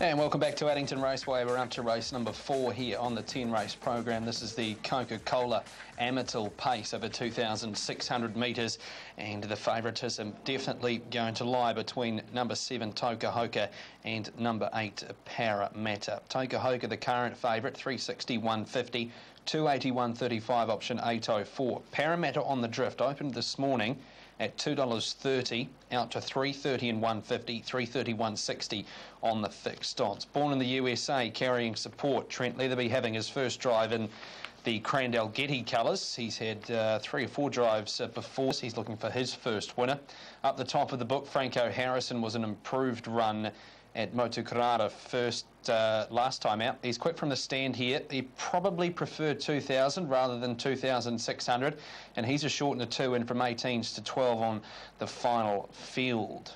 And welcome back to Addington Raceway. We're up to race number 4 here on the 10 race program. This is the Coca-Cola Amatil Pace over 2,600 metres, and the favouritism definitely going to lie between number 7 Toka Hoka and number 8 Parramatta. Toka Hoka the current favourite, 360-150, 281.35 option 804. Parramatta on the drift, opened this morning at $2.30 out to $3.30 and $1.50, $3.30, $1.60 on the fixed odds. Born in the USA, carrying support. Trent Leatherby having his first drive in the Crandell Getty colours. He's had 3 or 4 drives before. He's looking for his first winner. Up the top of the book, Franco Harrison was an improved run at Motukarara first last time out. He's quick from the stand here. He probably preferred 2,000 rather than 2,600, and he's a short and a 2 in from 18s to 12 on the final field.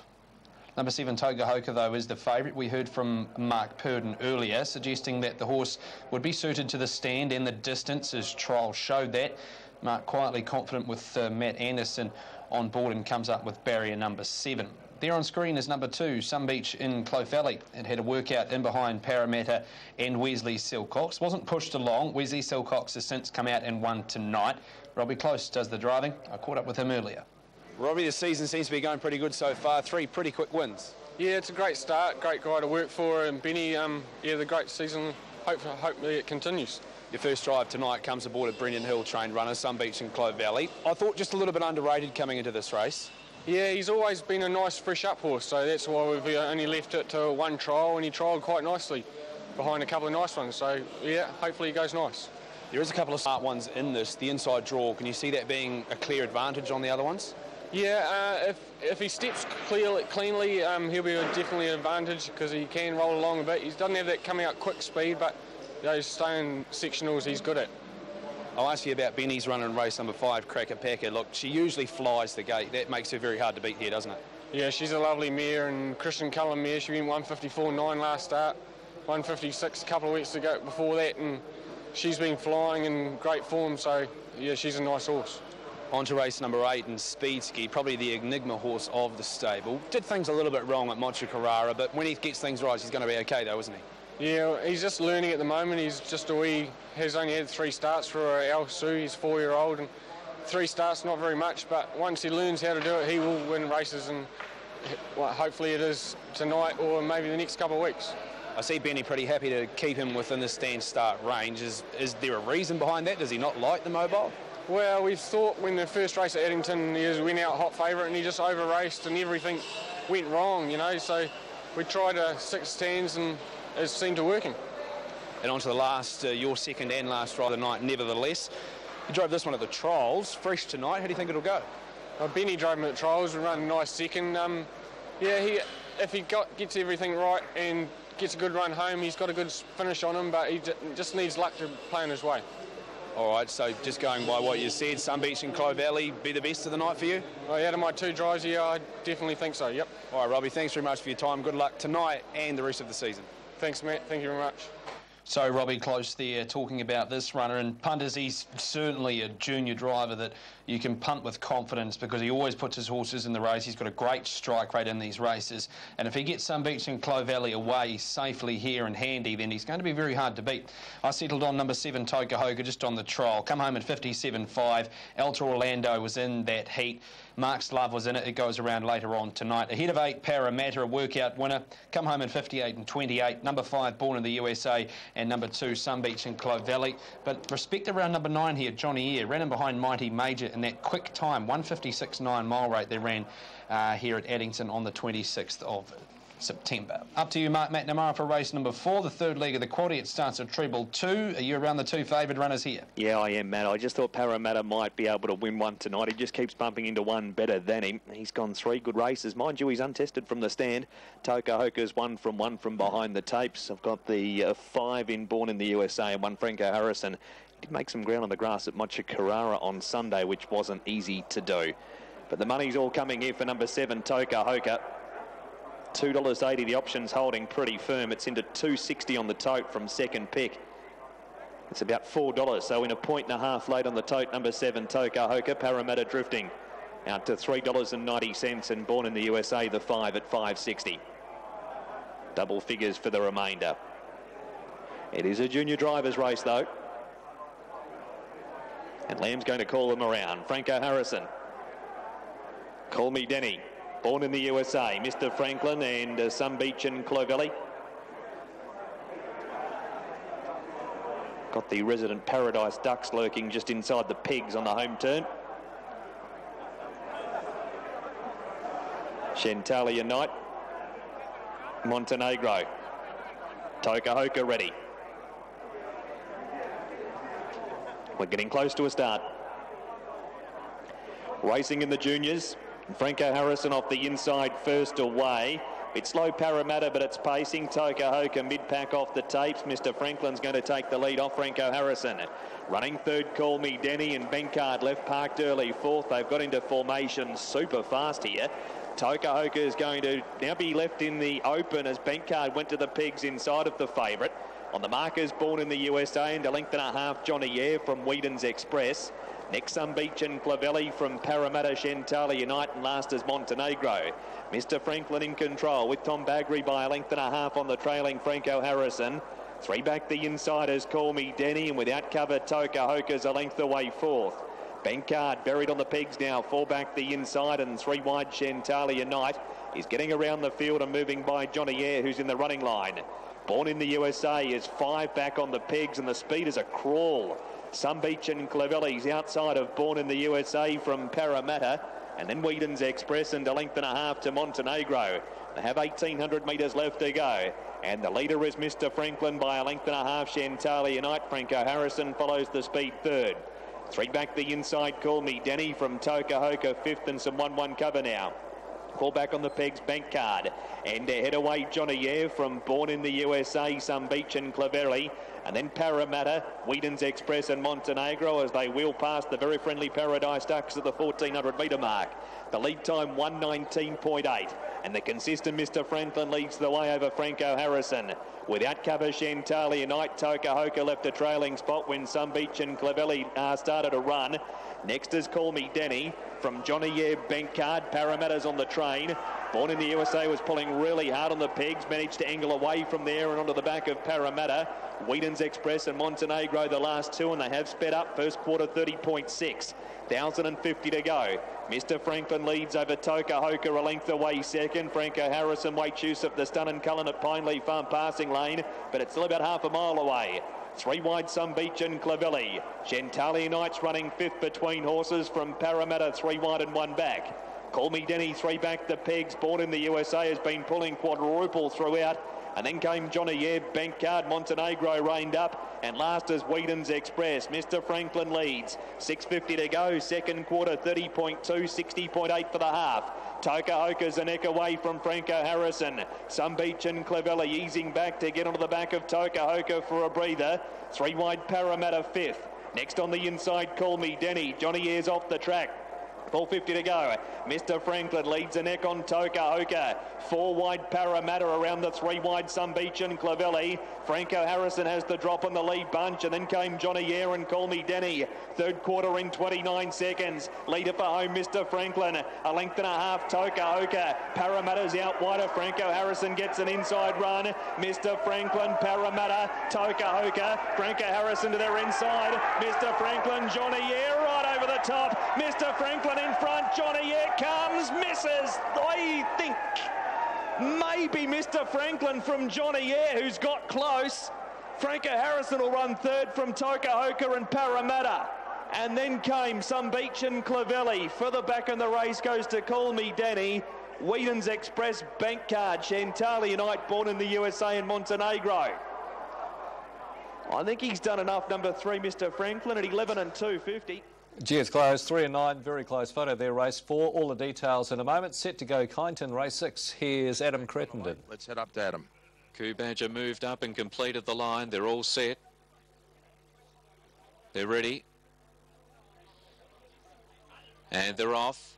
Number 7 Toka Hoka, though, is the favourite. We heard from Mark Purden earlier, suggesting that the horse would be suited to the stand and the distance. His trial showed that. Mark quietly confident with Matt Anderson on board, and comes up with barrier number 7. There on screen is number 2, Sunbeach in Clovelly. It had a workout in behind Parramatta and Wesley Silcox. Wasn't pushed along. Wesley Silcox has since come out and won tonight. Robbie Close does the driving. I caught up with him earlier. Robbie, the season seems to be going pretty good so far. 3 pretty quick wins. Yeah, it's a great start. Great guy to work for. And Benny, yeah, the great season. Hopefully it continues. Your first drive tonight comes aboard a Brendan Hill trained runner, Sunbeach in Clovelly. I thought just a little bit underrated coming into this race. Yeah, he's always been a nice fresh up horse, so that's why we've only left it to 1 trial, and he trialled quite nicely behind a couple of nice ones. So yeah, hopefully he goes nice. There is a couple of smart ones in this. The inside draw, can you see that being a clear advantage on the other ones? Yeah, if he steps cleanly, he'll be definitely an advantage because he can roll along a bit. He doesn't have that coming out quick speed, but those staying sectionals he's good at. I'll ask you about Benny's run in race number 5, Cracker Packer. Look, she usually flies the gate. That makes her very hard to beat here, doesn't it? Yeah, she's a lovely mare, and Christian Cullen mare. She went 154.9 last start, 156 a couple of weeks ago before that, and she's been flying in great form, so yeah, she's a nice horse. On to race number 8 in Speedski, probably the enigma horse of the stable. Did things a little bit wrong at Monte Carrara, but when he gets things right, he's going to be okay though, isn't he? Yeah, he's just learning at the moment. He's just has only had 3 starts for Al Su. He's 4-year-old, and 3 starts, not very much, but once he learns how to do it, he will win races, and well, hopefully it is tonight or maybe the next couple of weeks. I see Benny pretty happy to keep him within the stand start range. Is there a reason behind that? Does he not like the mobile? Well, we thought when the first race at Addington, he went out hot favourite and he just over-raced and everything went wrong, you know, so we tried 6 stands and it seemed to working. And on to the last, your second and last trial of the night, nevertheless. You drove this one at the trials, fresh tonight. How do you think it'll go? Well, Benny drove him at the trials and ran a nice second. Yeah, if he gets everything right and gets a good run home, he's got a good finish on him, but he just needs luck to play in his way. All right, so just going by what you said, Sunbeach and Clow Valley be the best of the night for you? Well, out of my 2 drives, yeah, I definitely think so, yep. All right, Robbie, thanks very much for your time. Good luck tonight and the rest of the season. Thanks, Matt. Thank you very much. So Robbie Close there talking about this runner, and punters, he's certainly a junior driver that you can punt with confidence because he always puts his horses in the race. He's got a great strike rate in these races, and if he gets Sunbeach and Clow Valley away safely here and handy, then he's going to be very hard to beat. I settled on number 7 Tokahoka just on the trial, come home at 57.5. Alta Orlando was in that heat. Mark's Love was in it. It goes around later on tonight. Ahead of 8, Parramatta, a workout winner. Come home in 58.28. Number 5, Born in the USA, and number 2, Sunbeach and Clow Valley. But respect around number 9 here, Johnny Eyre. Ran in behind Mighty Major in that quick time, 156.9 mile rate they ran here at Addington on the 26th of September. Up to you, Mark McNamara, for race number 4, the 3rd leg of the quaddy. It starts at treble 2. Are you around the 2 favoured runners here? Yeah, I am, Matt. I just thought Parramatta might be able to win one tonight. He just keeps bumping into one better than him. He's gone 3 good races. Mind you, he's untested from the stand. Tokahoka's one from behind the tapes. I've got the 5 in Born in the USA and 1 Franco Harrison. He did make some ground on the grass at Monte Carrara on Sunday, which wasn't easy to do. But the money's all coming here for number 7, Tokahoka. $2.80, the option's holding pretty firm. It's into $2.60 on the tote from second pick. It's about $4, so in a 1.5 late on the tote, number 7, Tokahoka. Parramatta drifting out to $3.90, and Born in the USA, the 5 at $5.60. Double figures for the remainder. It is a junior driver's race, though. And Lamb's going to call them around. Franco Harrison. Call Me Denny. Born in the USA, Mr. Franklin and Sunbeach and Clow Valley. Got the resident Paradise Ducks lurking just inside the pigs on the home turn. Chantalia Knight. Montenegro. Tokahoka ready. We're getting close to a start. Racing in the juniors. Franco Harrison off the inside first away. It's slow Parramatta, but it's pacing. Tokahoka mid-pack off the tapes. Mr. Franklin's going to take the lead off Franco Harrison. Running 3rd, Call Me Denny, and Benkard left parked early 4th. They've got into formation super fast here. Tokahoka is going to now be left in the open as Benkard went to the pigs inside of the favourite. On the markers, Born in the USA, and a length and a half, Johnny Eyre from Whedon's Express. Next, Sunbeach and Clavelli from Parramatta, Chantalia Knight, and last is Montenegro. Mr. Franklin in control with Tom Baggery by a length and a half on the trailing Franco Harrison. 3 back the insiders, Call Me Denny, and without cover, Tokahoka's a length away 4th. Benkard buried on the pegs now, 4 back the inside, and 3 wide Chantalia Knight. He's getting around the field and moving by Johnny Eyre, who's in the running line. Born in the USA is 5 back on the pegs, and the speed is a crawl. Sunbeach and Clavelli's outside of Born in the USA from Parramatta, and then Whedon's Express and a length and a half to Montenegro. They have 1,800 metres left to go, and the leader is Mr. Franklin by a length and a half. Chantalia Knight. Franco Harrison follows the speed 3rd. 3 back the inside, Call Me Denny from Toka Hoka, 5th, and some 1-1 cover now. Call back on the pegs, Bank Card. And head away, Johnny Air from Born in the USA, Some Beach and Clavelli. And then Parramatta, Whedon's Express and Montenegro as they wheel past the very friendly Paradise Ducks at the 1400 metre mark. The lead time 1:19.8. And the consistent Mr. Franklin leads the way over Franco Harrison. Without cover, Chantalia Knight, Toka Hoka left a trailing spot when Some Beach and Clavelli started a run. Next is Call Me Denny from Johnny Yeh, Bank Card. Parramatta's on the train. Born in the USA was pulling really hard on the pegs, managed to angle away from there and onto the back of Parramatta. Whedon's Express and Montenegro the last two, and they have sped up. First quarter 30.6. 1,050 to go. Mr. Franklin leads over Toka Hoka a length away second. Franco Harrison waits use of the Stun and Cullen at Pineleaf Farm passing lane, but it's still about half a mile away. 3 wide, Some Beach and Clavelli. Chantalia Knight's running 5th between horses from Parramatta, 3 wide and 1 back. Call Me Denny, 3 back the pegs. Born in the USA has been pulling quadruple throughout. And then came Johnny Yeh, Bank Card, Montenegro reined up. And last is Whedon's Express. Mr. Franklin leads. 6:50 to go. Second quarter 30.2, 60.8 for the half. Toka Hoka's a neck away from Franco Harrison. Some Beach and Clavelli easing back to get onto the back of Toka Hoka for a breather. 3 wide, Parramatta 5th. Next on the inside, Call Me Denny. Johnny Yeah's off the track. 4:50 to go. Mr. Franklin leads a neck on Toka Hoka. 4 wide, Parramatta around the 3 wide, Some Beach and Clavelli. Franco Harrison has the drop on the lead bunch, and then came Johnny Yeh and Call Me Denny. Third quarter in 29 seconds. Leader for home, Mr. Franklin. A length and a half, Toka Hoka. Parramatta's out wider. Franco Harrison gets an inside run. Mr. Franklin, Parramatta, Toka Hoka. Franco Harrison to their inside. Mr. Franklin, Johnny Yeh right over the top. Mr. Franklin in front. Johnny Yeh comes, misses. I think maybe Mr. Franklin from Johnny Yeh, who's got close. Franco Harrison will run third from Toka Hoka and Parramatta. And then came Some Beach and Clavelli. Further back in the race goes to Call Me Denny. Whedon's Express, Bank Card, Chantalia Knight, Born in the USA and Montenegro. I think he's done enough, number 3, Mr. Franklin, at 11 and 2.50. Gee, it's close. 3 and 9, very close photo there. Race 4, all the details in a moment. Set to go, Kyneton, race 6. Here's Adam Crittenden. Let's head up to Adam. Coo Badger moved up and completed the line. They're all set. They're ready. And they're off.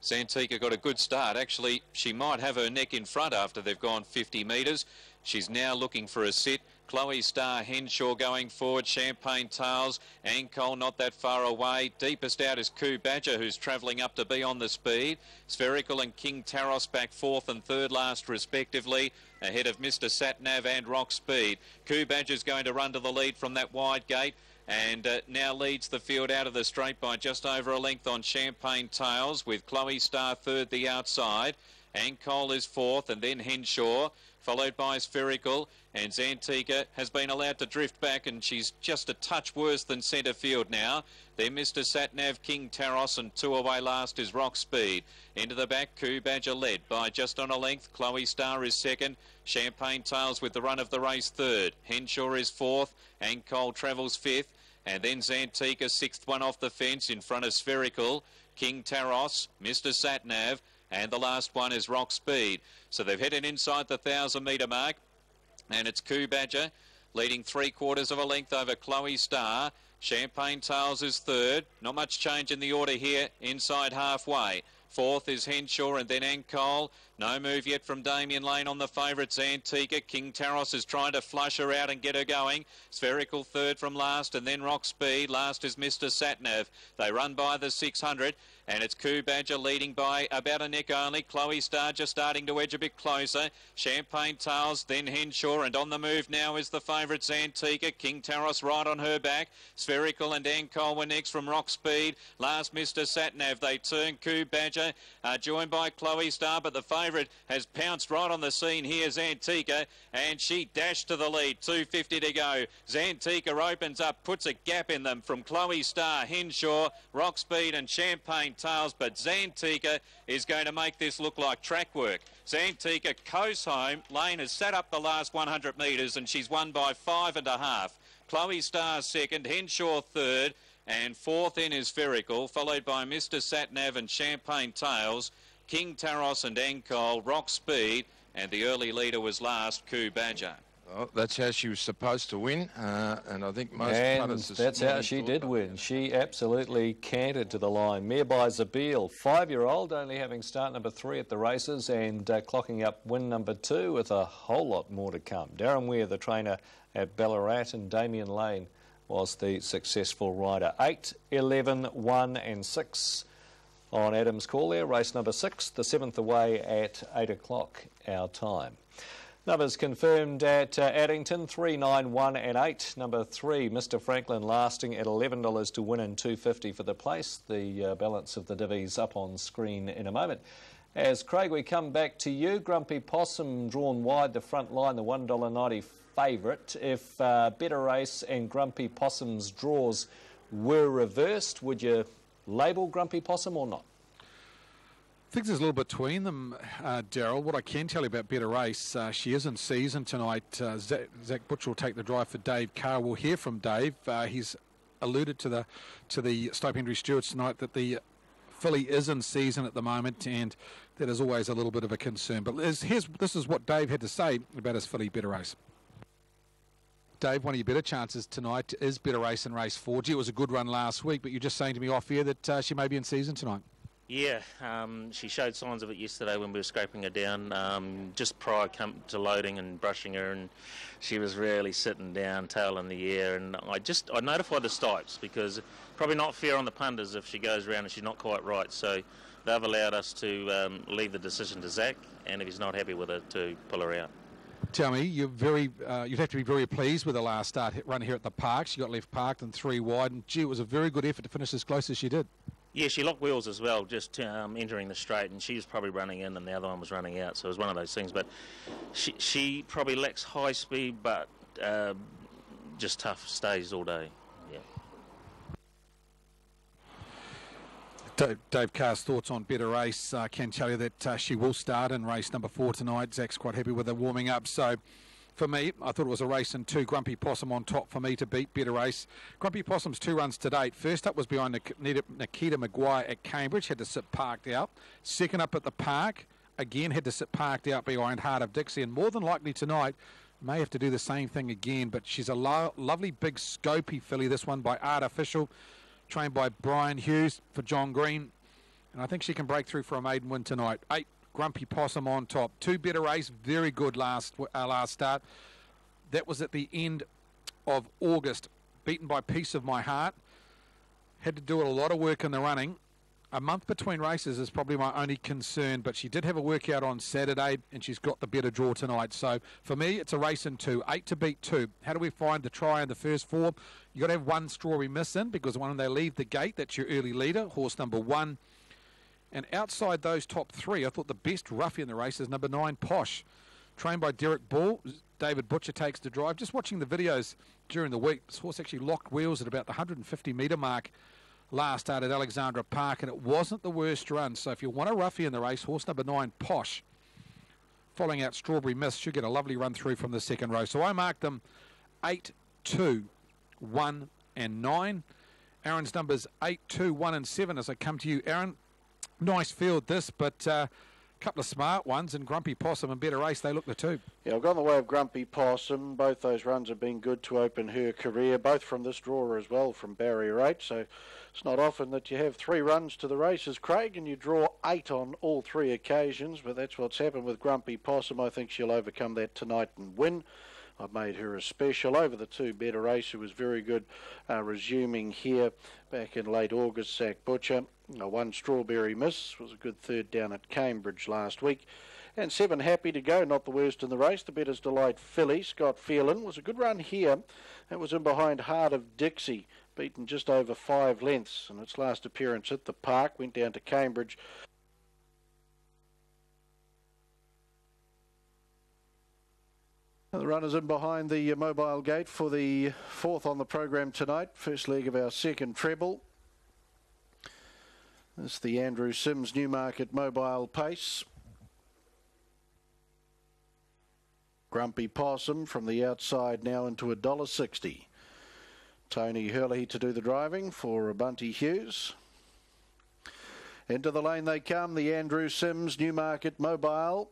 Zantika got a good start. Actually, she might have her neck in front after they've gone 50 metres. She's now looking for a sit. Chloe Star, Henshaw going forward, Champagne Tails, Ancole not that far away. Deepest out is Coo Badger, who's travelling up to be on the speed. Spherical and King Taros back 4th and 3rd last respectively, ahead of Mr. Satnav and Rock Speed. Coo Badger's going to run to the lead from that wide gate, and now leads the field out of the straight by just over a length on Champagne Tails, with Chloe Star 3rd the outside. Ancole is 4th, and then Henshaw, followed by Spherical, and Zantika has been allowed to drift back, and she's just a touch worse than centre field now. Then Mr. Satnav, King Taros, and 2 away last is Rock Speed. Into the back, Coo Badger led by just on a length. Chloe Star is 2nd. Champagne Tails with the run of the race 3rd. Henshaw is 4th. Ancole travels 5th. And then Zantika, 6th one off the fence in front of Spherical. King Taros, Mr. Satnav, and the last one is Rock Speed. So they've headed inside the 1,000-metre mark, and it's Coo Badger leading 3/4 of a length over Chloe Star. Champagne Tails is 3rd. Not much change in the order here inside halfway. 4th is Henshaw and then Ancole. No move yet from Damien Lane on the favourite Zantika. King Taros is trying to flush her out and get her going. Spherical 3rd from last, and then Rock Speed. Last is Mr. Satnav. They run by the 600, and it's Coo Badger leading by about a neck only. Chloe Star just starting to edge a bit closer. Champagne Tails, then Henshaw, and on the move now is the favourite Zantika. King Taros right on her back. Spherical and Ancole were next from Rock Speed. Last Mr. Satnav. They turn Coo Badger, joined by Chloe Star, but the favourite has pounced right on the scene here, Zantika, and she dashed to the lead. 2:50 to go. Zantika opens up, puts a gap in them from Chloe Star, Henshaw, Rock Speed and Champagne Tails, but Zantika is going to make this look like track work. Zantika coasts home. Lane has set up the last 100 metres, and she's won by 5.5. Chloe Star 2nd, Henshaw 3rd, And fourth in is Verical, followed by Mr. Satnav and Champagne Tales, King Taros and Ankole, Rock Speed, and the early leader was last, Coup Badger. Well, that's how she was supposed to win, and I think most And punters that's how she did win. She absolutely cantered to the line. Mare by Zabeel, 5-year-old, only having start number 3 at the races and clocking up win number 2 with a whole lot more to come. Darren Weir, the trainer at Ballarat, and Damien Lane was the successful rider. 8, 11, 1 and 6 on Adam's call there. Race number 6, the 7th away at 8 o'clock our time. Numbers confirmed at Addington, 3, 9, 1 and 8. Number 3, Mr. Franklin, lasting at $11 to win and $2.50 for the place. The balance of the divvies up on screen in a moment. As Craig, we come back to you. Grumpy Possum drawn wide the front line, the $1.90 favourite. If Better Race and Grumpy Possum's draws were reversed, would you label Grumpy Possum or not? I think there's a little between them, Daryl. What I can tell you about Better Race, she is in season tonight. Zach Butcher will take the drive for Dave Carr. We'll hear from Dave. He's alluded to the Stoke Henry Stewards tonight that the filly is in season at the moment, and that is always a little bit of a concern. But this is what Dave had to say about his filly Better Race. Dave, one of your better chances tonight is Better Race in race 4. Gee, it was a good run last week, but you're just saying to me off air that she may be in season tonight. Yeah, she showed signs of it yesterday when we were scraping her down, just prior to loading and brushing her, and she was really sitting down, tail in the air, and I notified the Stipes because probably not fair on the punters if she goes around and she's not quite right, so they've allowed us to leave the decision to Zach, and if he's not happy with it, to pull her out. Tell me, you'd have to be very pleased with the last start run here at the park. She got left parked and 3 wide, and gee, it was a very good effort to finish as close as she did. Yeah, she locked wheels as well, just entering the straight, and she was probably running in and the other one was running out, so it was one of those things. But she probably lacks high speed, but just tough stays all day. Yeah. Dave Carr's thoughts on Better Race. I can tell you that she will start in race number 4 tonight. Zach's quite happy with her warming up, so for me, I thought it was a race in 2. Grumpy Possum on top for me to beat Better Race. Grumpy Possum's 2 runs to date. First up was behind Nikita Maguire at Cambridge, had to sit parked out. Second up at the park, again had to sit parked out behind Heart of Dixie, and more than likely tonight may have to do the same thing again, but she's a lovely big scopy filly, this one by Artificial, trained by Brian Hughes for John Green, and I think she can break through for a maiden win tonight. 8. Grumpy Possum on top. 2 Better Race, very good last start. That was at the end of August. Beaten by Piece of My Heart. Had to do a lot of work in the running. A month between races is probably my only concern, but she did have a workout on Saturday and she's got the better draw tonight. So for me, it's a race in 2. 8 to beat 2. How do we find the try in the first 4? You've got to have 1 Strawberry Miss in, because when they leave the gate, that's your early leader, horse number 1. And outside those top 3, I thought the best roughie in the race is number 9, Posh. Trained by Derek Ball. David Butcher takes the drive. Just watching the videos during the week, this horse actually locked wheels at about the 150-metre mark last start at Alexandra Park, and it wasn't the worst run. So if you want a roughie in the race, horse number 9, Posh, following out Strawberry Miss, should get a lovely run through from the second row. So I marked them 8, 2, 1 and 9. Aaron's numbers 8, 2, 1 and 7 as I come to you, Aaron. Nice field this, but a couple of smart ones, and Grumpy Possum and Better Race, they look the 2. Yeah, I've gone the way of Grumpy Possum. Both those runs have been good to open her career, both from this drawer as well, from barrier 8. So it's not often that you have 3 runs to the races, Craig, and you draw 8 on all 3 occasions, but that's what's happened with Grumpy Possum. I think she'll overcome that tonight and win. I've made her a special over the 2 Better Race, who was very good resuming here back in late August. Zach Butcher. 1 Strawberry Miss was a good third down at Cambridge last week. And 7 Happy to Go, not the worst in the race. The Better's Delight filly, Scott Phelan, was a good run here. It was in behind Heart of Dixie, beaten just over 5 lengths. And its last appearance at the park went down to Cambridge. The runners in behind the mobile gate for the 4th on the program tonight. First leg of our second treble. This is the Andrew Sims Newmarket Mobile Pace. Grumpy Possum from the outside now into $1.60. Tony Hurley to do the driving for Bunty Hughes. Into the lane they come, the Andrew Sims Newmarket Mobile.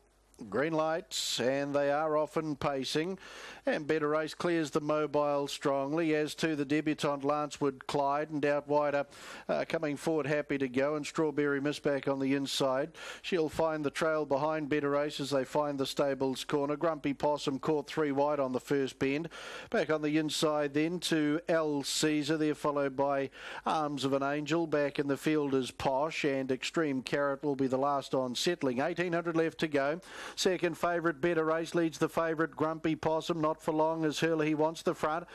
Green lights, and they are often pacing. And Better Race clears the Mobile strongly, as to the debutant Lancewood Clyde, and out wider coming forward Happy to Go, and Strawberry Miss back on the inside. She'll find the trail behind Better Race as they find the stables corner. Grumpy Possum caught 3 wide on the first bend. Back on the inside then to El Caesar, there followed by Arms of an Angel. Back in the field is Posh, and Extreme Carrot will be the last on settling. 1800 left to go. Second favourite Better Race leads the favourite Grumpy Possum, not for long as Hurley wants the front.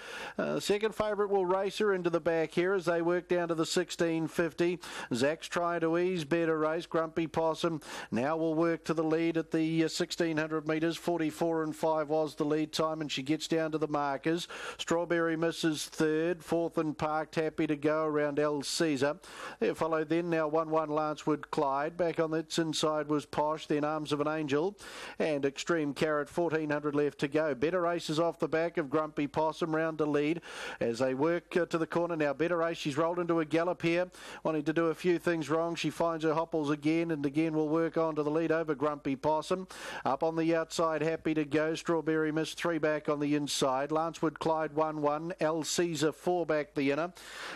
Second favourite will race her into the back here as they work down to the 1650. Zach's trying to ease Better Race. Grumpy Possum now will work to the lead at the 1600 metres. 44 and 5 was the lead time, and she gets down to the markers. Strawberry Misses third. Fourth and parked Happy to Go around El Caesar. There followed then now 1-1 Lancewood Clyde. Back on its inside was Posh, then Arms of an Angel and Extreme Carrot. 1400 left to go. Better Race is off the back of Grumpy Possum round to lead as they work to the corner now. Better Race, she's rolled into a gallop here, wanting to do a few things wrong. She finds her hopples again, and again will work on to the lead over Grumpy Possum. Up on the outside, Happy to Go. Strawberry Miss 3 back on the inside. Lancewood Clyde 1-1. El Caesar 4 back the inner.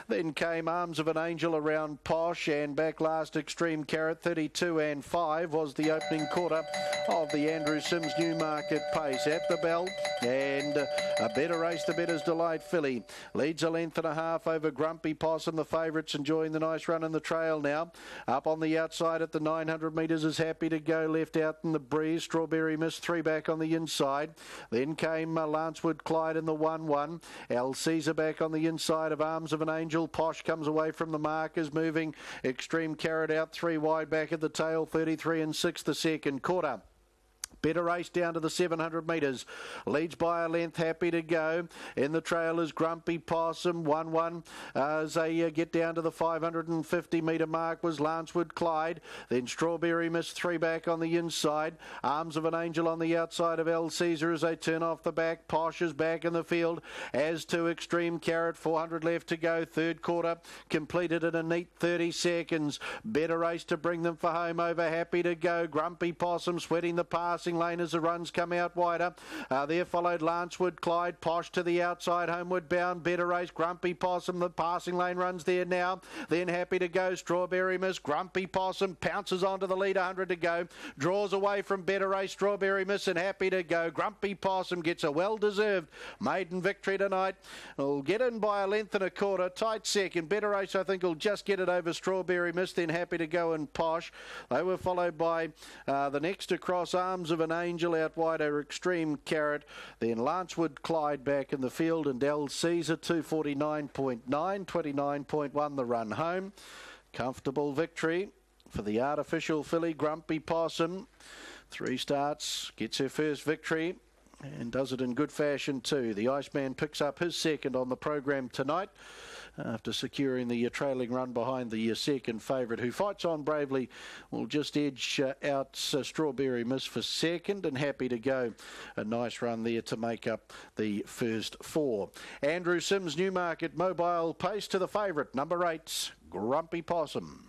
Then came Arms of an Angel around Posh, and back last Extreme Carrot. 32 and 5 was the opening quarter of the Andrew Sims Newmarket pace. At the bell, and a Better Race, the Better's Delight filly leads a length and a half over Grumpy Possum. The favourites enjoying the nice run in the trail now. Up on the outside at the 900 metres is Happy to Go, left out in the breeze. Strawberry Miss 3 back on the inside. Then came Lancewood Clyde in the 1-1. El Caesar back on the inside of Arms of an Angel. Posh comes away from the markers, moving Extreme Carrot out 3 wide back at the tail. 33 and 6 the second quarter. Better Race down to the 700 metres. Leads by a length, Happy to Go. In the trail is Grumpy Possum, 1-1. As they get down to the 550 metre mark was Lancewood Clyde. Then Strawberry Miss 3 back on the inside. Arms of an Angel on the outside of El Caesar as they turn off the back. Posh is back in the field. As to Extreme Carrot, 400 left to go. Third quarter completed in a neat 30 seconds. Better Race to bring them for home over Happy to Go. Grumpy Possum sweating the passing lane as the runs come out wider. There followed Lancewood Clyde. Posh to the outside, homeward bound. Better Race, Grumpy Possum. The passing lane runs there now. Then Happy to Go. Strawberry Miss. Grumpy Possum pounces onto the lead. 100 to go. Draws away from Better Race. Strawberry Miss and Happy to Go. Grumpy Possum gets a well-deserved maiden victory tonight. Will get in by a length and a quarter. Tight second. Better Race, I think, will just get it over Strawberry Miss. Then Happy to Go and Posh. They were followed by the next across Arms of an Angel, out wide over Extreme Carrot. Then Lancewood Clyde back in the field, and El Caesar 249.9, 29.1 the run home. Comfortable victory for the artificial filly Grumpy Possum. 3 starts, gets her first victory, and does it in good fashion too. The Iceman picks up his second on the program tonight, after securing the trailing run behind the second favourite, who fights on bravely. Will just edge out Strawberry Miss for second, and Happy to Go. A nice run there to make up the first 4. Andrew Sims Newmarket Mobile pace to the favourite, number 8, Grumpy Possum.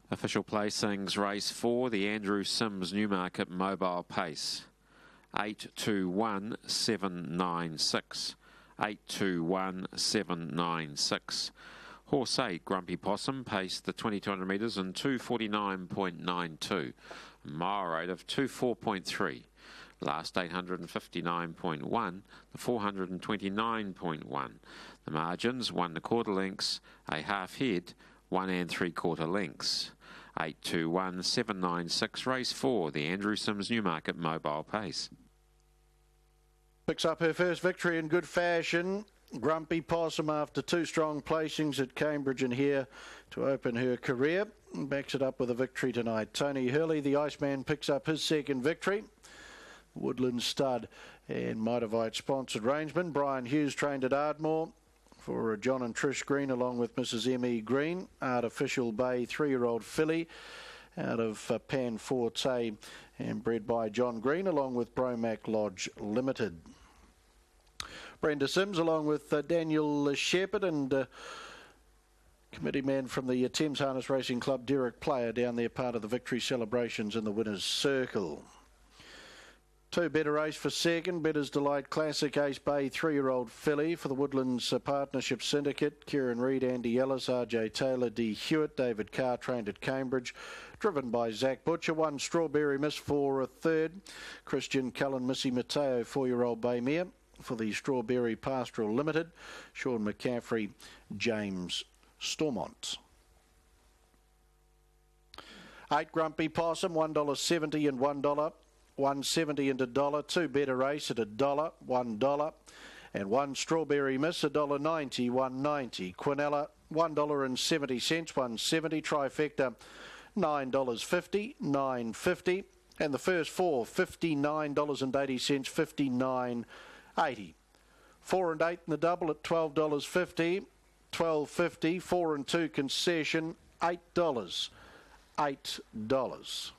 Official placings, race 4, the Andrew Sims Newmarket Mobile Pace. 821-796. 821-796. Horse 8, Grumpy Possum, paced the 2200 metres in 249.92. Mile rate of 24.3. Last 859.1, the 429.1. The margins, 1 1/4 lengths, a half head, 1 3/4 lengths. 8-2-1-7-9-6, race 4, the Andrew Sims Newmarket Mobile Pace. Picks up her first victory in good fashion. Grumpy Possum after 2 strong placings at Cambridge and here to open her career. Backs it up with a victory tonight. Tony Hurley, the Iceman, picks up his second victory. Woodland Stud and Mitavite sponsored rangeman. Brian Hughes trained at Ardmore for John and Trish Green along with Mrs. M.E. Green. Artificial Bay 3-year-old filly out of Pan Forte and bred by John Green along with Bromac Lodge Limited. Brenda Sims along with Daniel Shepherd and committee man from the Thames Harness Racing Club, Derek Player, down there part of the victory celebrations in the winner's circle. 2 better race for second. Better's Delight Classic Ace Bay 3-year-old filly for the Woodlands Partnership Syndicate. Kieran Reid, Andy Ellis, RJ Taylor, D. Hewitt, David Carr trained at Cambridge. Driven by Zach Butcher. 1 Strawberry Miss for a third. Christian Cullen, Missy Mateo, 4-year-old bay mare for the Strawberry Pastoral Limited. Sean McCaffrey, James Stormont. 8 Grumpy Possum, $1.70 and $1. 1.70 and $1. 2 Better Race at $1, $1. And 1 Strawberry Miss, $1.90, $1.90. Quinella, $1.70, $1.70. Trifecta, $9.50, $9.50. And the first 4, $59.80, $59.80. 4 and 8 in the double at $12.50, $12.50. 4 and 2 concession, $8, $8.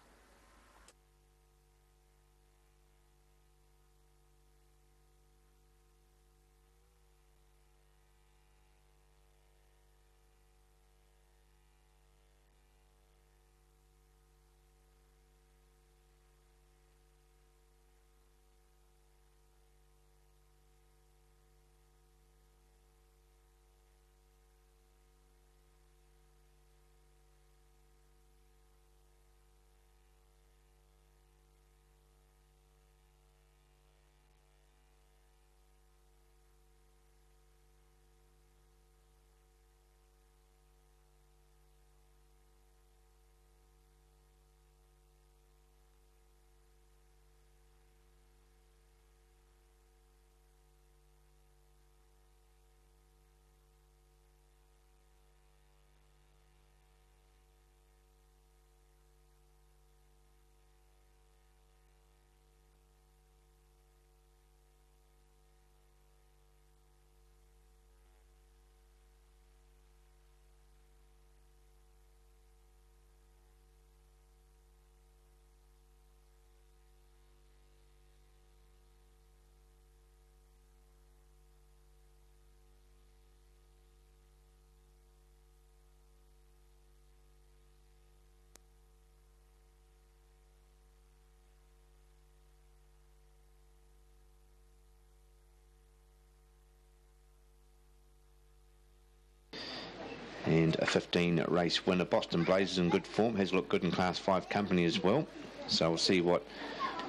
And a 15 race winner, Boston Blaze, is in good form, has looked good in Class 5 company as well. So we'll see what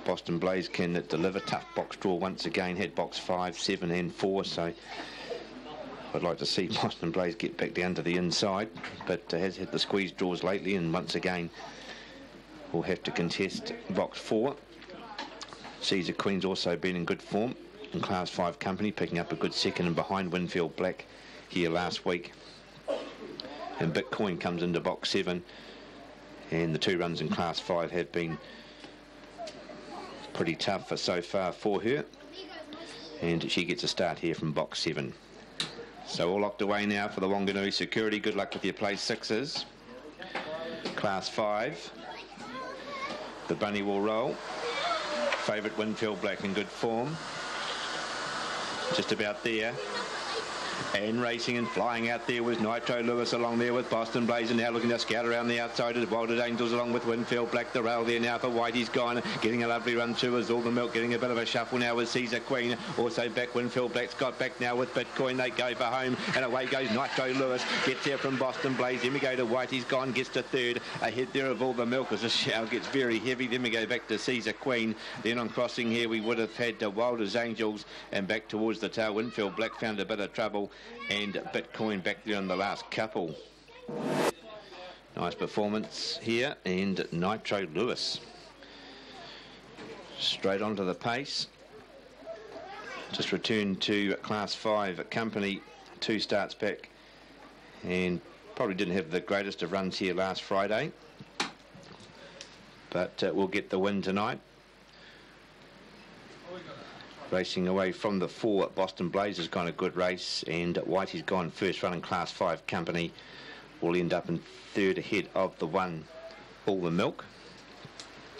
Boston Blaze can deliver. Tough box draw once again, had box 5, 7 and 4, so I'd like to see Boston Blaze get back down to the inside, but has had the squeeze draws lately, and once again will have to contest box 4. Caesar Queen's also been in good form in Class 5 company, picking up a good second and behind Winfield Black here last week. And Bitcoin comes into box 7, and the 2 runs in Class 5 have been pretty tough so far for her, and she gets a start here from box 7. So all locked away now for the Wanganui Security. Good luck with your place 6s. Class 5, the bunny will roll. Favourite Winfield Black in good form, just about there. And racing and flying out there was Nitro Lewis along there with Boston Blaze, and now looking to scout around the outside of Wilded Angels along with Winfield Black. The rail there now for Whitey's Gone, getting a lovely run too as All the Milk getting a bit of a shuffle now with Caesar Queen. Also back Winfield Black's got back now with Bitcoin. They go for home, and away goes Nitro Lewis. Gets there from Boston Blaze. Then we go to Whitey's Gone, gets to third. Ahead there of All the Milk as the shower gets very heavy. Then we go back to Caesar Queen. Then on crossing here we would have had Wildest Angels, and back towards the tail Winfield Black found a bit of trouble, and Bitcoin back there on the last couple. Nice performance here, and Nitro Lewis. Straight onto the pace. Just returned to Class 5 company 2 starts back, and probably didn't have the greatest of runs here last Friday, but we'll get the win tonight. Racing away from the 4, Boston Blaze has gone a good race, and Whitey's gone first run in Class 5 company. Will end up in 3rd ahead of the 1, All the Milk.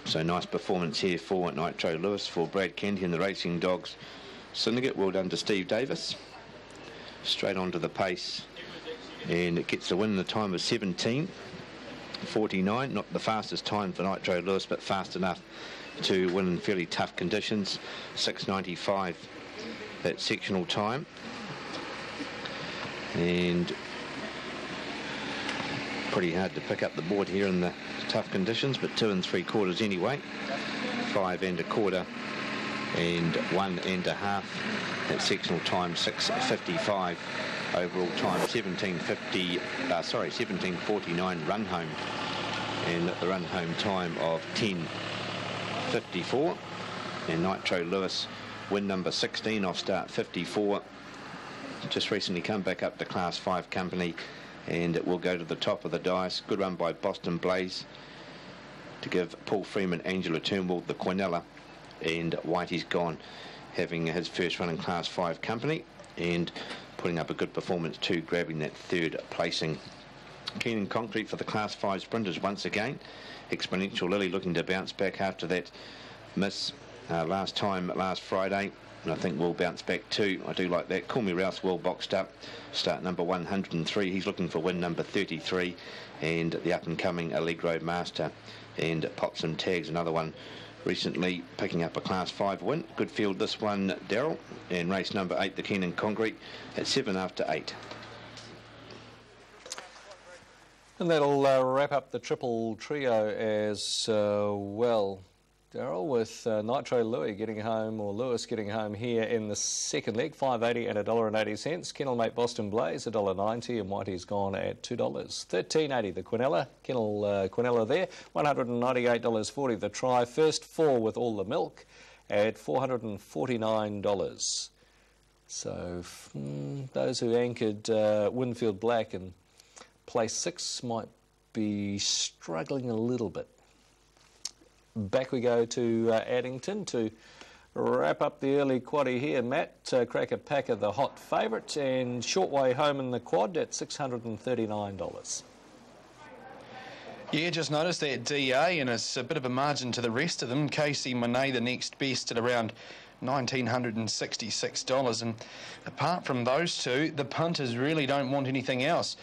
So nice performance here for Nitro Lewis, for Brad Candy and the Racing Dogs Syndicate. Well done to Steve Davis. Straight onto the pace, and it gets the win in the time of 17:49. Not the fastest time for Nitro Lewis, but fast enough to win in fairly tough conditions. 6:95 that sectional time, and pretty hard to pick up the board here in the tough conditions, but 2 3/4 anyway. 5 1/4 and 1 1/2. That sectional time 6:55. Overall time 17:49 run home, and the run home time of 10:54. And Nitro Lewis win number 16 off start 54. Just recently come back up to Class 5 company, and it will go to the top of the dice. Good run by Boston Blaze to give Paul Freeman, Angela Turnbull the Quinella, and Whitey's gone having his first run in Class 5 company and putting up a good performance too, grabbing that 3rd placing. Keen and Concrete for the Class 5 sprinters once again. Exponential Lily looking to bounce back after that miss last Friday, and I think we'll bounce back too. I do like that. Call Me Rouse well boxed up. Start number 103. He's looking for win number 33, and the up-and-coming Allegro Master and Pops and Tags, another one recently picking up a Class 5 win. Good field this one, Daryl. And race number 8, the Keen and Concrete, at 7 after 8. And that'll wrap up the triple trio as well, Daryl, with Nitro Lewis getting home here in the second leg, $5.80 and $1.80. Kennelmate Boston Blaze, $1.90, and Whitey's gone at $2. $13.80 the Quinella, Quinella there, $198.40 the try. First 4 with All the Milk at $449. So those who anchored Winfield Black in place 6 might be struggling a little bit. Back we go to Addington to wrap up the early quaddie here. Matt, Cracker Packer, the hot favourite, and short way home in the quad at $639. Yeah, just noticed that DA, and it's a bit of a margin to the rest of them. Casey Monet, the next best, at around $1,966. And apart from those two, the punters really don't want anything else.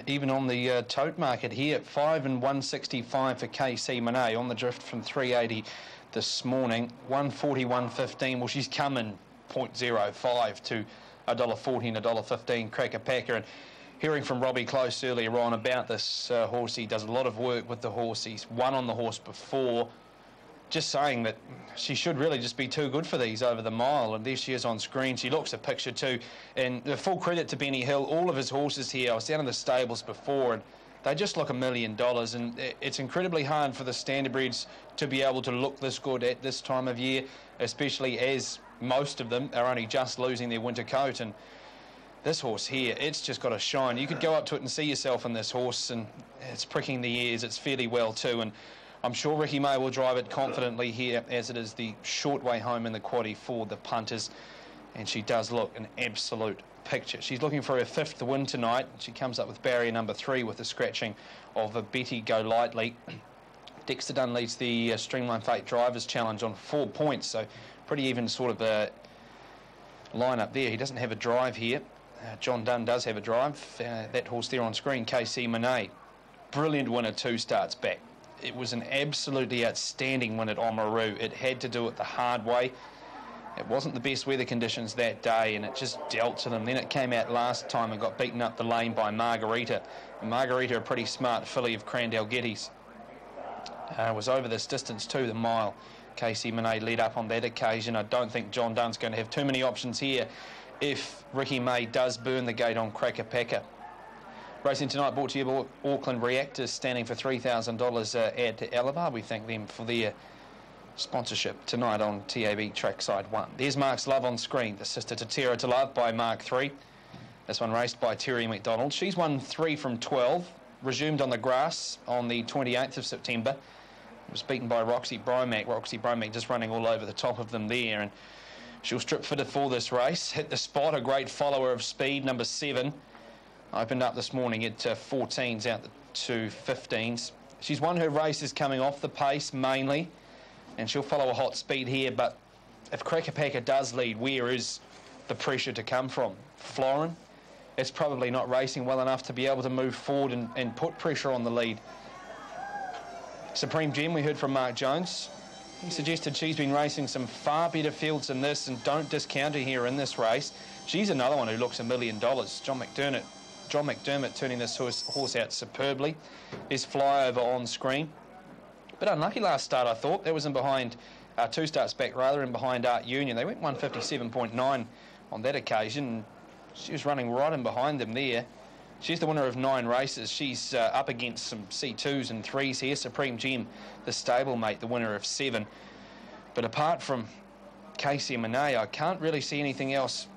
Even on the tote market here, 5 and 165 for KC Monet on the drift from 380 this morning, 141.15. Well, she's come in 0.05 to $1.14, $1.15. Cracker Packer. And hearing from Robbie Close earlier on about this horse, he does a lot of work with the horse. He's won on the horse before. Just saying that she should really just be too good for these over the mile, and there she is on screen. She looks a picture too, and full credit to Benny Hill. All of his horses here, I was down in the stables before, and they just look $1 million, and it's incredibly hard for the standardbreds to be able to look this good at this time of year, especially as most of them are only just losing their winter coat. And this horse here, it's just got a shine. You could go up to it and see yourself in this horse, and it's pricking the ears. It's fairly well too, and I'm sure Ricky May will drive it confidently here, as it is the short way home in the quaddie for the punters. And she does look an absolute picture. She's looking for her 5th win tonight. She comes up with barrier number 3 with the scratching of a Betty Go Lightly. Dexter Dunn leads the Streamline Fate Drivers Challenge on 4 points, so pretty even sort of a line-up there. He doesn't have a drive here. John Dunn does have a drive. That horse there on screen, KC Monet. Brilliant winner 2 starts back. It was an absolutely outstanding win at Oamaru. It had to do it the hard way. It wasn't the best weather conditions that day, and it just dealt to them. Then it came out last time and got beaten up the lane by Margarita. And Margarita, a pretty smart filly of Crandell Geddes, was over this distance too, the mile. Casey Monet led up on that occasion. I don't think John Dunn's going to have too many options here if Ricky May does burn the gate on Cracker Packer. Racing tonight brought to you by Auckland Reactors, standing for $3,000 at Alabar. We thank them for their sponsorship tonight on TAB Trackside 1. There's Mark's Love on screen, the sister to Terra to Love by Mark 3. This one raced by Terry McDonald. She's won 3 from 12, resumed on the grass on the 28th of September. Was beaten by Roxy Bromack. Roxy Bromack just running all over the top of them there, and she'll strip fitted for this race. Hit the spot, a great follower of speed, number 7. Opened up this morning at 14s out to 15s. She's won her races coming off the pace mainly, and she'll follow a hot speed here, but if Cracker Packer does lead, where is the pressure to come from? Florin? It's probably not racing well enough to be able to move forward and put pressure on the lead. Supreme Gem, we heard from Mark Jones. He suggested she's been racing some far better fields than this, and don't discount her here in this race. She's another one who looks $1 million. John McDermott turning this horse out superbly. His flyover on screen. Bit unlucky last start, I thought. That was in behind, 2 starts back rather, in behind Art Union. They went 157.9 on that occasion. She was running right in behind them there. She's the winner of 9 races. She's up against some C2s and 3s here. Supreme Gem, the stablemate, the winner of 7. But apart from Casey Monet, I can't really see anything else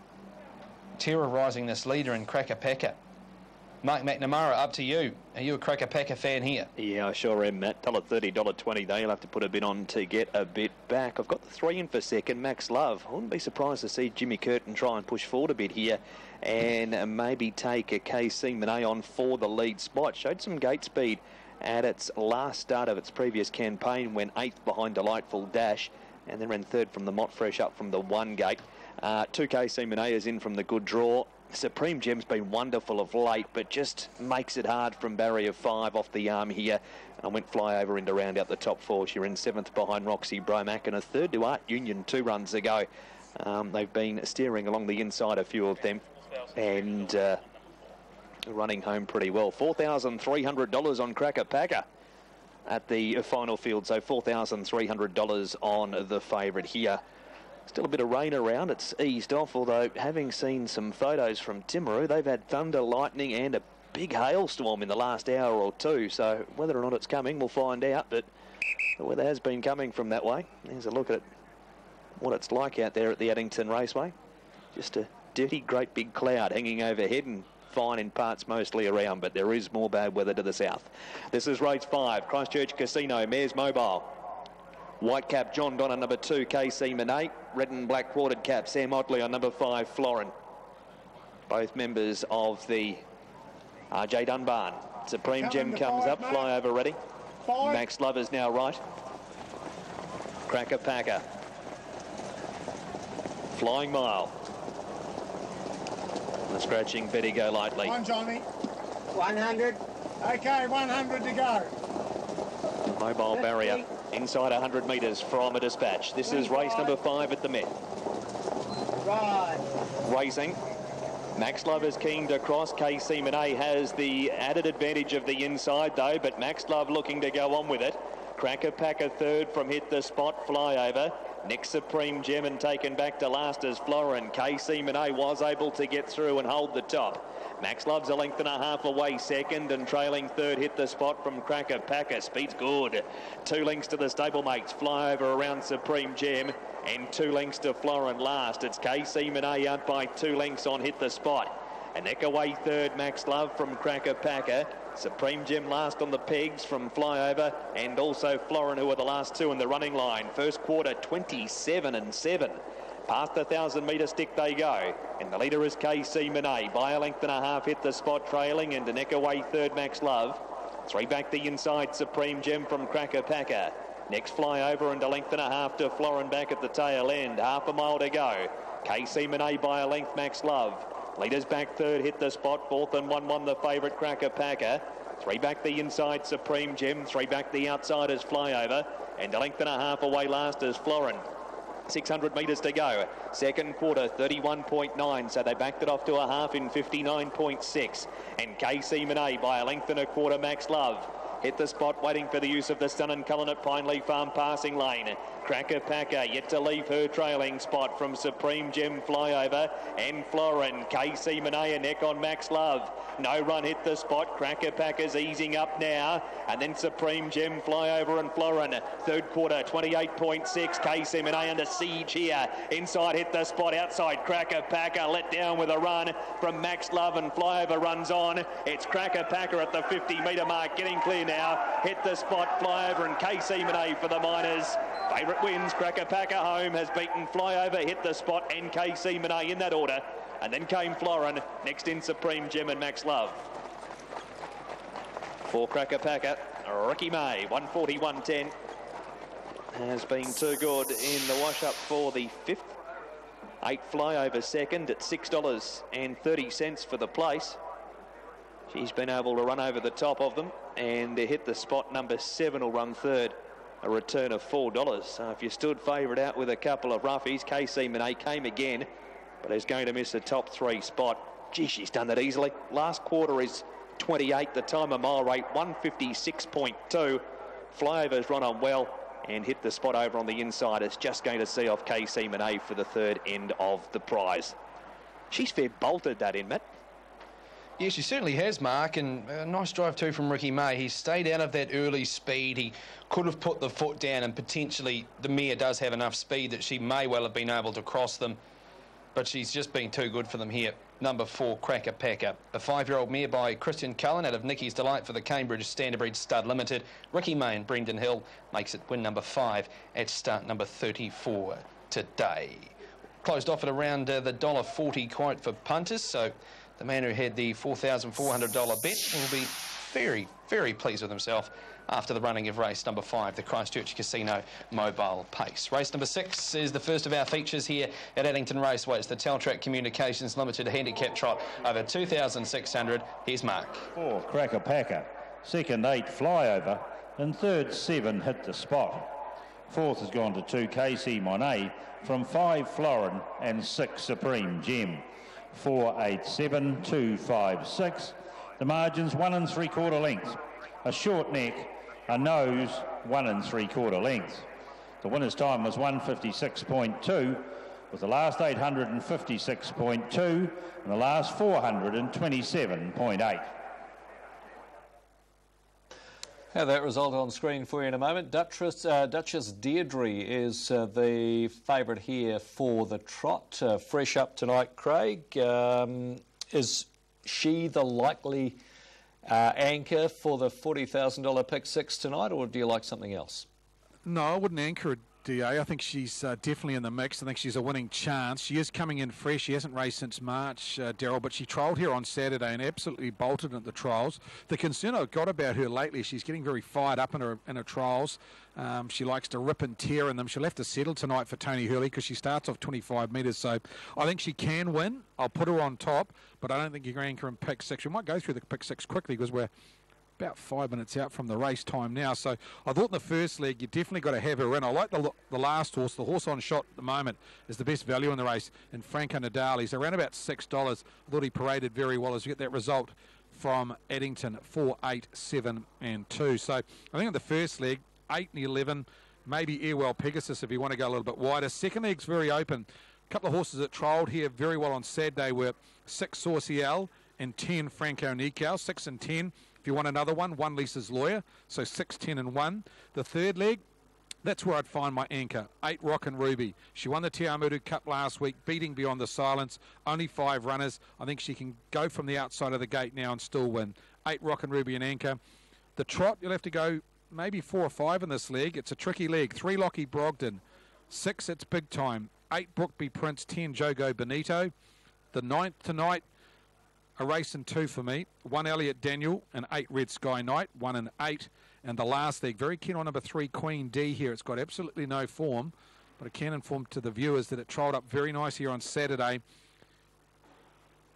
terrorising this leader in Cracker Packer. Mark McNamara, up to you. Are you a Cracker Packer fan here? Yeah, I sure am, Matt. $1.30, $1.20 there. You'll have to put a bit on to get a bit back. I've got the 3 in for second, Max Love. I wouldn't be surprised to see Jimmy Curtin try and push forward a bit here and maybe take a KC Monet on for the lead spot. Showed some gate speed at its last start of its previous campaign, went 8th behind Delightful Dash and then ran 3rd from the Mott Fresh up from the 1 gate. 2 KC Monet is in from the good draw. Supreme Gem's been wonderful of late, but just makes it hard from barrier 5 off the arm here. And went fly over into round out the top 4. She ran 7th behind Roxy Bromack and a 3rd to Art Union 2 runs ago. They've been steering along the inside, a few of them, and running home pretty well. $4,300 on Cracker Packer at the final field, so $4,300 on the favourite here. Still a bit of rain around. It's eased off, although having seen some photos from Timaru, they've had thunder, lightning and a big hailstorm in the last hour or 2. So whether or not it's coming, we'll find out. But the weather has been coming from that way. There's a look at what it's like out there at the Addington Raceway. Just a dirty, great big cloud hanging overhead and fine in parts mostly around, but there is more bad weather to the south. This is race 5, Christchurch Casino, Mares Mobile. White cap, John Donner, number 2, KC Monet. Red and black quartered cap, Sam Otley on number 5, Florin. Both members of the RJ Dunbar. Supreme Gem comes up, flyover ready. Max Love is now right. Cracker Packer. Flying Mile. The scratching Betty Go Lightly. 1, Johnny. 100. Okay, 100 to go. Mobile barrier. Inside 100 metres from a dispatch. This is race number 5 at the Met. Right. Racing. Max Love is keen to cross. KC Monet has the added advantage of the inside though, but Max Love looking to go on with it. Cracker Packer 3rd from Hit the Spot, flyover. Next Supreme Gem and taken back to last as Florin. KC Monet was able to get through and hold the top. Max Love's a length and a half away 2nd and trailing 3rd Hit the Spot from Cracker Packer. Speed's good. 2 lengths to the stablemates. Flyover around Supreme Gem and 2 lengths to Florin last. It's KC Monet out by 2 lengths on Hit the Spot. A neck away 3rd Max Love from Cracker Packer. Supreme Gem last on the pegs from Flyover and also Florin, who are the last 2 in the running line. First quarter 27 and 7. Past the 1,000-metre stick they go. And the leader is KC Monet. By a length and a half, Hit the Spot trailing, and a neck away 3rd Max Love. 3 back the inside, Supreme Gem from Cracker Packer. Next flyover and a length and a half to Florin back at the tail end. Half a mile to go. KC Monet by a length, Max Love. Leaders back 3rd, Hit the Spot. 4th and 1 the favourite Cracker Packer. 3 back the inside, Supreme Gem. 3 back the outside as Flyover. And a length and a half away last as Florin. 600 metres to go. Second quarter, 31.9. So they backed it off to a half in 59.6. And KC Monet by a length and a quarter, Max Love. Hit the spot, waiting for the use of the Sun and Cullen at Pineleaf Farm passing lane. Cracker Packer yet to leave her trailing spot from Supreme Gem Flyover and Florin. KC Manea neck on Max Love. No run hit the spot. Cracker Packer's easing up now. And then Supreme Gem Flyover and Florin. Third quarter, 28.6. KC Manea under siege here. Inside hit the spot. Outside Cracker Packer let down with a run from Max Love and Flyover runs on. It's Cracker Packer at the 50-metre mark. Getting clear now. Hit the spot. Flyover and KC Manea for the Miners. Favourite wins. Cracker Packer home has beaten Flyover, Hit the Spot and KC Manea in that order. And then came Florin. Next in Supreme Gem and Max Love. For Cracker Packer, Ricky May, 140-110. Has been too good in the wash-up for the 5th. 8 Flyover second at $6.30 for the place. She's been able to run over the top of them, and Hit the Spot number 7 will run third. A return of $4. So if you stood favourite out with a couple of roughies, KC Manea came again, but is going to miss the top 3 spot. Gee, she's done that easily. Last quarter is 28. The time of mile rate 156.2. Flyover's run on well and Hit the Spot over on the inside. It's just going to see off KC Manea for the third end of the prize. She's fair bolted that in, Matt. Yeah, she certainly has, Mark, and a nice drive too from Ricky May. He stayed out of that early speed. He could have put the foot down, and potentially the mare does have enough speed that she may well have been able to cross them, but she's just been too good for them here. Number 4, Cracker Packer. A 5-year-old mare by Christian Cullen out of Nicky's Delight for the Cambridge Standardbred Stud Limited. Ricky May and Brendan Hill makes it win number 5 at start number 34 today. Closed off at around the $1.40 quote for punters, so the man who had the $4,400 bet will be very, very pleased with himself after the running of race number 5, the Christchurch Casino Mobile Pace. Race number 6 is the first of our features here at Addington Raceway. It's the Teltrack Communications Limited Handicap Trot over 2,600. Here's Mark. 4, Cracker Packer. Second, 8, Flyover. And third, 7, Hit the Spot. Fourth has gone to 2, KC Manea. From 5, Florin. And 6, Supreme Gem. 4, 8, 7, 2, 5, 6. The margins 1 3/4 lengths. A short neck, a nose 1 3/4 lengths. The winner's time was 156.2, with the last 856.2 and the last 427.8. Have that result on screen for you in a moment. Duchess Deirdre is the favourite here for the trot. Fresh up tonight, Craig. Is she the likely anchor for the $40,000 pick 6 tonight, or do you like something else? No, I wouldn't anchor her, DA. I think she's definitely in the mix. I think she's a winning chance. She is coming in fresh. She hasn't raced since March, Daryl, but she trialled here on Saturday and absolutely bolted at the trials. The concern I've got about her lately, she's getting very fired up in her trials. She likes to rip and tear in them. She'll have to settle tonight for Tony Hurley because she starts off 25 metres. So I think she can win. I'll put her on top, but I don't think you can anchor in pick 6. We might go through the pick 6 quickly because we're about 5 minutes out from the race time now. So I thought in the first leg you definitely got to have her in. I like the last horse. The horse on shot at the moment is the best value in the race, and Franco Nadal. He's around about $6. I thought he paraded very well as you get that result from Addington, 4, 8, 7 and 2. So I think in the first leg 8 and 11, maybe Airwell Pegasus if you want to go a little bit wider. Second leg's very open. A couple of horses that trialled here very well on Saturday were 6 Saucy L and 10 Franco Nikau. 6 and 10 if you want another one. 1 Lisa's Lawyer, so 6, 10 and 1. The third leg, that's where I'd find my anchor. 8 Rock and Ruby. She won the Te Amutu Cup last week, beating Beyond the Silence. Only 5 runners. I think she can go from the outside of the gate now and still win. 8 Rock and Ruby and anchor. The trot, you'll have to go maybe 4 or 5 in this leg. It's a tricky leg. 3 Lockie Brogdon. 6, it's Big Time. 8 Brookby Prince. 10 Jogo Benito. The 9th tonight, a race and 2 for me. 1 Elliot Daniel and 8 Red Sky Knight. 1 and 8. And the last leg, very keen on number 3 Queen D here. It's got absolutely no form, but I can inform to the viewers that it trialled up very nice here on Saturday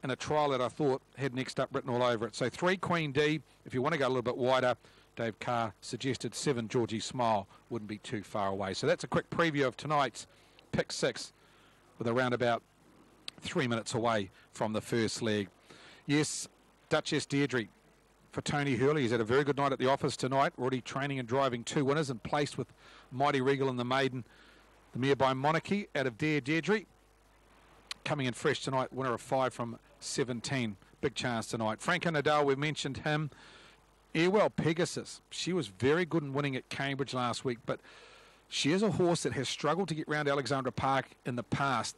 in a trial that I thought had next up written all over it. So 3 Queen D. If you want to go a little bit wider, Dave Carr suggested 7 Georgie Smile wouldn't be too far away. So that's a quick preview of tonight's pick 6 with around about 3 minutes away from the first leg. Yes, Duchess Deirdre, for Tony Hurley. He's had a very good night at the office tonight, already training and driving 2 winners and placed with Mighty Regal in the maiden. The mare by Monarchy out of Deirdre. Coming in fresh tonight, winner of 5 from 17. Big chance tonight. Franco Nadal, we've mentioned him. Airwell Pegasus. She was very good in winning at Cambridge last week, but she is a horse that has struggled to get round Alexandra Park in the past.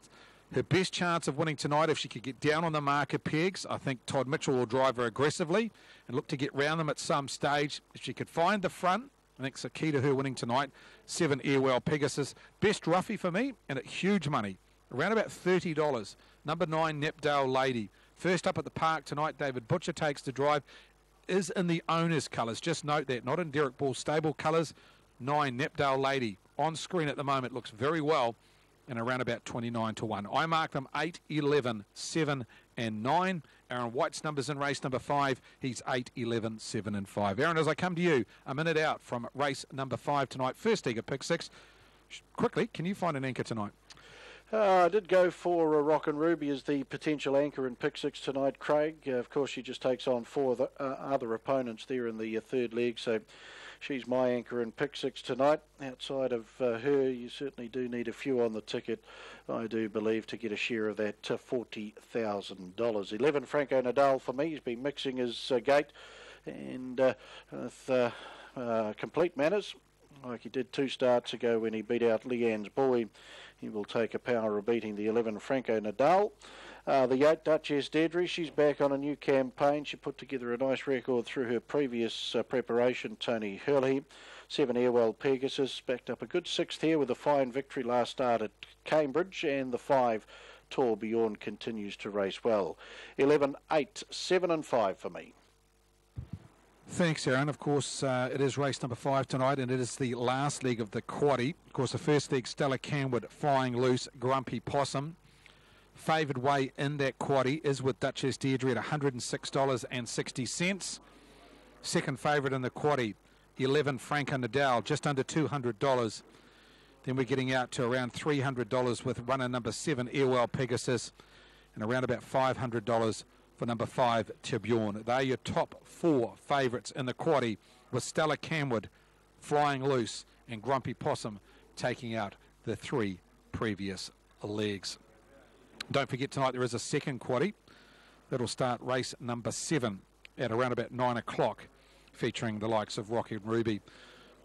Her best chance of winning tonight, if she could get down on the marker pegs, I think Todd Mitchell will drive her aggressively and look to get round them at some stage. If she could find the front, I think it's the key to her winning tonight. 7 Airwell Pegasus. Best roughie for me, and at huge money. Around about $30. Number 9, Nepdale Lady. First up at the park tonight, David Butcher takes the drive. Is in the owner's colours. Just note that, not in Derek Ball's stable colours. 9, Nepdale Lady. On screen at the moment, looks very well, and around about 29 to 1. I mark them 8, 11, 7 and 9. Aaron White's numbers in race number 5. He's 8, 11, 7 and 5. Aaron, as I come to you, a minute out from race number 5 tonight. First eager pick 6. Quickly, can you find an anchor tonight? I did go for Rock and Ruby as the potential anchor in pick 6 tonight, Craig. Of course, she just takes on 4 other opponents there in the third leg, so she's my anchor in pick 6 tonight. Outside of her, you certainly do need a few on the ticket, I do believe, to get a share of that $40,000. 11, Franco Nadal for me. He's been mixing his gait and with complete manners, like he did 2 starts ago when he beat out Leanne's Boy. He will take a power of beating the 11, Franco Nadal. The 8, Duchess Deirdre, she's back on a new campaign. She put together a nice record through her previous preparation, Tony Hurley. 7, Airwell Pegasus, backed up a good 6th here with a fine victory last start at Cambridge. And the 5, Tourbillon, continues to race well. 11, 8, 7 and 5 for me. Thanks, Aaron. Of course, it is race number 5 tonight, and it is the last leg of the quaddie. Of course, the first leg, Stella Canwood, Flying Loose, Grumpy Possum. Favoured way in that quaddie is with Duchess Deirdre at $106.60. Second favourite in the quaddie, 11, Franco Nadal, just under $200. Then we're getting out to around $300 with runner number 7, Airwell Pegasus, and around about $500 for number 5, Tourbillon. They're your top 4 favourites in the quaddie, with Stella Canwood, Flying Loose, and Grumpy Possum taking out the 3 previous legs. Don't forget, tonight there is a second quaddie that'll start race number 7 at around about 9 o'clock, featuring the likes of Rocky and Ruby.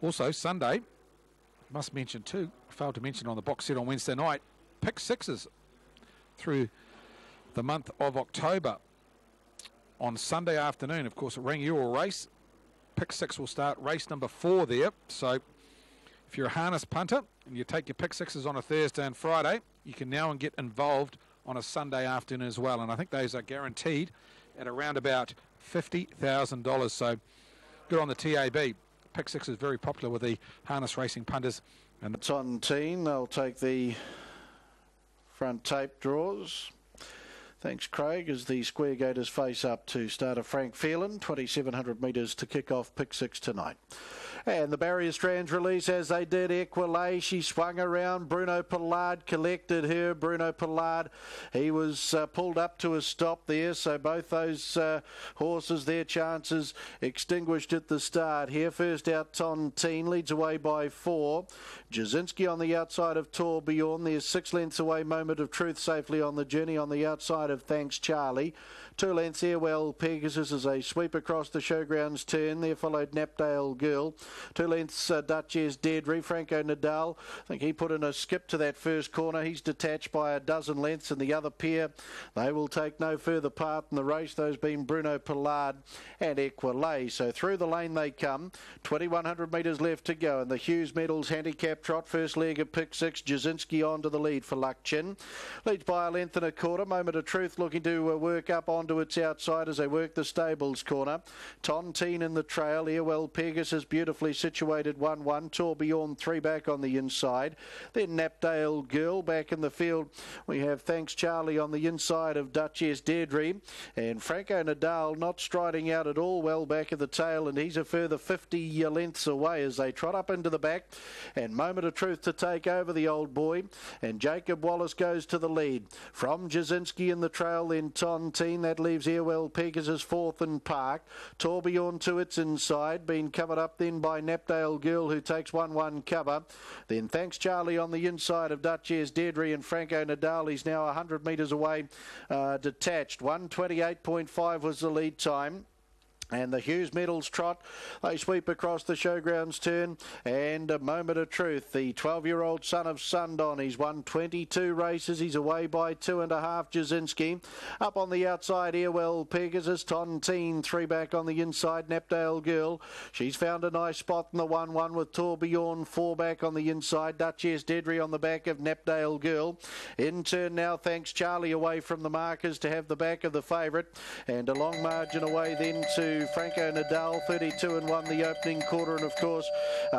Also, Sunday, must mention too, failed to mention on the box set on Wednesday night, pick 6s through the month of October. On Sunday afternoon, of course, at Rangiora race, pick 6 will start race number 4 there. So if you're a harness punter and you take your pick 6s on a Thursday and Friday, you can now get involved on a Sunday afternoon as well. And I think those are guaranteed at around about $50,000. So good on the TAB. Pick 6 is very popular with the harness racing punters. And it's on team. They'll take the front tape draws. Thanks, Craig, as the Square Gators face up to starter Frank Phelan. 2,700 metres to kick off pick 6 tonight. And the barrier strands release as they did. Equilay, she swung around. Bruno Pollard collected her. Bruno Pollard, he was pulled up to a stop there. So both those horses, their chances extinguished at the start here. First out, Tontine leads away by 4. Jasinski on the outside of Tourbillon. There's 6 lengths away. Moment of Truth safely on the journey on the outside of Thanks Charlie. 2 lengths Airwell Pegasus as a sweep across the showgrounds turn. There followed Napdale Girl. 2 lengths Duchess Deirdre. Franco Nadal, I think he put in a skip to that first corner. He's detached by a dozen lengths, and the other pair, they will take no further part in the race. Those being Bruno Pollard and Equilay. So through the lane they come. 2,100 metres left to go. And the Hughes Medals handicap trot. First leg of pick 6. Jasinski on to the lead for Luck Chin. Leads by a length and a quarter. Moment of Truth looking to work up onto its outside as they work the stables corner. Tontine in the trail. Airwell Pegasus beautifully situated 1-1. Tourbillon 3 back on the inside. Then Napdale Girl back in the field. We have Thanks Charlie on the inside of Duchess Deirdre. And Franco Nadal not striding out at all, well back of the tail, and he's a further 50 lengths away as they trot up into the back. And Moment of Truth to take over the old boy. And Jacob Wallace goes to the lead. From Jasinski in the the trail, then Tontine. That leaves Airwell Pegasus fourth and Park. Tourbillon to its inside, being covered up then by Napdale Girl, who takes 1-1 cover. Then Thanks Charlie on the inside of Duchess Dedry and Franco Nadal. He's now 100 metres away, detached. 1:28.5 was the lead time. And the Hughes Medals trot, they sweep across the showgrounds turn. And a moment of truth, the 12-year-old son of Sundon. He's won 22 races. He's away by 2.5, Jasinski. Up on the outside, Airwell Pegasus. Tontine, 3 back on the inside, Napdale Girl. She's found a nice spot in the 1-1 with Tourbillon, 4 back on the inside. Duchess Dedry on the back of Napdale Girl. In turn now, Thanks Charlie away from the markers to have the back of the favourite. And a long margin away then to Franco Nadal, 32-1 the opening quarter. And of course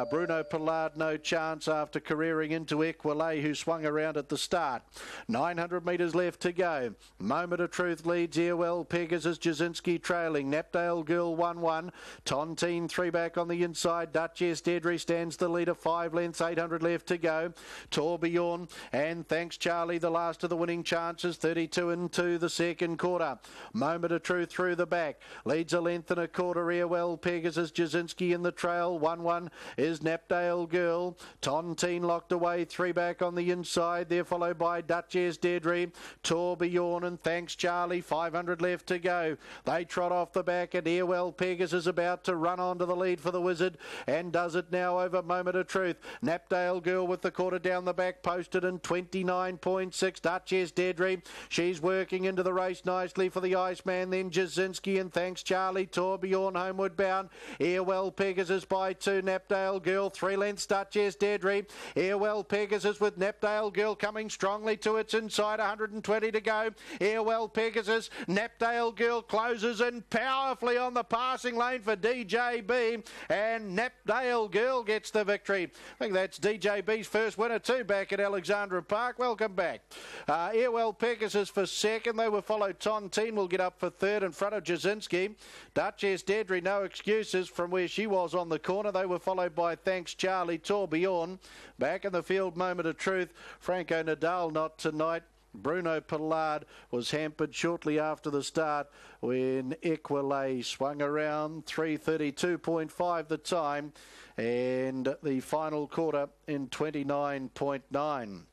Bruno Pollard no chance after careering into Equilay, who swung around at the start. 900 metres left to go. Moment of Truth leads Airwell Pegasus, Jasinski trailing. Napdale Girl 1-1. Tontine 3 back on the inside. Duchess Dedry stands the leader, 5 lengths, 800 left to go. Tourbillon and Thanks Charlie the last of the winning chances, 32-2 the second quarter. Moment of Truth through the back, leads a length and a quarter. Airwell Pegasus, Jasinski in the trail. 1-1 is Napdale Girl. Tontine locked away, 3 back on the inside. They're followed by Duchess Dedry, Tourbillon and Thanks Charlie. 500 left to go. They trot off the back and Airwell Pegasus about to run onto the lead for the Wizard, and does it now over Moment of Truth. Napdale Girl with the quarter down the back, posted in 29.6. Duchess Dedry, she's working into the race nicely for the Iceman. Then Jasinski and Thanks Charlie. Tourbillon homeward bound. Airwell Pegasus by 2. Napdale Girl 3 lengths. Duchess Dedry. Airwell Pegasus with Napdale Girl coming strongly to its inside. 120 to go. Airwell Pegasus. Napdale Girl closes in powerfully on the passing lane for DJB, and Napdale Girl gets the victory. I think that's DJB's first winner too back at Alexandra Park. Welcome back. Airwell Pegasus for second. They were followed. Tontine will get up for third in front of Jasinski. Duchess Dedry, no excuses from where she was on the corner. They were followed by Thanks Charlie. Tourbillon back in the field. Moment of Truth. Franco Nadal not tonight. Bruno Pollard was hampered shortly after the start when Equilay swung around. 3:32.5 the time, and the final quarter in 29.9.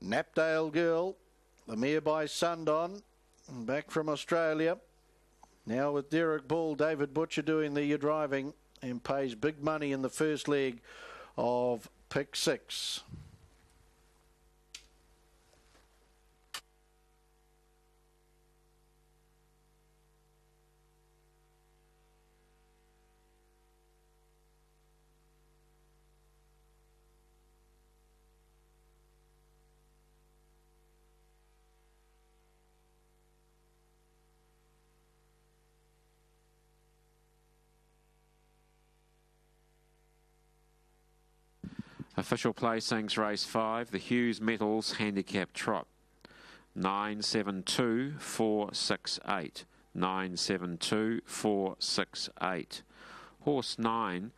Napdale Girl, the mare by Sundon, back from Australia. Now with Derek Ball, David Butcher doing the driving, and pays big money in the first leg of pick 6. Official placings, race 5, the Hughes Metals Handicap Trot. 972-468. 972-468. Horse 9,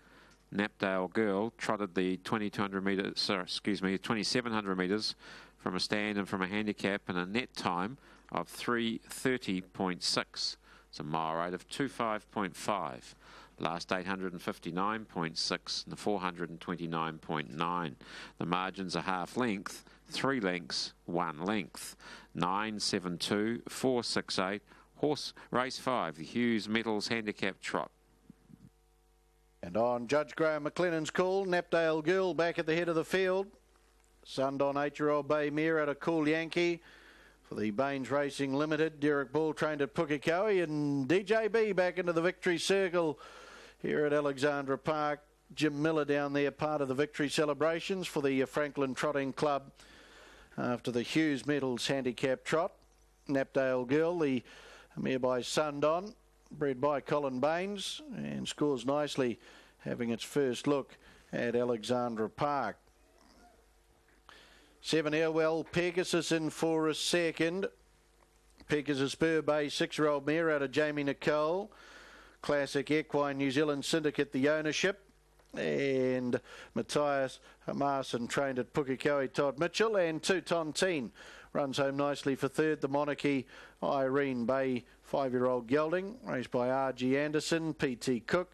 Napdale Girl, trotted the 2700 metres from a stand and from a handicap in a net time of 3:30.6. It's a mile rate of 25.5. Last 859.6 and the 429.9. The margins are half length, 3 lengths, 1 length. 972-468. Horse race 5, the Hughes Metals Handicap Trot. And on Judge Graham McLennan's call, Napdale Girl back at the head of the field. Sundon 8-year-old bay mare out of Cool Yankee for the Baines Racing Limited. Derek Ball trained at Pukekohe, and DJB back into the victory circle here at Alexandra Park. Jim Miller down there, part of the victory celebrations for the Franklin Trotting Club after the Hughes Metals Handicap Trot. Napdale Girl, the mare by Sundon, bred by Colin Baines, and scores nicely, having its first look at Alexandra Park. 7 Airwell Pegasus in for a second. Pegasus Spur Bay 6-year-old mare out of Jamie Nicole. Classic Equine New Zealand Syndicate, the ownership. and Matthias Marson trained at Pukekohe Todd Mitchell, and Two Tontine runs home nicely for third. The Monarchy Irene Bay 5-year-old gelding, raced by R.G. Anderson, P.T. Cook,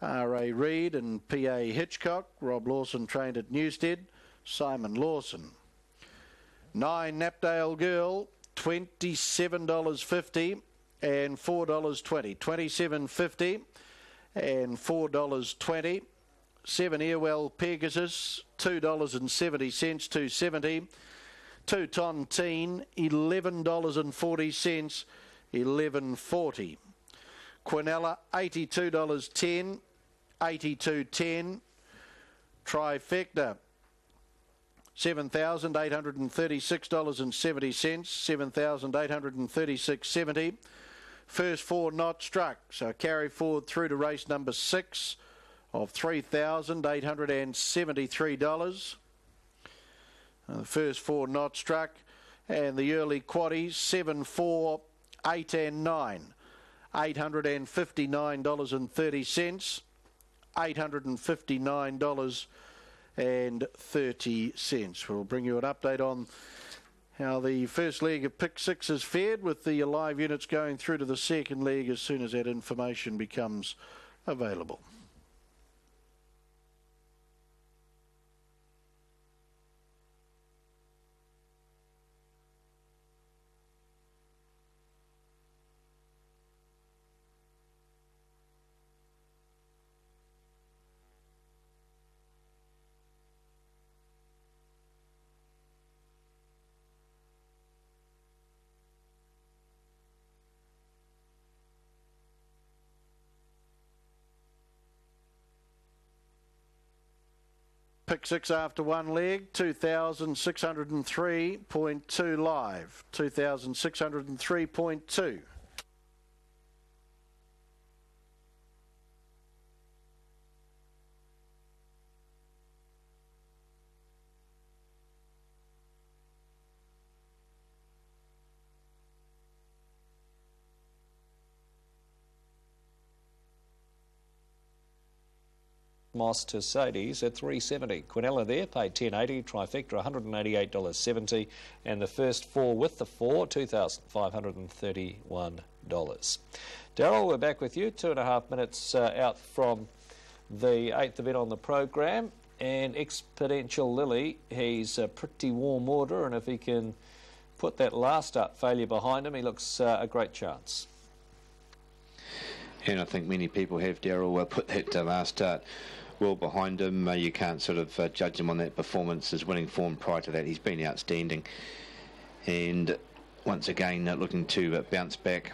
R.A. Reid and P.A. Hitchcock. Rob Lawson trained at Newstead, Simon Lawson. 9 Knapdale Girl, $27.50 and $4.20. $27.50 and $4.20. 7 Earwell Pegasus, $2.70, $2.70. Two Tontine, $11.40, $11.40. Quinella, $82.10, $82.10. Trifecta, $7,836.70, $7,836.70. First 4 not struck, so carry forward through to race number 6 of $3,873. The first 4 not struck, and the early quaddies 7, 4, 8 and 9, $859.30, $859.30. We'll bring you an update on how the first leg of Pick 6 has fared, with the live units going through to the second leg as soon as that information becomes available. Pick 6 after one leg, 2,603.2 live, 2,603.2. Moss to Sadie's at $3.70. Quinella there paid $10.80. Trifecta $188.70, and the first 4 with the 4 $2,531. Daryl, we're back with you 2.5 minutes out from the 8th event on the program, and Exponential Lily, he's a pretty warm order, and if he can put that last start failure behind him, he looks a great chance. And I think many people have, Daryl, put that last start well behind him. You can't sort of judge him on that performance. His winning form prior to that, he's been outstanding. And once again, looking to bounce back.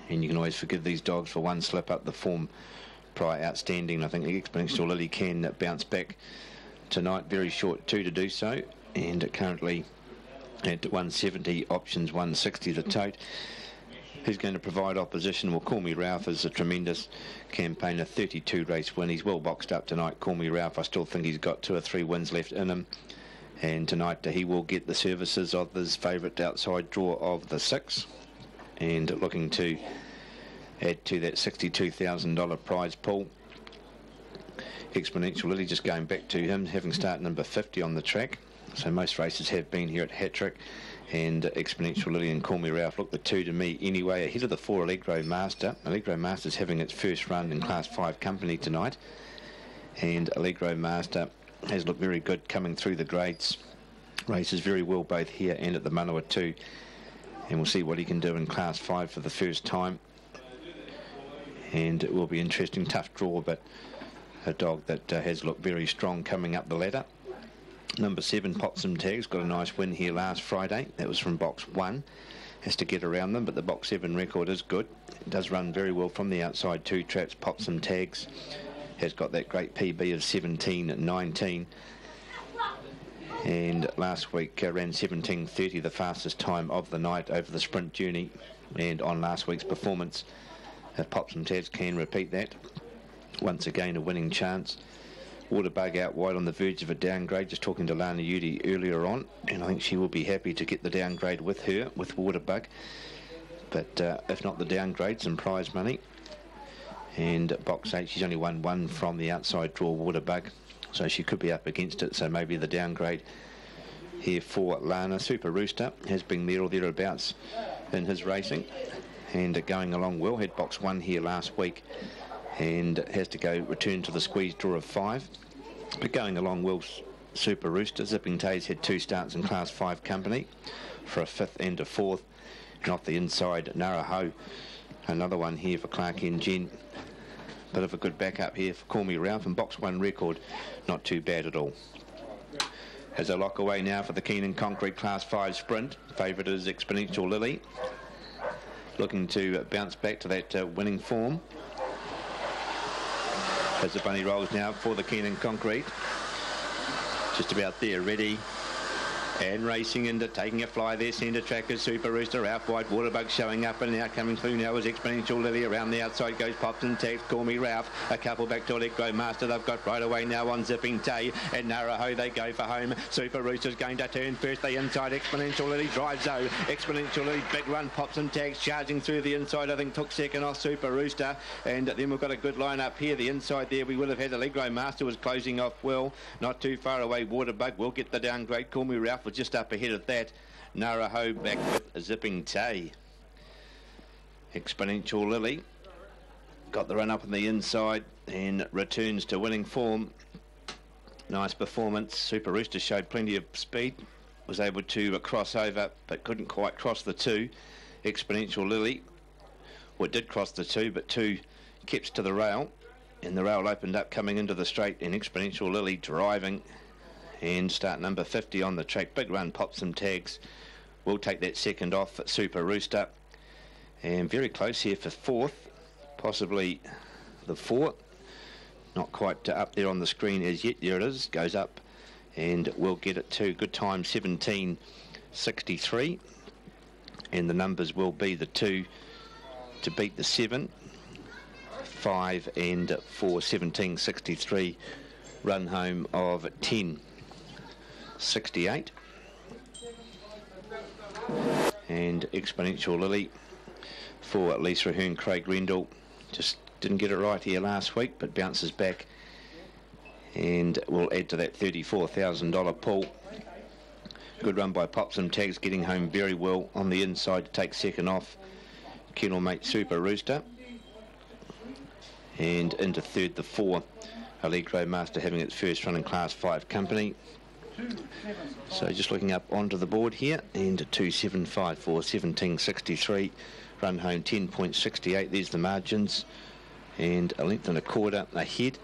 And you can always forgive these dogs for one slip up. The form prior outstanding. I think the Exponential Lily can bounce back tonight. Very short 2 to do so. And currently at 170, options 160 the tote. Who's going to provide opposition? Well, Call Me Ralph is a tremendous campaigner, 32 race win. He's well boxed up tonight. Call Me Ralph, I still think he's got 2 or 3 wins left in him. And tonight he will get the services of his favourite outside draw of the 6. And looking to add to that $62,000 prize pool. Exponential Lily, just going back to him, having start number 50 on the track. So most races have been here at Hattrick. And Exponential Lily and Call Me Ralph look the 2 to me anyway, ahead of the 4 Allegro Master. Allegro Master's having its first run in Class 5 company tonight. And Allegro Master has looked very good coming through the grades. Races very well both here and at the Manawa 2. And we'll see what he can do in Class 5 for the first time. And it will be interesting, tough draw, but a dog that has looked very strong coming up the ladder. Number 7, Potsum Tags, got a nice win here last Friday. That was from box 1. Has to get around them, but the box 7 record is good. It does run very well from the outside 2 traps. Potsum Tags has got that great PB of 17.19. And last week ran 17.30, the fastest time of the night over the sprint journey. And on last week's performance, Potsum Tags can repeat that. Once again, a winning chance. Waterbug out wide on the verge of a downgrade, just talking to Lana Udy earlier on, and I think she will be happy to get the downgrade with her, with Waterbug. But if not the downgrade, some prize money. And box 8, she's only won one from the outside draw, Waterbug, so she could be up against it, so maybe the downgrade here for Lana. Super Rooster has been there or thereabouts in his racing, and going along well. Had box 1 here last week and has to go return to the squeeze draw of 5, but going along well. Super Rooster. Zipping Tay's had 2 starts in Class 5 company for a 5th and a 4th, and off the inside Naraho, another one here for Clark and Jen. Bit of a good backup here for Call Me Ralph, and box 1 record not too bad at all. As a lock away now for the Keenan Concrete Class 5 sprint, favourite is Exponential Lily, looking to bounce back to that winning form. As the bunny rolls now for the Keenan Concrete, just about there, ready and racing into taking a fly there. Centre track is Super Rooster, out wide Waterbug showing up, and now coming through now is Exponential Lily. Around the outside goes Pops and Tags, Call Me Ralph, a couple back to Electro Master. They've got right away now on Zipping Tay, and Naraho they go for home. Super Rooster's going to turn first, the inside Exponential Lily drives though. Exponential Lily, big run, Pops and Tags charging through the inside, I think took second off Super Rooster, and then we've got a good line up here. The inside there we will have had Electro Master was closing off well, not too far away. Waterbug will get the downgrade. Call Me Ralph was just up ahead of that. Naraho back with Zipping Tay. Exponential Lily got the run up on the inside and returns to winning form. Nice performance. Super Rooster showed plenty of speed, was able to cross over but couldn't quite cross the 2. Exponential Lily, well, it did cross the 2, but 2 kept to the rail, and the rail opened up coming into the straight, and Exponential Lily driving. And start number 50 on the track. Big run, Pops some Tags. We'll take that second off Super Rooster. And very close here for 4th. Possibly the 4th. Not quite up there on the screen as yet. There it is. Goes up. And we'll get it to good time 17.63. And the numbers will be the 2 to beat the 7. 5 and 4. 17.63. Run home of 10.68. And Exponential Lily for Lisa Ahern, Craig Rendell. Just didn't get it right here last week, but bounces back and will add to that $34,000 pool. Good run by Pops and Tags, getting home very well on the inside to take second off Kennel Mate Super Rooster. And into third, the 4. Allegro Master having its first run in Class 5 company. So just looking up onto the board here, and 2.75 for 17.63. Run home 10.68. There's the margins, and a length and a quarter ahead,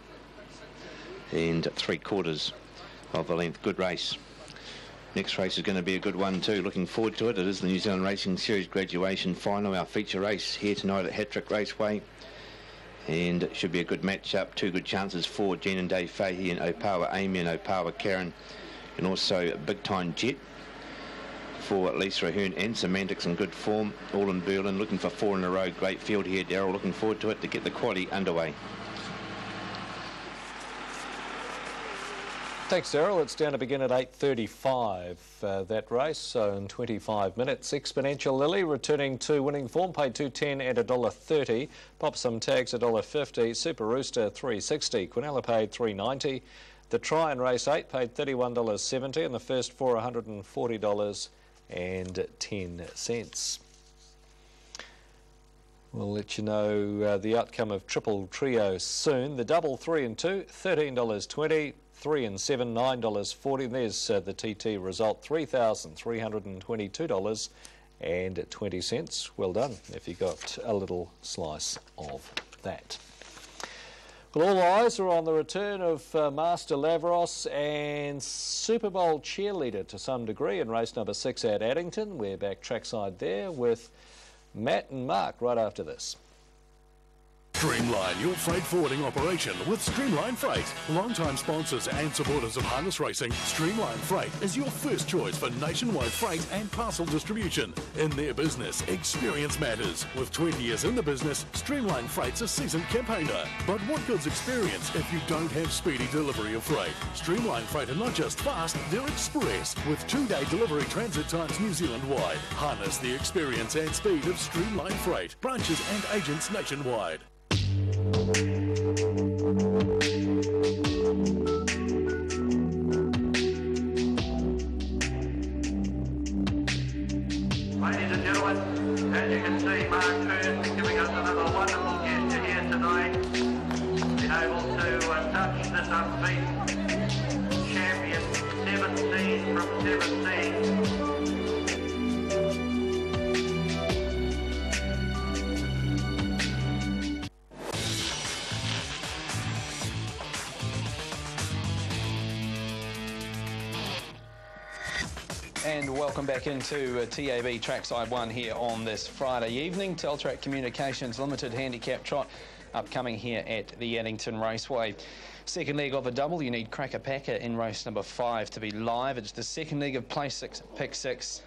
and 3/4 of a length. Good race. Next race is going to be a good one too. Looking forward to it. It is the New Zealand Racing Series graduation final, our feature race here tonight at Hattrick Raceway. And it should be a good match-up. 2 good chances for Jean and Dave Fahey and Opawa Amy and Opawa Karen. And also a big-time jet for Lisa Ahern and Semantics in good form. All in Berlin, looking for 4 in a row. Great field here, Darryl. Looking forward to it to get the quali underway. Thanks, Daryl. It's down to begin at 8.35, that race, so in 25 minutes. Exponential Lily returning to winning form, paid $2.10 and $1.30. Pop Some Tags $1.50. Super Rooster $3.60. Quinella paid $3.90. The try in race 8 paid $31.70, and the first 4 $140.10. We'll let you know the outcome of Triple Trio soon. The double 3 and 2, $13.20. 3 and 7, $9.40. And there's the TT result, $3,322.20. Well done if you got a little slice of that. Well, all eyes are on the return of Master Lavros and Super Bowl cheerleader to some degree in race number 6 at Addington. We're back trackside there with Matt and Mark right after this. Streamline your freight forwarding operation with Streamline Freight. Long-time sponsors and supporters of harness racing, Streamline Freight is your first choice for nationwide freight and parcel distribution. In their business, experience matters. With 20 years in the business, Streamline Freight's a seasoned campaigner. But what good's experience if you don't have speedy delivery of freight? Streamline Freight are not just fast, they're express, with 2-day delivery transit times New Zealand-wide. Harness the experience and speed of Streamline Freight. Branches and agents nationwide. Ladies and gentlemen, as you can see, Mark Purse giving us another wonderful gesture here tonight. Been able to touch this unbeaten champion, 17 from 17. And welcome back into TAB Trackside 1 here on this Friday evening. Teltrack Communications Limited Handicap Trot upcoming here at the Addington Raceway. Second leg of a double. You need Cracker Packer in race number 5 to be live. It's the second leg of Place 6, Pick 6,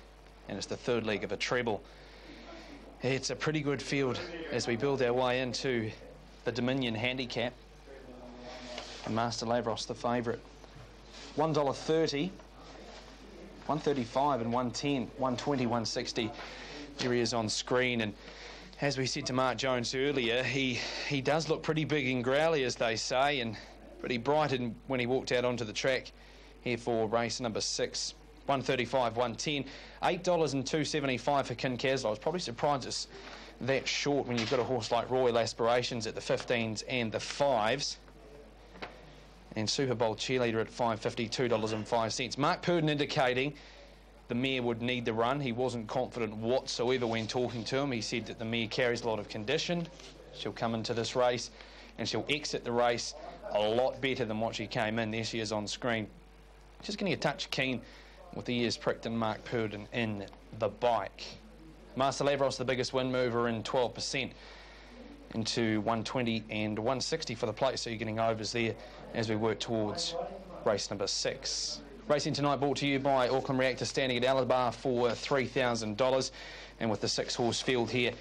and it's the third leg of a treble. It's a pretty good field as we build our way into the Dominion Handicap. And Master Lavros the favourite. $1.30. 135 and 110, 120, 160. Here he is on screen, and as we said to Mark Jones earlier, he does look pretty big and growly, as they say, and pretty bright when he walked out onto the track here for race number 6. 135, 110, $8 and $2.75 for Kincaslow. I was probably surprised it's that short when you've got a horse like Royal Aspirations at the 15s and the 5s. And Super Bowl Cheerleader at $5.50, $2.05. Mark Purdon indicating the mare would need the run. He wasn't confident whatsoever when talking to him. He said that the mare carries a lot of condition. She'll come into this race and she'll exit the race a lot better than what she came in. There she is on screen. Just getting a touch keen with the ears pricked in Mark Purdon in the bike. Master Lavros, the biggest win mover, in 12%. Into 120 and 160 for the plate, so you're getting overs there as we work towards race number 6. Racing tonight brought to you by Auckland Reactor, standing at Alabar for $3,000, and with the 6-horse field here,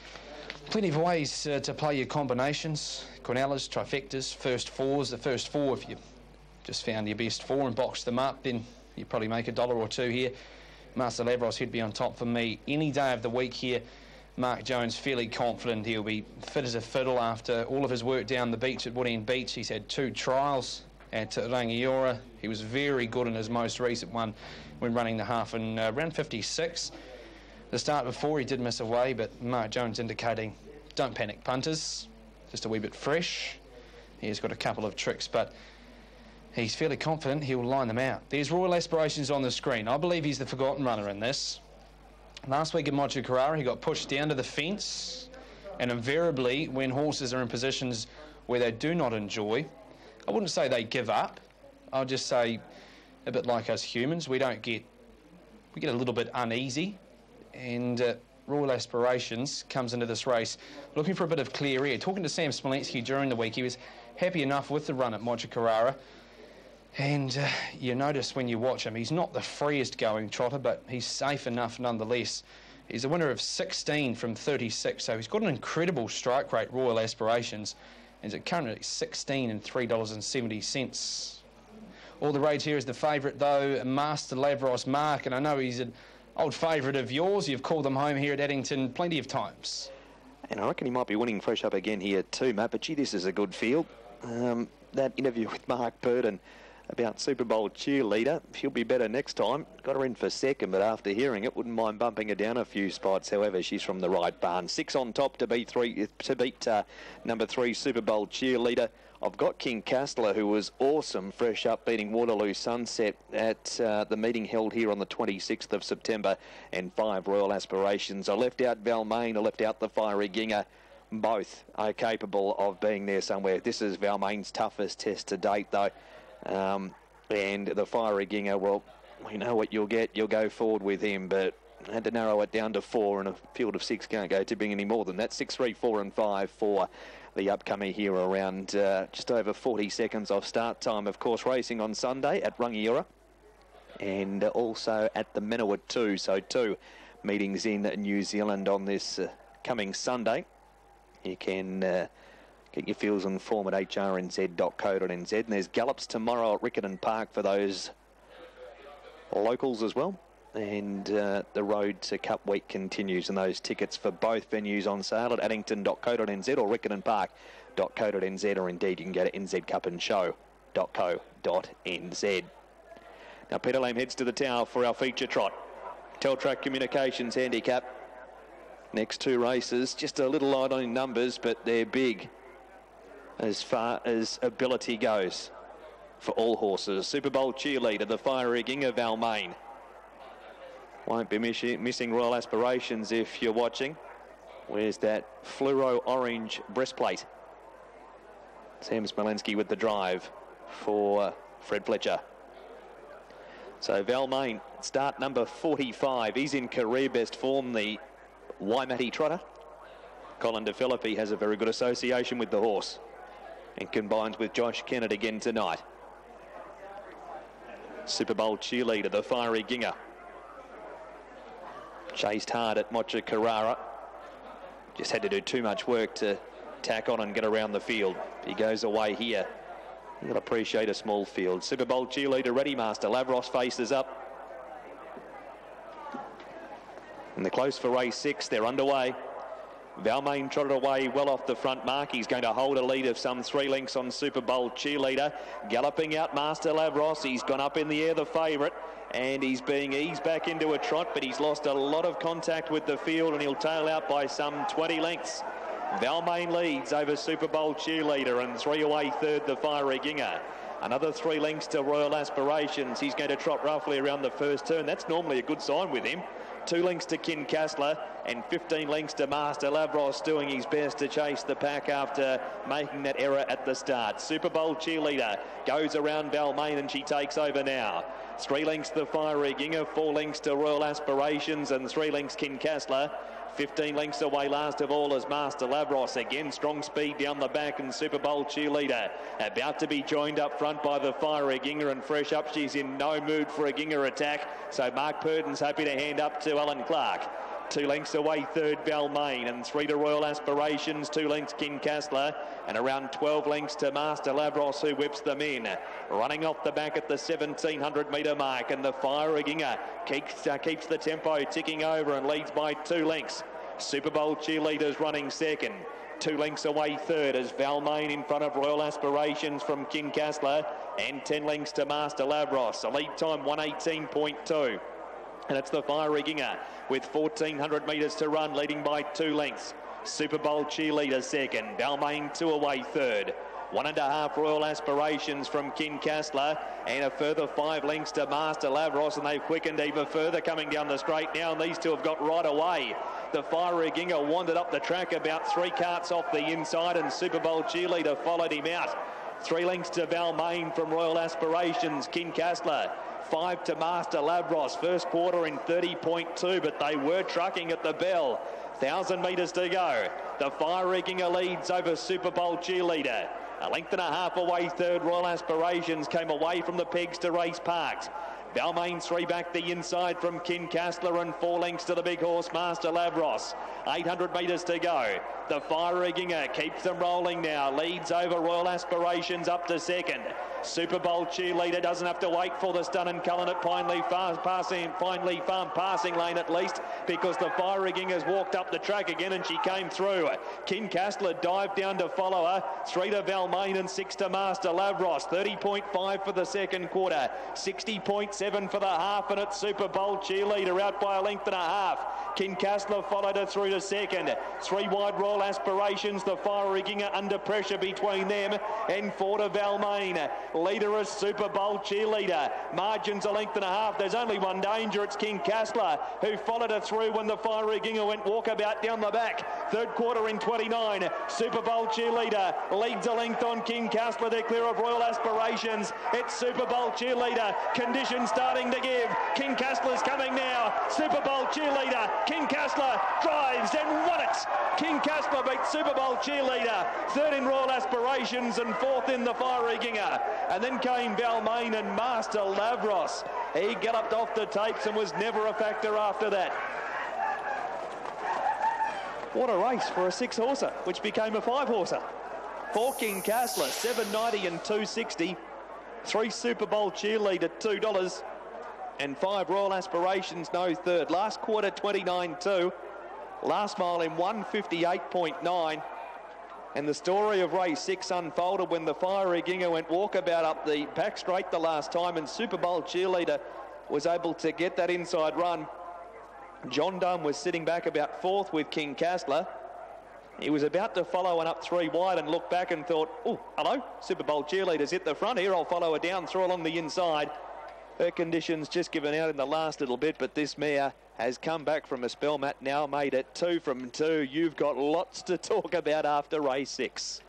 plenty of ways to play your combinations. Cornellas, trifectas, first fours. The first four, if you just found your best four and boxed them up, then you probably make $1 or $2 here. Master Lavros, he'd be on top for me any day of the week here. Mark Jones fairly confident he'll be fit as a fiddle after all of his work down the beach at Woodend Beach. He's had 2 trials at Rangiora. He was very good in his most recent one when running the half in round 56. The start before he did miss away, but Mark Jones indicating don't panic punters, just a wee bit fresh. He's got a couple of tricks, but he's fairly confident he'll line them out. There's Royal Aspirations on the screen. I believe he's the forgotten runner in this. Last week at Mocha Carrara, he got pushed down to the fence, and invariably, when horses are in positions where they do not enjoy, I wouldn't say they give up. I'll just say, a bit like us humans, we get a little bit uneasy, and Royal Aspirations comes into this race looking for a bit of clear air. Talking to Sam Smolensky during the week, he was happy enough with the run at Mocha Carrara. And you notice when you watch him, he's not the freest going trotter, but he's safe enough nonetheless. He's a winner of 16 from 36, so he's got an incredible strike rate, Royal Aspirations. He's at currently 16 and $3.70. All the rage here is the favourite, though, Master Lavros Mark, and I know he's an old favourite of yours. You've called them home here at Addington plenty of times. And I reckon he might be winning fresh up again here too, Matt, but gee, this is a good field. That interview with Mark Purdon about Super Bowl Cheerleader, she'll be better next time. Got her in for second, but after hearing it, wouldn't mind bumping her down a few spots. However, she's from the right barn. 6 on top to beat number 3 Super Bowl Cheerleader. I've got King Castler, who was awesome, fresh up, beating Waterloo Sunset at the meeting held here on the 26th of September, and 5 Royal Aspirations. I left out Valmain, I left out the Fiery Ginger. Both are capable of being there somewhere. This is Valmain's toughest test to date, though. And the Fiery Ginger, well, we know what you'll get. You'll go forward with him, but I had to narrow it down to 4, and a field of 6 can't go too big any more than that. 6, 3, 4 and 5 for the upcoming here around just over 40 seconds of start time. Of course, racing on Sunday at Rangiora and also at the Menawat too. So 2 meetings in New Zealand on this coming Sunday. You can get your fields and form at hrnz.co.nz. And there's gallops tomorrow at Riccarton Park for those locals as well. And the road to Cup Week continues, and those tickets for both venues on sale at addington.co.nz or nz, or indeed you can go to nzcupandshow.co.nz. Now Peter Lamb heads to the tower for our feature trot. Teltrack Communications handicap. Next two races, just a little light on numbers, but they're big as far as ability goes for all horses. Super Bowl cheerleader, the fiery Ginga Valmain. Won't be missing Royal Aspirations if you're watching. Where's that fluoro orange breastplate? Sam Smolenski with the drive for Fred Fletcher. So Valmain, start number 45. He's in career best form, the Waimati trotter. Colin DeFilippi has a very good association with the horse and combines with Josh Kennett again tonight. Super Bowl cheerleader, the fiery Ginga. Chased hard at Mocha Carrara. Just had to do too much work to tack on and get around the field. He goes away here. You'll appreciate a small field. Super Bowl cheerleader ready, Master Lavros faces up. And they're close for race 6. They're underway. Valmain trotted away well off the front mark. He's going to hold a lead of some 3 lengths on Super Bowl cheerleader. Galloping out Master Lavros. He's gone up in the air, the favourite. And he's being eased back into a trot, but he's lost a lot of contact with the field and he'll tail out by some 20 lengths. Valmain leads over Super Bowl cheerleader and 3 away third, the fiery Ginga. Another 3 lengths to Royal Aspirations. He's going to trot roughly around the first turn. That's normally a good sign with him. 2 lengths to Kin Kassler and 15 lengths to Master Lavros, doing his best to chase the pack after making that error at the start. Super Bowl cheerleader goes around Valmain and she takes over now. 3 lengths to the fiery Ginga, 4 lengths to Royal Aspirations and 3 lengths Kin Kassler. 15 lengths away last of all is Master Lavros. Again, strong speed down the back and Super Bowl cheerleader about to be joined up front by the fiery Ginga, and fresh up. She's in no mood for a Ginga attack. So Mark Purdon's happy to hand up to Alan Clark. 2 lengths away third, Valmain, and 3 to Royal Aspirations, 2 lengths Kin Kassler, and around 12 lengths to Master Lavros, who whips them in. Running off the back at the 1700 metre mark, and the fiery Ginga keeps the tempo ticking over and leads by 2 lengths. Super Bowl cheerleaders running second. 2 lengths away third as Valmain in front of Royal Aspirations from Kin Kassler, and 10 lengths to Master Lavros. A lead time 1:18.2. And it's the fiery Ginga with 1400 metres to run, leading by 2 lengths. Super Bowl cheerleader second. Valmain 2 away third. 1.5 Royal Aspirations from Kin Kassler, and a further 5 lengths to Master Lavros, and they've quickened even further coming down the straight now, and these two have got right away. The fiery Ginga wandered up the track about 3 carts off the inside, and Super Bowl cheerleader followed him out. 3 lengths to Valmain from Royal Aspirations, Kin Kassler. 5 to Master Lavros, first quarter in 30.2, but they were trucking at the bell. 1,000 metres to go. The fiery Ginga leads over Super Bowl cheerleader. 1.5 lengths away third, Royal Aspirations came away from the pegs to race parked. Valmain 3 back the inside from Kin Kassler, and 4 lengths to the big horse Master Lavros. 800 metres to go. The fiery Ginga keeps them rolling now. Leads over Royal Aspirations up to second. Super Bowl cheerleader doesn't have to wait for the Stun and Cullen at Pineley Farm passing lane at least, because the fiery Ginga's walked up the track again and she came through. Kin Kassler dived down to follow her. 3 to Valmain and 6 to Master Lavros. 30.5 for the second quarter. 60.7 for the half, and it's Super Bowl cheerleader out by 1.5 lengths. Kin Kassler followed her through to second. 3 wide Royal Aspirations. The fiery Ginga under pressure between them, and 4 to Valmain. Leader is Super Bowl cheerleader. Margins 1.5 lengths. There's only one danger. It's Kin Kassler, who followed her through when the fiery Ginga went walkabout down the back. Third quarter in 29. Super Bowl cheerleader leads a length on Kin Kassler. They're clear of Royal Aspirations. It's Super Bowl cheerleader. Conditions starting to give. Kin Kassler's coming now. Super Bowl cheerleader. Kin Kassler drives and won it. Kin Kassler beats Super Bowl cheerleader. Third in Royal Aspirations and 4th in the fiery Ginga. And then came Valmain and Master Lavros. He galloped off the tapes and was never a factor after that. What a race for a 6-horser, which became a 5-horser. 4 Kin Kassler, $7.90 and $2.60. 3 Super Bowl cheerleader, $2. And 5 Royal Aspirations, no third. Last quarter, 29.2. Last mile in 1:58.9. And the story of race 6 unfolded when the Fiery Ginger went walkabout up the back straight the last time, and Super Bowl Cheerleader was able to get that inside run. John Dunn was sitting back about 4th with King Casler. He was about to follow one up 3 wide and looked back and thought, oh, hello, Super Bowl Cheerleader's hit the front here. I'll follow her down through along the inside. Her conditions just given out in the last little bit, but this mare has come back from a spell, Matt, now made it 2 from 2. You've got lots to talk about after race 6.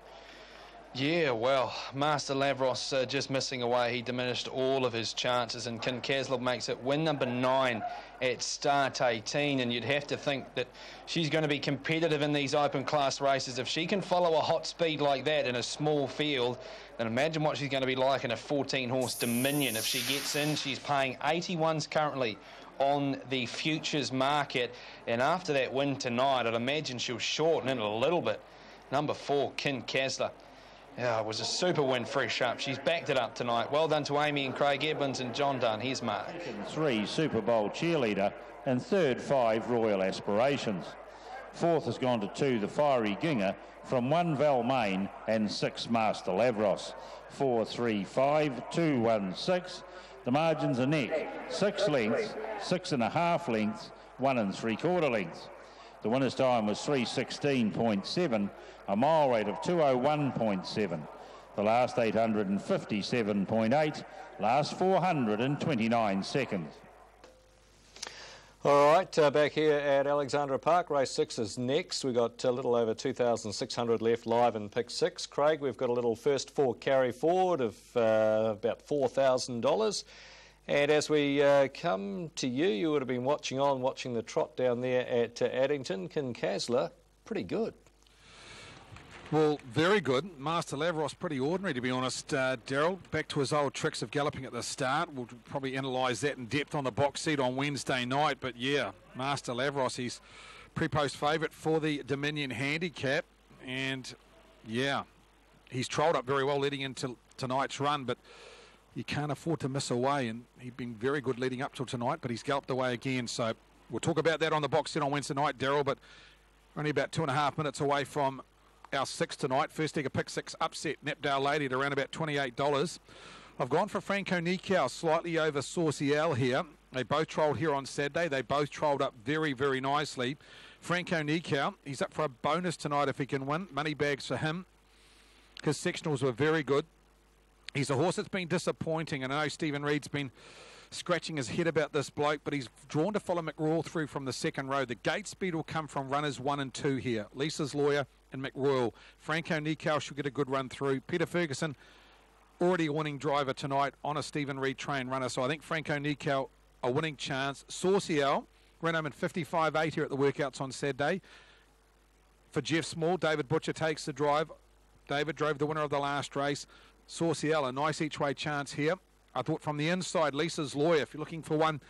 Yeah, well, Master Lavros just missing away. He diminished all of his chances, and Kincaslov makes it win number 9 at start 18, and you'd have to think that she's going to be competitive in these open class races. If she can follow a hot speed like that in a small field, then imagine what she's going to be like in a 14-horse Dominion. If she gets in, she's paying 81s currently on the futures market, and after that win tonight, I'd imagine she'll shorten it a little bit. Number 4, Kincaslov. Yeah, it was a super win fresh up. She's backed it up tonight. Well done to Amy and Craig Edmonds and John Dunn. Here's Mark. 3, Super Bowl Cheerleader, and 3rd, 5, Royal Aspirations. 4th has gone to 2, the Fiery Ginger, from 1, Valmain, and 6, Master Lavros. 4, 3, 5, 2, 1, 6. The margins are neck, 6 lengths, 6.5 lengths, 1 3/4 lengths. The winner's time was 3:16.7, a mile rate of 2:01.7. The last 857.8, last 429 seconds. All right, back here at Alexandra Park, race 6 is next. We've got a little over 2,600 left live in pick 6. Craig, we've got a little first 4 carry forward of about $4,000. And as we come to you, you would have been watching the trot down there at Addington. Kincaslov, pretty good. Well, very good. Master Lavros, pretty ordinary, to be honest. Daryl, back to his old tricks of galloping at the start. We'll probably analyse that in depth on the box seat on Wednesday night. But, yeah, Master Lavros, he's pre-post favourite for the Dominion Handicap. And, yeah, he's trolled up very well leading into tonight's run, but you can't afford to miss away, and he'd been very good leading up till tonight, but he's galloped away again. So we'll talk about that on the box set on Wednesday night, Daryl, but only about 2.5 minutes away from our 6 tonight. First egg of pick 6 upset, Nepdale Lady at around about $28. I've gone for Franco Nikau, slightly over Saucy L here. They both trolled here on Saturday. They both trolled up very, very nicely. Franco Nikau, he's up for a bonus tonight if he can win. Money bags for him. His sectionals were very good. He's a horse that's been disappointing, and I know Stephen Reed's been scratching his head about this bloke, but he's drawn to follow McRoyal through from the second row. The gate speed will come from runners 1 and 2 here. Lisa's Lawyer and McRoyal. Franco Nikau should get a good run through. Peter Ferguson, already a winning driver tonight on a Stephen Reed trained runner, so I think Franco Nikau a winning chance. Saucy L ran home in 55.8 here at the workouts on Saturday. For Jeff Small, David Butcher takes the drive. David drove the winner of the last race. Saucy L, a nice each-way chance here. I thought from the inside, Lisa's Lawyer, if you're looking for one,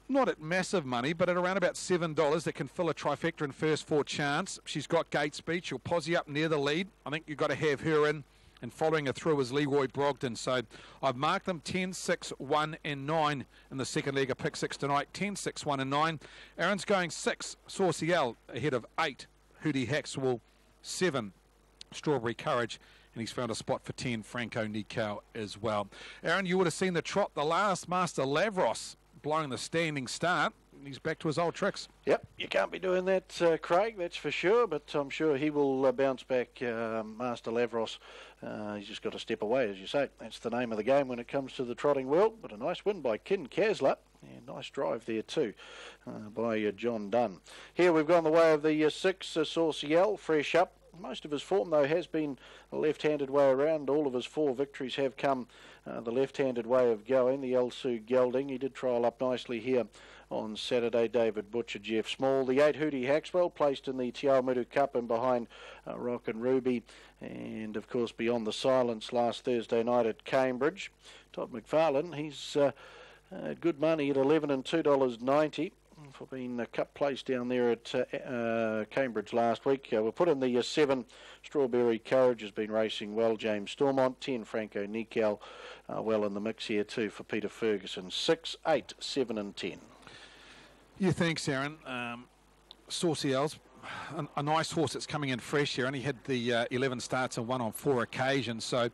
not at massive money, but at around about $7 that can fill a trifecta in first 4 chance. She's got gate speed. She'll posse up near the lead. I think you've got to have her in, and following her through is Leroy Brogdon. So I've marked them 10, 6, 1 and 9 in the second leg of pick 6 tonight. 10, 6, 1 and 9. Aaron's going 6, Saucy L, ahead of 8, Hootie Haxwell, 7, Strawberry Courage, and he's found a spot for 10, Franco Nikau as well. Aaron, you would have seen the trot, the last Master Lavros blowing the standing start. He's back to his old tricks. Yep, you can't be doing that, Craig, that's for sure, but I'm sure he will bounce back, Master Lavros. He's just got to step away, as you say. That's the name of the game when it comes to the trotting world, but a nice win by Kincaslov. Yeah, nice drive there too by John Dunn. Here we've gone the way of the 6, Saucy L, fresh up. Most of his form, though, has been a left-handed way around. All of his 4 victories have come the left-handed way of going. The El Sue Gelding, he did trial up nicely here on Saturday. David Butcher, Jeff Small. The 8, Hootie Haxwell, placed in the Te Awamutu Cup and behind Rock and Ruby. And, of course, Beyond the Silence last Thursday night at Cambridge. Todd McFarlane, he's good money at $11 and $2.90. For being a cup place down there at Cambridge last week. We'll put in the 7, Strawberry Courage has been racing well. James Stormont, 10, Franco Nikau, well in the mix here too for Peter Ferguson. 6, 8, 7 and 10. Yeah, thanks, Aaron. Saucy L's a nice horse that's coming in fresh here. Only had the 11 starts and won on 4 occasions. So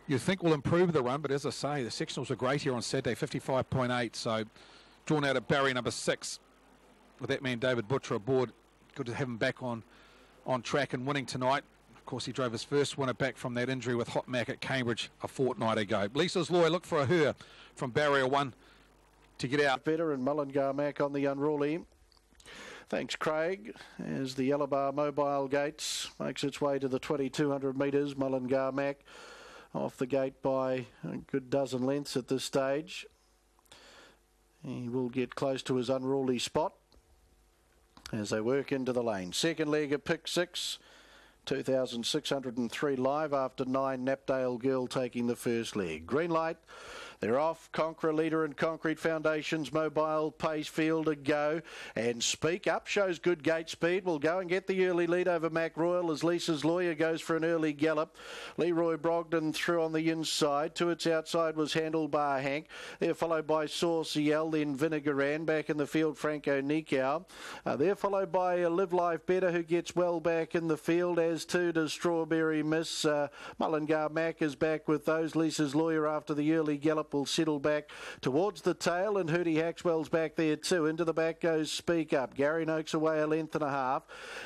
you think will improve the run, but as I say, the sectionals were great here on Saturday, 55.8. So drawn out at barrier number 6 with that man David Butcher aboard. Good to have him back on track and winning tonight. Of course, he drove his first winner back from that injury with Hot Mac at Cambridge a fortnight ago. Lisa's Lawyer, look for a her from barrier 1 to get out. Better and Mullingar Mac on the unruly. Thanks, Craig. As the Yellowbar Mobile Gates makes its way to the 2,200 metres, Mullingar Mac off the gate by a good dozen lengths at this stage. He will get close to his unruly spot as they work into the lane. Second leg of pick 6, 2,603 live after 9. Knapdale Girl taking the first leg. Green light. They're off. Conqueror Leader and Concrete Foundations. Mobile Pace Field a go. And Speak Up shows good gate speed. Will go and get the early lead over Mac Royal as Lisa's Lawyer goes for an early gallop. Leroy Brogden through on the inside. To its outside was Handlebar Hank. They're followed by Sauciel, then Vinegaran. Back in the field, Franco Nikau. They're followed by Live Life Better, who gets well back in the field, as too does Strawberry Miss. Mullingar Mac is back with those. Lisa's Lawyer after the early gallop will settle back towards the tail, and Hootie Haxwell's back there too. Into the back goes Speak Up. Gary Noakes away a length and a half.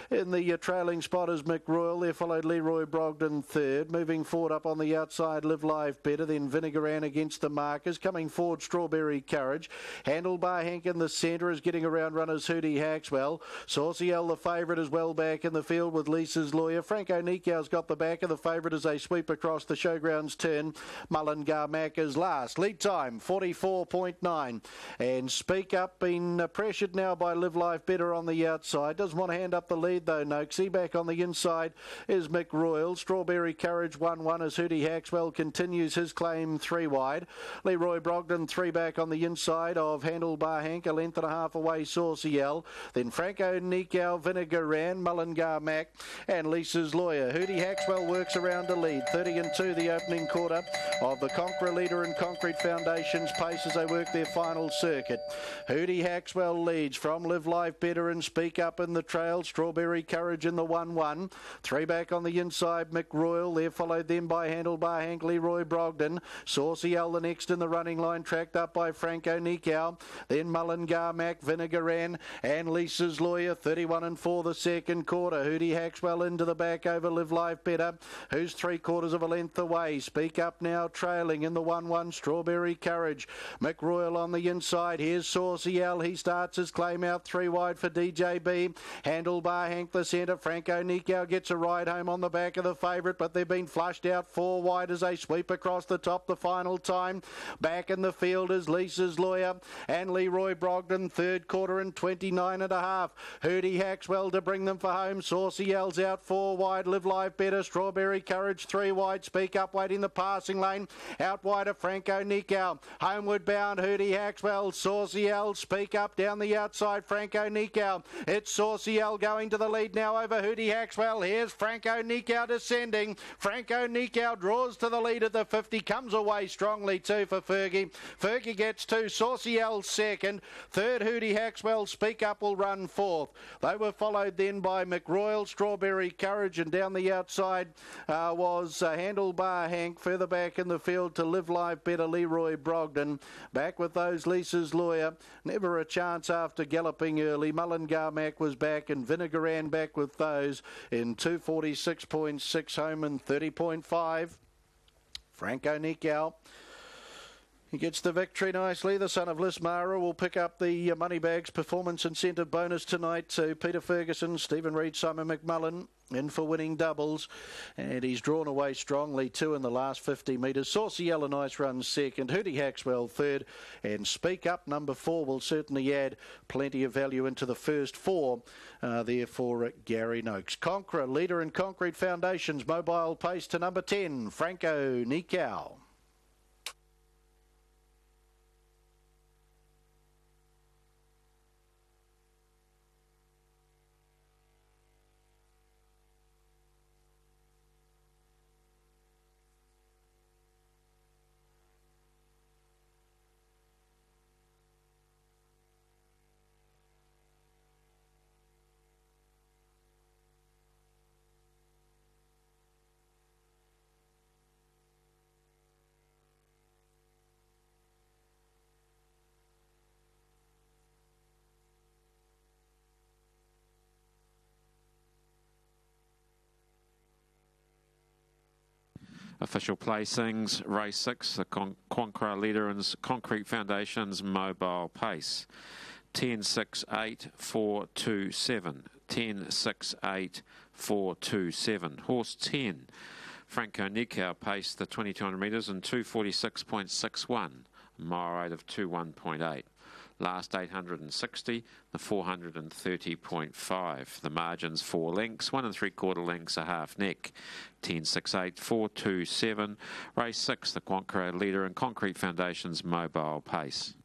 In the trailing spot is Mick Royal. There followed Leroy Brogden third. Moving forward up on the outside, Live Life Better. Then Vinegaran against the markers. Coming forward, Strawberry Courage. Handlebar Hank in the centre is getting around runners Hootie Haxwell. Sauciel, the favourite, is well back in the field with Lisa's Lawyer. Franco Nikau's got the back of the favourite as they sweep across the showgrounds turn. Mullingar Mac is last. Lead time 44.9, and Speak Up been pressured now by Live Life Better on the outside. Doesn't want to hand up the lead though, Noakesy. Back on the inside is Mick Royal. Strawberry Courage 1-1 as Hootie Haxwell continues his claim 3 wide. Leroy Brogden 3 back on the inside of Handlebar Hank, a length and a half away Sauciel. Then Franco Nikau, Vinegaran, Mullingar Mac and Lisa's Lawyer. Hootie Haxwell works around to lead. 30-2 the opening quarter of the Conqueror Leader and Concrete Foundations pace as they work their final circuit. Hootie Haxwell leads from Live Life Better and Speak Up in the trail. Strawberry Courage in the 1-1. 3 back on the inside, Mick Royal. They're followed then by Handlebar Hank, Leroy Brogden. Sauciel the next in the running line, tracked up by Franco Nikau. Then Mullingar Mac, Vinegaran and Lisa's Lawyer. 31-4 the second quarter. Hootie Haxwell into the back over Live Life Better, who's 3/4 of a length away. Speak Up now trailing in the 1-1. Strawberry Courage. Mick Royal on the inside. Here's Sauciel. He starts his claim out 3 wide for DJB. Handlebar Hank the centre. Franco Nikau gets a ride home on the back of the favourite, but they've been flushed out 4 wide as they sweep across the top the final time. Back in the field is Lisa's Lawyer and Leroy Brogden. Third quarter and 29.5. Hootie Haxwell to bring them for home. Sauciel's out 4 wide. Live Life Better. Strawberry Courage 3 wide. Speak Up waiting the passing lane. Out wide of Franco Nikau. Homeward bound Hootie Haxwell. Sauciel. Speak Up down the outside. Franco Nikau. It's Sauciel going to the lead now over Hootie Haxwell. Here's Franco Nikau descending. Franco Nikau draws to the lead at the 50. Comes away strongly too for Fergie. Fergie gets 2. Sauciel second. Third Hootie Haxwell. Speak Up will run 4th. They were followed then by McRoyal, Strawberry Courage, and down the outside was Handlebar Hank. Further back in the field to Live Life Better, Leroy Brogden. Back with those Lisa's Lawyer. Never a chance after galloping early. Mullingar Mac was back and Vinegaran back with those in 246.6 home and 30.5. Franco Nikau. He gets the victory nicely. The son of Lismara will pick up the Moneybags Performance Incentive bonus tonight to Peter Ferguson, Stephen Reid, Simon McMullen in for winning doubles. And he's drawn away strongly too in the last 50 metres. Sauciel a nice run second. Hootie Haxwell third. And Speak Up number 4 will certainly add plenty of value into the first 4 there for Gary Noakes. Conqueror, Leader in Concrete Foundations, Mobile Pace to number 10, Franco Nikau. Official placings, race 6, the Quankra leader in Concrete Foundations Mobile Pace. 10-6-8-4-2-7. 10-6-8-4-2-7. Horse 10, Franco Nikau, paced the 2200 metres in 246.61. Mile rate of 21.8. Last 860, the 430.5. The margins 4 lengths, 1 3/4 lengths, a half neck. 10-6-8-4-2-7. Race 6, the Quankra leader in Concrete Foundations Mobile Pace.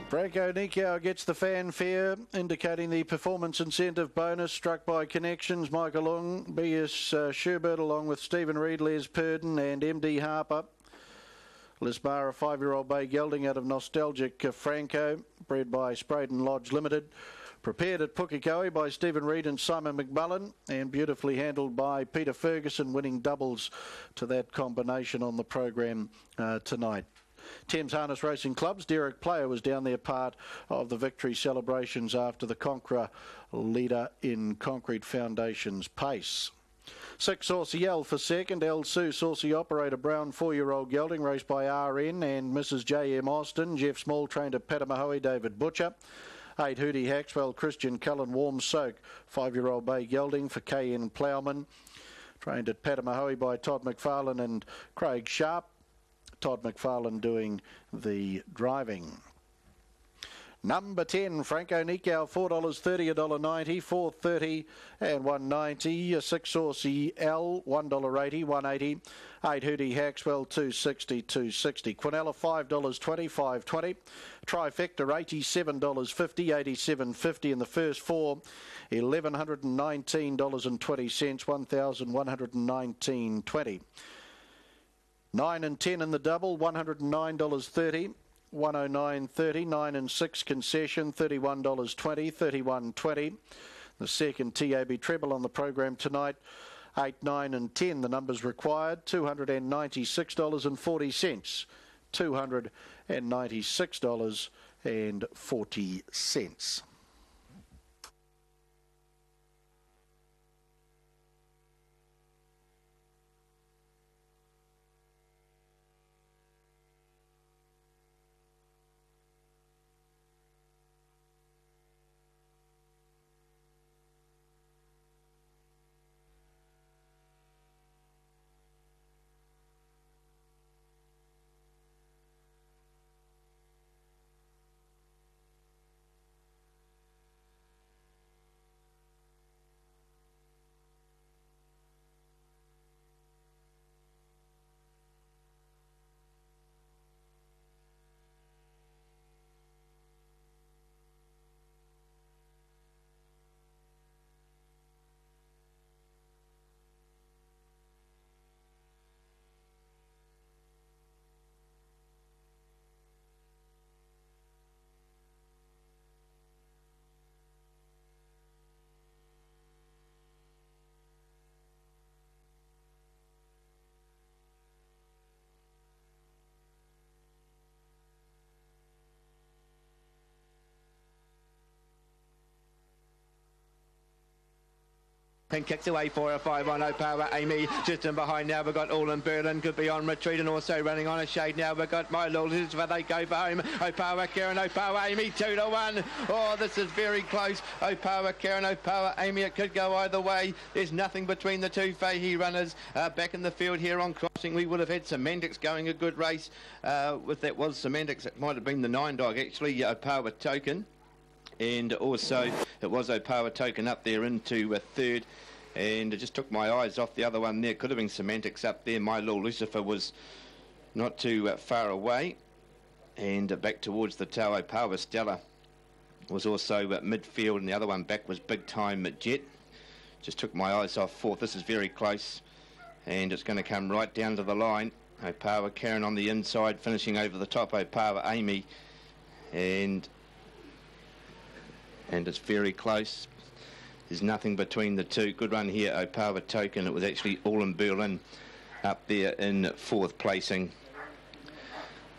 Franco Nikau gets the fanfare, indicating the performance incentive bonus struck by Connections, Michael Long, B.S. Sherbert, along with Stephen Reid, Les Purden and M.D. Harper. Lisbar, a 5-year-old bay gelding out of Nostalgic Franco, bred by Spraden Lodge Limited. Prepared at Pukekohe by Stephen Reid and Simon McMullen, and beautifully handled by Peter Ferguson, winning doubles to that combination on the program tonight. Thames Harness Racing Club's Derek Player was down there part of the victory celebrations after the Quankra leader in Concrete Foundations Pace. 6 Saucy L for second. El Sue Saucy Operator Brown 4-year-old gelding, raced by RN and Mrs. J.M. Austin. Jeff Small trained at Patamahoe, David Butcher. 8 Hootie Haxwell Christian Cullen Warm Soak 5-year-old bay gelding for KN Plowman, trained at Patamahoe by Todd McFarlane and Craig Sharp. Todd McFarlane doing the driving. Number 10, Franco Nikau, $4.30, $1.90, $4.30 and $1.90. 6 Saucy L, $1.80, $1.80. 8 Hootie Haxwell, $2.60, $2.60. Quinella, $5.20, $5.20. Trifecta, $87.50, $87.50 in the first 4. $1,119.20, $1,119.20. 9 and 10 in the double, $109.30, $109.30. 9 and 6 concession, $31.20, $31.20. The second TAB treble on the program tonight, 8, 9 and 10. The numbers required, $296.40, $296.40. Pink kicks away 4 or 5 on O'Power Amy, just in behind now we've got All in Berlin, could be on retreat and also running on a shade now we've got My Little, this is where they go for home. O'Power Karen, O'Power Amy 2 to 1. Oh, this is very close. O'Power Karen, O'Power Amy, it could go either way. There's nothing between the two Fahey runners back in the field here on crossing. We would have had Semantics going a good race. If that was Semantics, it might have been the 9 dog actually, O'Power Token. And also it was O'Power Token up there into third, and it just took my eyes off the other one there. Could have been Semantics up there. My Little Lucifer was not too far away, and back towards the tail. O'Power Stella was also midfield, and the other one back was Big Time Jet. Just took my eyes off fourth. This is very close, and it's going to come right down to the line. O'Power Karen on the inside, finishing over the top. O'Power Amy, and it's very close. There's nothing between the two. Good run here, Opawa Token. It was actually all in Berlin up there in 4th placing.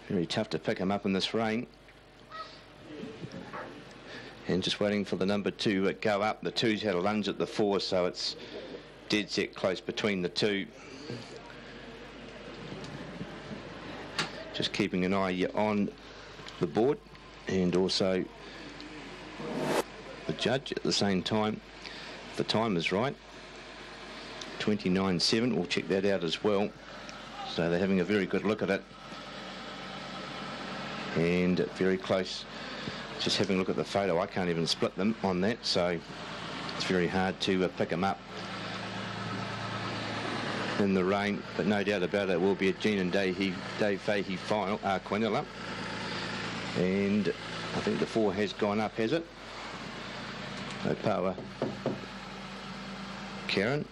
Very tough to pick him up in this rain. And just waiting for the number 2 to go up. The 2's had a lunge at the 4, so it's dead set close between the 2. Just keeping an eye on the board and also the judge at the same time. The time is right. 29.7. We'll check that out as well. So they're having a very good look at it. And very close. Just having a look at the photo, I can't even split them on that, so it's very hard to pick them up in the rain. But no doubt about it, will be a Gene and Dave Fahey final, Quinella. And I think the 4 has gone up, has it? Opawa Karen.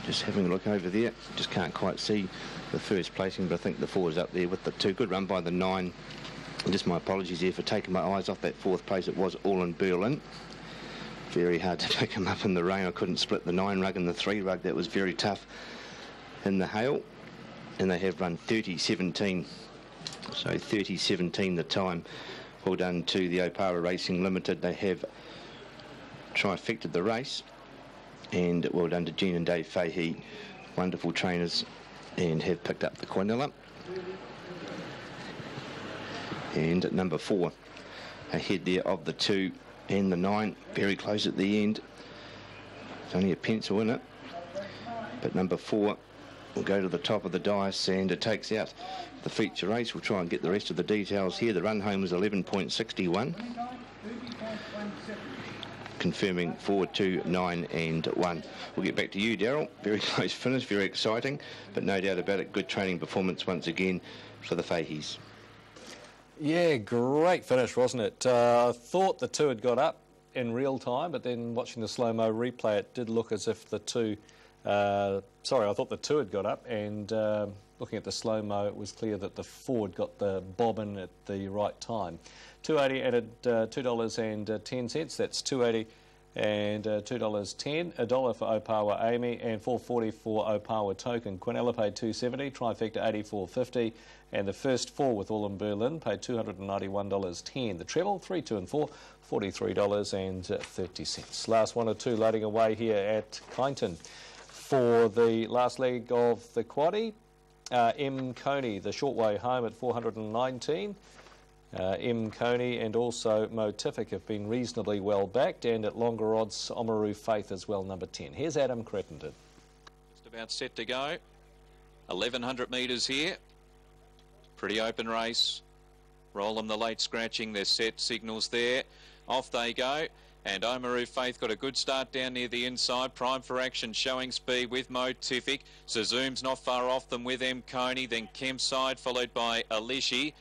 Just having a look over there. Just can't quite see the first placing, but I think the 4 is up there with the 2. Good run by the 9. Just my apologies here for taking my eyes off that 4th place. It was all in Berlin. Very hard to pick him up in the rain. I couldn't split the 9 rug and the 3 rug. That was very tough in the hail. And they have run 30.17. So 30.17 the time. Well done to the Opawa Racing Limited. They have trifected the race. And well done to Gene and Dave Fahey. Wonderful trainers. And have picked up the Quinella. And number 4 ahead there of the 2 and the 9, very close at the end. There's only a pencil in it, but number 4 will go to the top of the dice, and it takes out the feature race. We'll try and get the rest of the details here. The run home was 11.61, confirming 4, 2, 9 and 1. We'll get back to you, Daryl. Very close finish, very exciting, but no doubt about it, good training performance once again for the Faheys. Yeah, great finish, wasn't it? I thought the 2 had got up in real time, but then watching the slow-mo replay, it did look as if the 2... I thought the 2 had got up, and looking at the slow-mo, it was clear that the 4 had got the bobbin at the right time. 2.80 added $2.10. That's 2.80 and $2.10. $1 for Opawa Amy and $4.40 for Opawa Token. Quinella paid $2.70, trifecta $84.50, and the first 4 with all in Berlin paid $291.10. The treble 3, 2 and 4, $43.30. Last 1 or 2 loading away here at Kyneton for the last leg of the quaddie. M Coney, the short way home at 419. M Coney and also Motific have been reasonably well backed, and at longer odds, Oamaru Faith as well, number 10. Here's Adam Crittenden. Just about set to go. 1,100 metres here. Pretty open race. Roll them the late scratching. There's set signals there. Off they go. And Oamaru Faith got a good start down near the inside. Prime for action, showing speed with Motific. Zazoom's not far off them with M Coney. Then Kempside, followed by Alishi.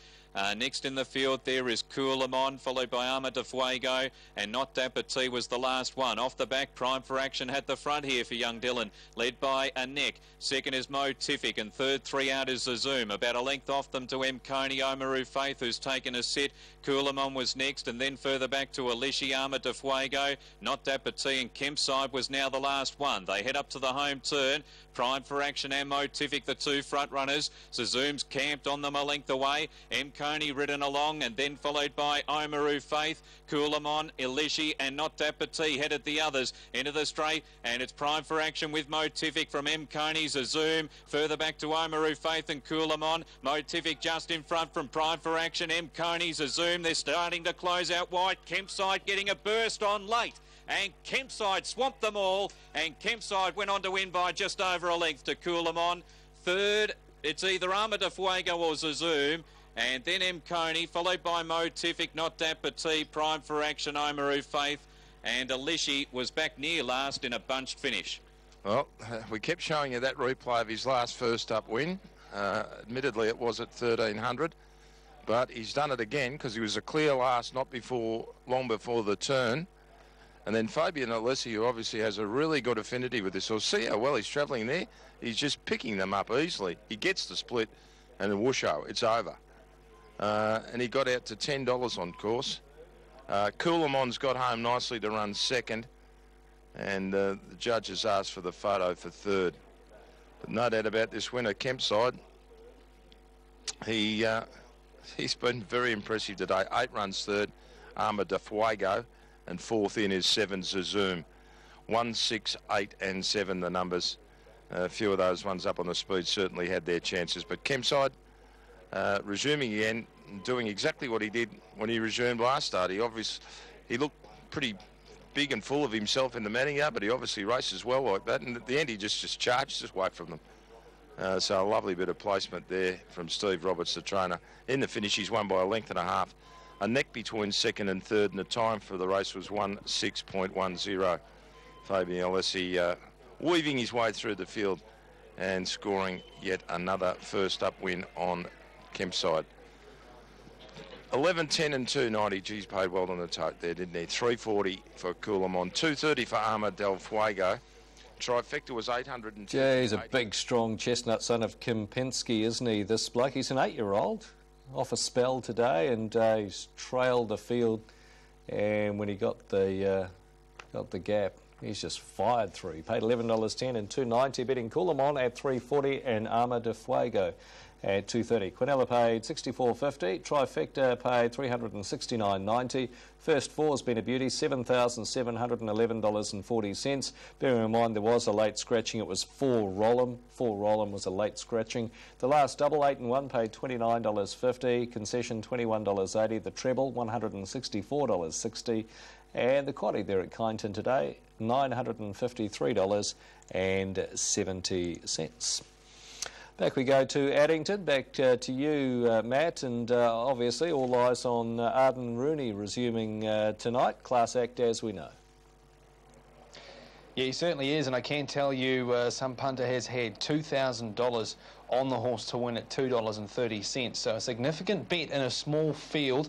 Next in the field there is Coolamon, followed by Arma de Fuego, and Not Dapati was the last one. Off the back, Prime for Action had the front here for young Dylan, led by a neck. Second is Motific, and third, 3 out is Zazoom. About a length off them to M Coney, Oamaru Faith, who's taken a sit. Coolamon was next, and then further back to Alishi, Arma de Fuego. Not Dapati and Kempside was now the last one. They head up to the home turn. Prime for Action and Motific, the 2 front runners. Zazoom's camped on them a length away. M Coney ridden along, and then followed by Oamaru Faith, Coolamon, Ilishi and Not Dapati headed the others into the straight, and it's Prime for Action with Motific from M Coney, Zazoom, further back to Oamaru Faith and Coolamon. Motific just in front from Prime for Action, M Coney, Zazoom. They're starting to close out wide. Kempside getting a burst on late, and Kempside swamped them all, and Kempside went on to win by just over a length to Coolamon. Third, it's either Arma de Fuego or Zazoom, and then M Coney, followed by Motific, Not Dapati, Prime for Action, Oamaru Faith, and Alishi was back near last in a bunched finish. Well, we kept showing you that replay of his last first up win. Admittedly, it was at 1,300, but he's done it again because he was a clear last not long before the turn. And then Fabian Alessi, who obviously has a really good affinity with this, or see how well he's travelling there. He's just picking them up easily. He gets the split, and then whoosho, it's over. And he got out to $10 on course. Coolamon's got home nicely to run second. and the judges asked for the photo for third. But no doubt about this winner, Kempside. He's been very impressive today. 8 runs third, Armour de Fuego, and fourth in is 7 Zoom. 1, 6, 8 and 7 the numbers. A few of those ones up on the speed certainly had their chances, but Kempside resuming again, doing exactly what he did when he resumed last start. He looked pretty big and full of himself in the manning yard, but he obviously races well like that, and at the end he just charged away from them. So a lovely bit of placement there from Steve Roberts, the trainer. In the finish, he's won by a length and a half. A neck between second and third, and the time for the race was 1:06.10. Fabian Alessi weaving his way through the field and scoring yet another first up win on Kempside. 11, 10 and 290. Geez, paid well on the tote there, didn't he? 340 for Coolamon, 230 for Armour del Fuego. Trifecta was 800. Yeah, he's a big, strong chestnut son of Kim Penske, isn't he? This bloke, he's an 8-year-old, off a spell today, and he's trailed the field. And when he got the gap, he's just fired through. He paid $11.10 and $2.90, betting Coolamon at $3.40 and Armour de Fuego at $2.30. Quinella paid $64.50. Trifecta paid $369.90. First four's been a beauty, $7,711.40. Bearing in mind there was a late scratching, it was 4 Rollum. 4 Rollum was a late scratching. The last double, 8 and 1, paid $29.50. Concession $21.80. The treble $164.60. And the quaddy there at Kyneton today, $953.70. Back we go to Addington, back to you, Matt, and obviously all eyes on Arden Rooney resuming tonight, class act as we know. Yeah, he certainly is, and I can tell you some punter has had $2,000 on the horse to win at $2.30, so a significant bet in a small field.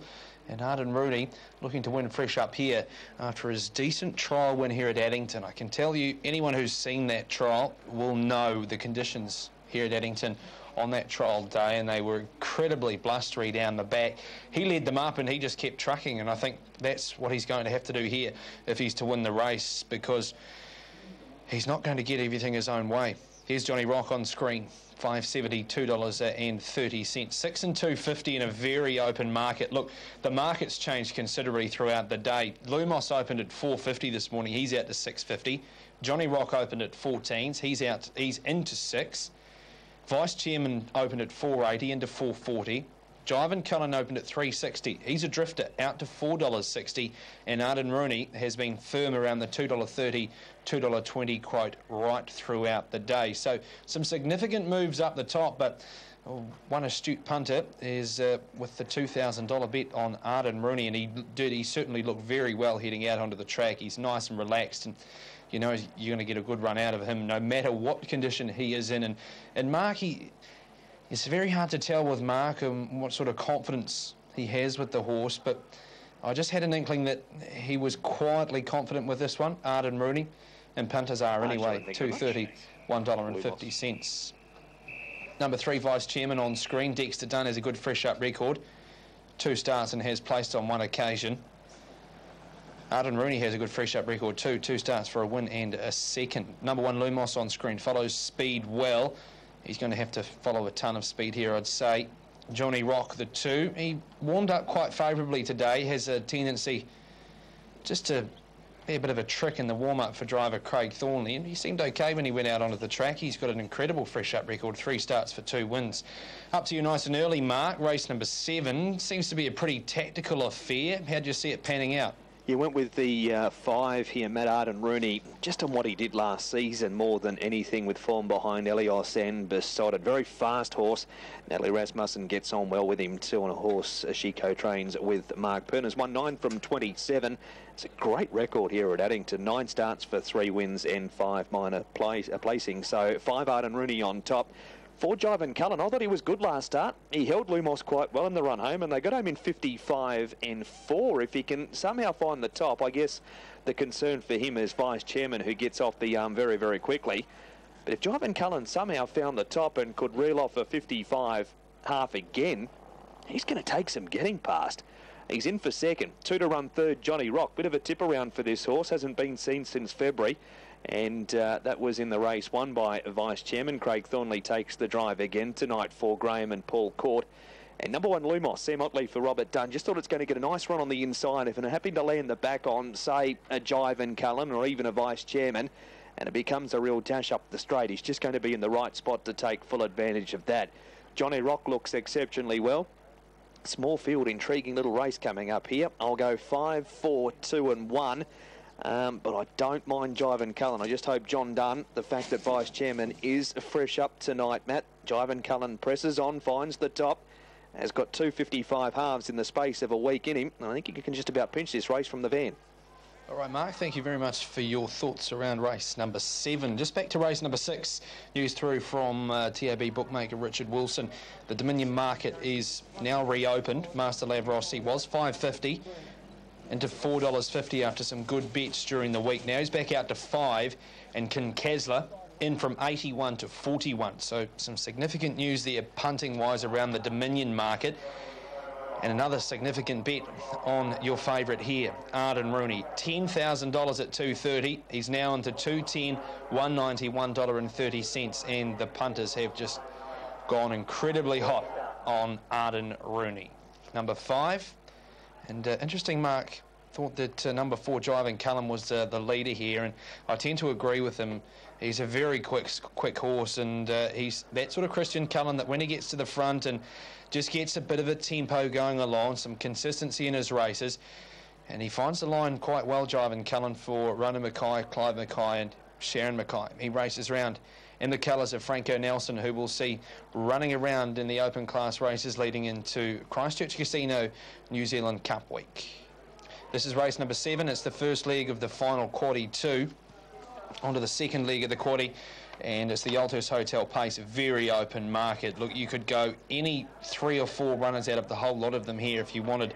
And Arden Rooney looking to win fresh up here after his decent trial win here at Addington. I can tell you, anyone who's seen that trial will know the conditions here at Addington on that trial day, and they were incredibly blustery down the back. He led them up and he just kept trucking, and I think that's what he's going to have to do here if he's to win the race, because he's not going to get everything his own way. Here's Johnny Rock on screen. $5.70, $2.30, 6 and 250 in a very open market. Look, the market's changed considerably throughout the day. Lumos opened at $4.50 this morning. He's out to $6.50. Johnny Rock opened at 14s. He's into 6. Vice Chairman opened at $4.80 into $4.40. Jivan Cullen opened at $3.60. He's a drifter, out to $4.60. And Arden Rooney has been firm around the $2.30, $2.20 quote right throughout the day. So some significant moves up the top, but one astute punter is with the $2,000 bet on Arden Rooney, and he certainly looked very well heading out onto the track. He's nice and relaxed, and you know you're going to get a good run out of him no matter what condition he is in. And Mark, it's very hard to tell with Mark what sort of confidence he has with the horse, but I just had an inkling that he was quietly confident with this one, Arden Rooney, and punters are anyway. $2.30, $1.50. Number 3 Vice Chairman on screen. Dexter Dunn has a good fresh up record. 2 starts and has placed on 1 occasion. Arden Rooney has a good fresh up record too. 2 starts for a win and a second. Number 1 Lumos on screen follows speed well. He's going to have to follow a ton of speed here, I'd say. Johnny Rock, the 2. He warmed up quite favourably today. Has a tendency just to be a bit of a trick in the warm-up for driver Craig Thornley. And he seemed okay when he went out onto the track. He's got an incredible fresh-up record. 3 starts for 2 wins. Up to you nice and early, Mark. Race number 7. Seems to be a pretty tactical affair. How do you see it panning out? You went with the 5 here, Matt Arden Rooney, just on what he did last season more than anything, with form behind Elios and beside it. Very fast horse. Natalie Rasmussen gets on well with him too on a horse she co-trains with Mark Perners. Won 9 from 27. It's a great record here at Addington. 9 starts for 3 wins and 5 minor placings. So 5 Arden Rooney on top. 4 Jivan Cullen. I thought he was good last start. He held Lumos quite well in the run home, and they got home in 55 and 4. If he can somehow find the top, I guess the concern for him is Vice Chairman, who gets off the arm very, very quickly. But if Jivan Cullen somehow found the top and could reel off a 55 half again, he's going to take some getting past. He's in for second. 2 to run third, Johnny Rock. Bit of a tip around for this horse. Hasn't been seen since February. And that was in the race won by Vice Chairman. Craig Thornley takes the drive again tonight for Graham and Paul Court. And number 1, Lumos, Sam Otley for Robert Dunn. Just thought it's going to get a nice run on the inside. If it happened to land the back on, say, a Jive and Cullen or even a Vice Chairman, and it becomes a real dash up the straight, he's just going to be in the right spot to take full advantage of that. Johnny Rock looks exceptionally well. Small field, intriguing little race coming up here. I'll go 5, 4, 2 and 1. But I don't mind Jive and Cullen. I just hope John Dunn, the fact that Vice Chairman is fresh up tonight, Matt. Jive and Cullen presses on, finds the top. Has got 2:55 halves in the space of a week in him. I think he can just about pinch this race from the van. All right, Mark, thank you very much for your thoughts around race number 7. Just back to race number 6. News through from TAB bookmaker Richard Wilson. The Dominion market is now reopened. Master Lavrossi was $5.50 into $4.50 after some good bets during the week. Now he's back out to 5, and Kinkasler in from 81 to 41. So some significant news there punting-wise around the Dominion market. And another significant bet on your favourite here, Arden Rooney. $10,000 at $2.30. He's now into $2.10, $1.90, $1.30. And the punters have just gone incredibly hot on Arden Rooney. Number 5. And interesting, Mark, thought that number 4, Jive and Cullen, was the leader here. And I tend to agree with him. He's a very quick horse. And he's that sort of Christian Cullen that when he gets to the front and just gets a bit of a tempo going along, some consistency in his races. And he finds the line quite well, Jive and Cullen, for Ronan Mackay, Clive Mackay and Sharon Mackay. He races around in the colours of Franco Nelson, who we'll see running around in the open class races leading into Christchurch Casino New Zealand Cup Week. This is race number 7. It's the first leg of the final quaddie 2. Onto the second leg of the quaddie. And it's the Altus Hotel Pace, very open market. Look, you could go any 3 or 4 runners out of the whole lot of them here if you wanted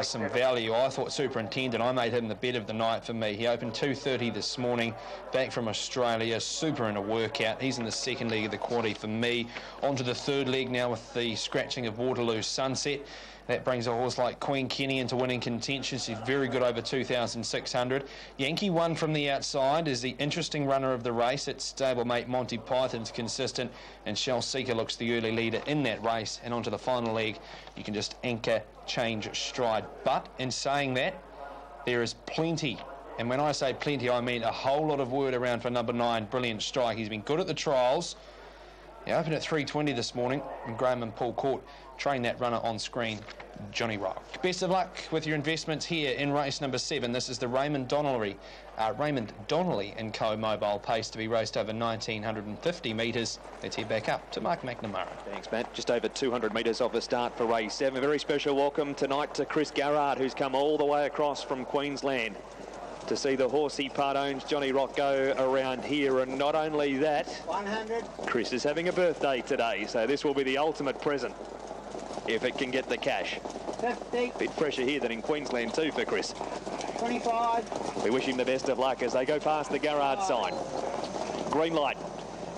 some value. I thought Superintendent, I made him the bet of the night for me. He opened 2:30 this morning, back from Australia, super in a workout. He's in the second leg of the quaddie for me. On to the third leg now with the scratching of Waterloo Sunset. That brings a horse like Queen Kenny into winning contention. She's very good over 2,600. Yankee One from the outside is the interesting runner of the race. It's stablemate Monty Python's consistent, and Shell Seeker looks the early leader in that race. And onto the final leg, you can just anchor, change, stride. But in saying that, there is plenty. And when I say plenty, I mean a whole lot of word around for number 9, Brilliant Strike. He's been good at the trials. He opened at 3:20 this morning, and Graham and Paul Court train that runner on screen, Johnny Rock. Best of luck with your investments here in race number 7. This is the Raymond Donnelly and Co. Mobile Pace to be raced over 1,950 metres. Let's head back up to Mark McNamara. Thanks, Matt. Just over 200 metres off the start for race 7. A very special welcome tonight to Chris Garrard, who's come all the way across from Queensland to see the horse he part owns, Johnny Rock, go around here. And not only that, 100. Chris is having a birthday today, so this will be the ultimate present if it can get the cash. 50. Bit fresher here than in Queensland too for Chris. 25. We wish him the best of luck as they go past the Garrard sign. Green light,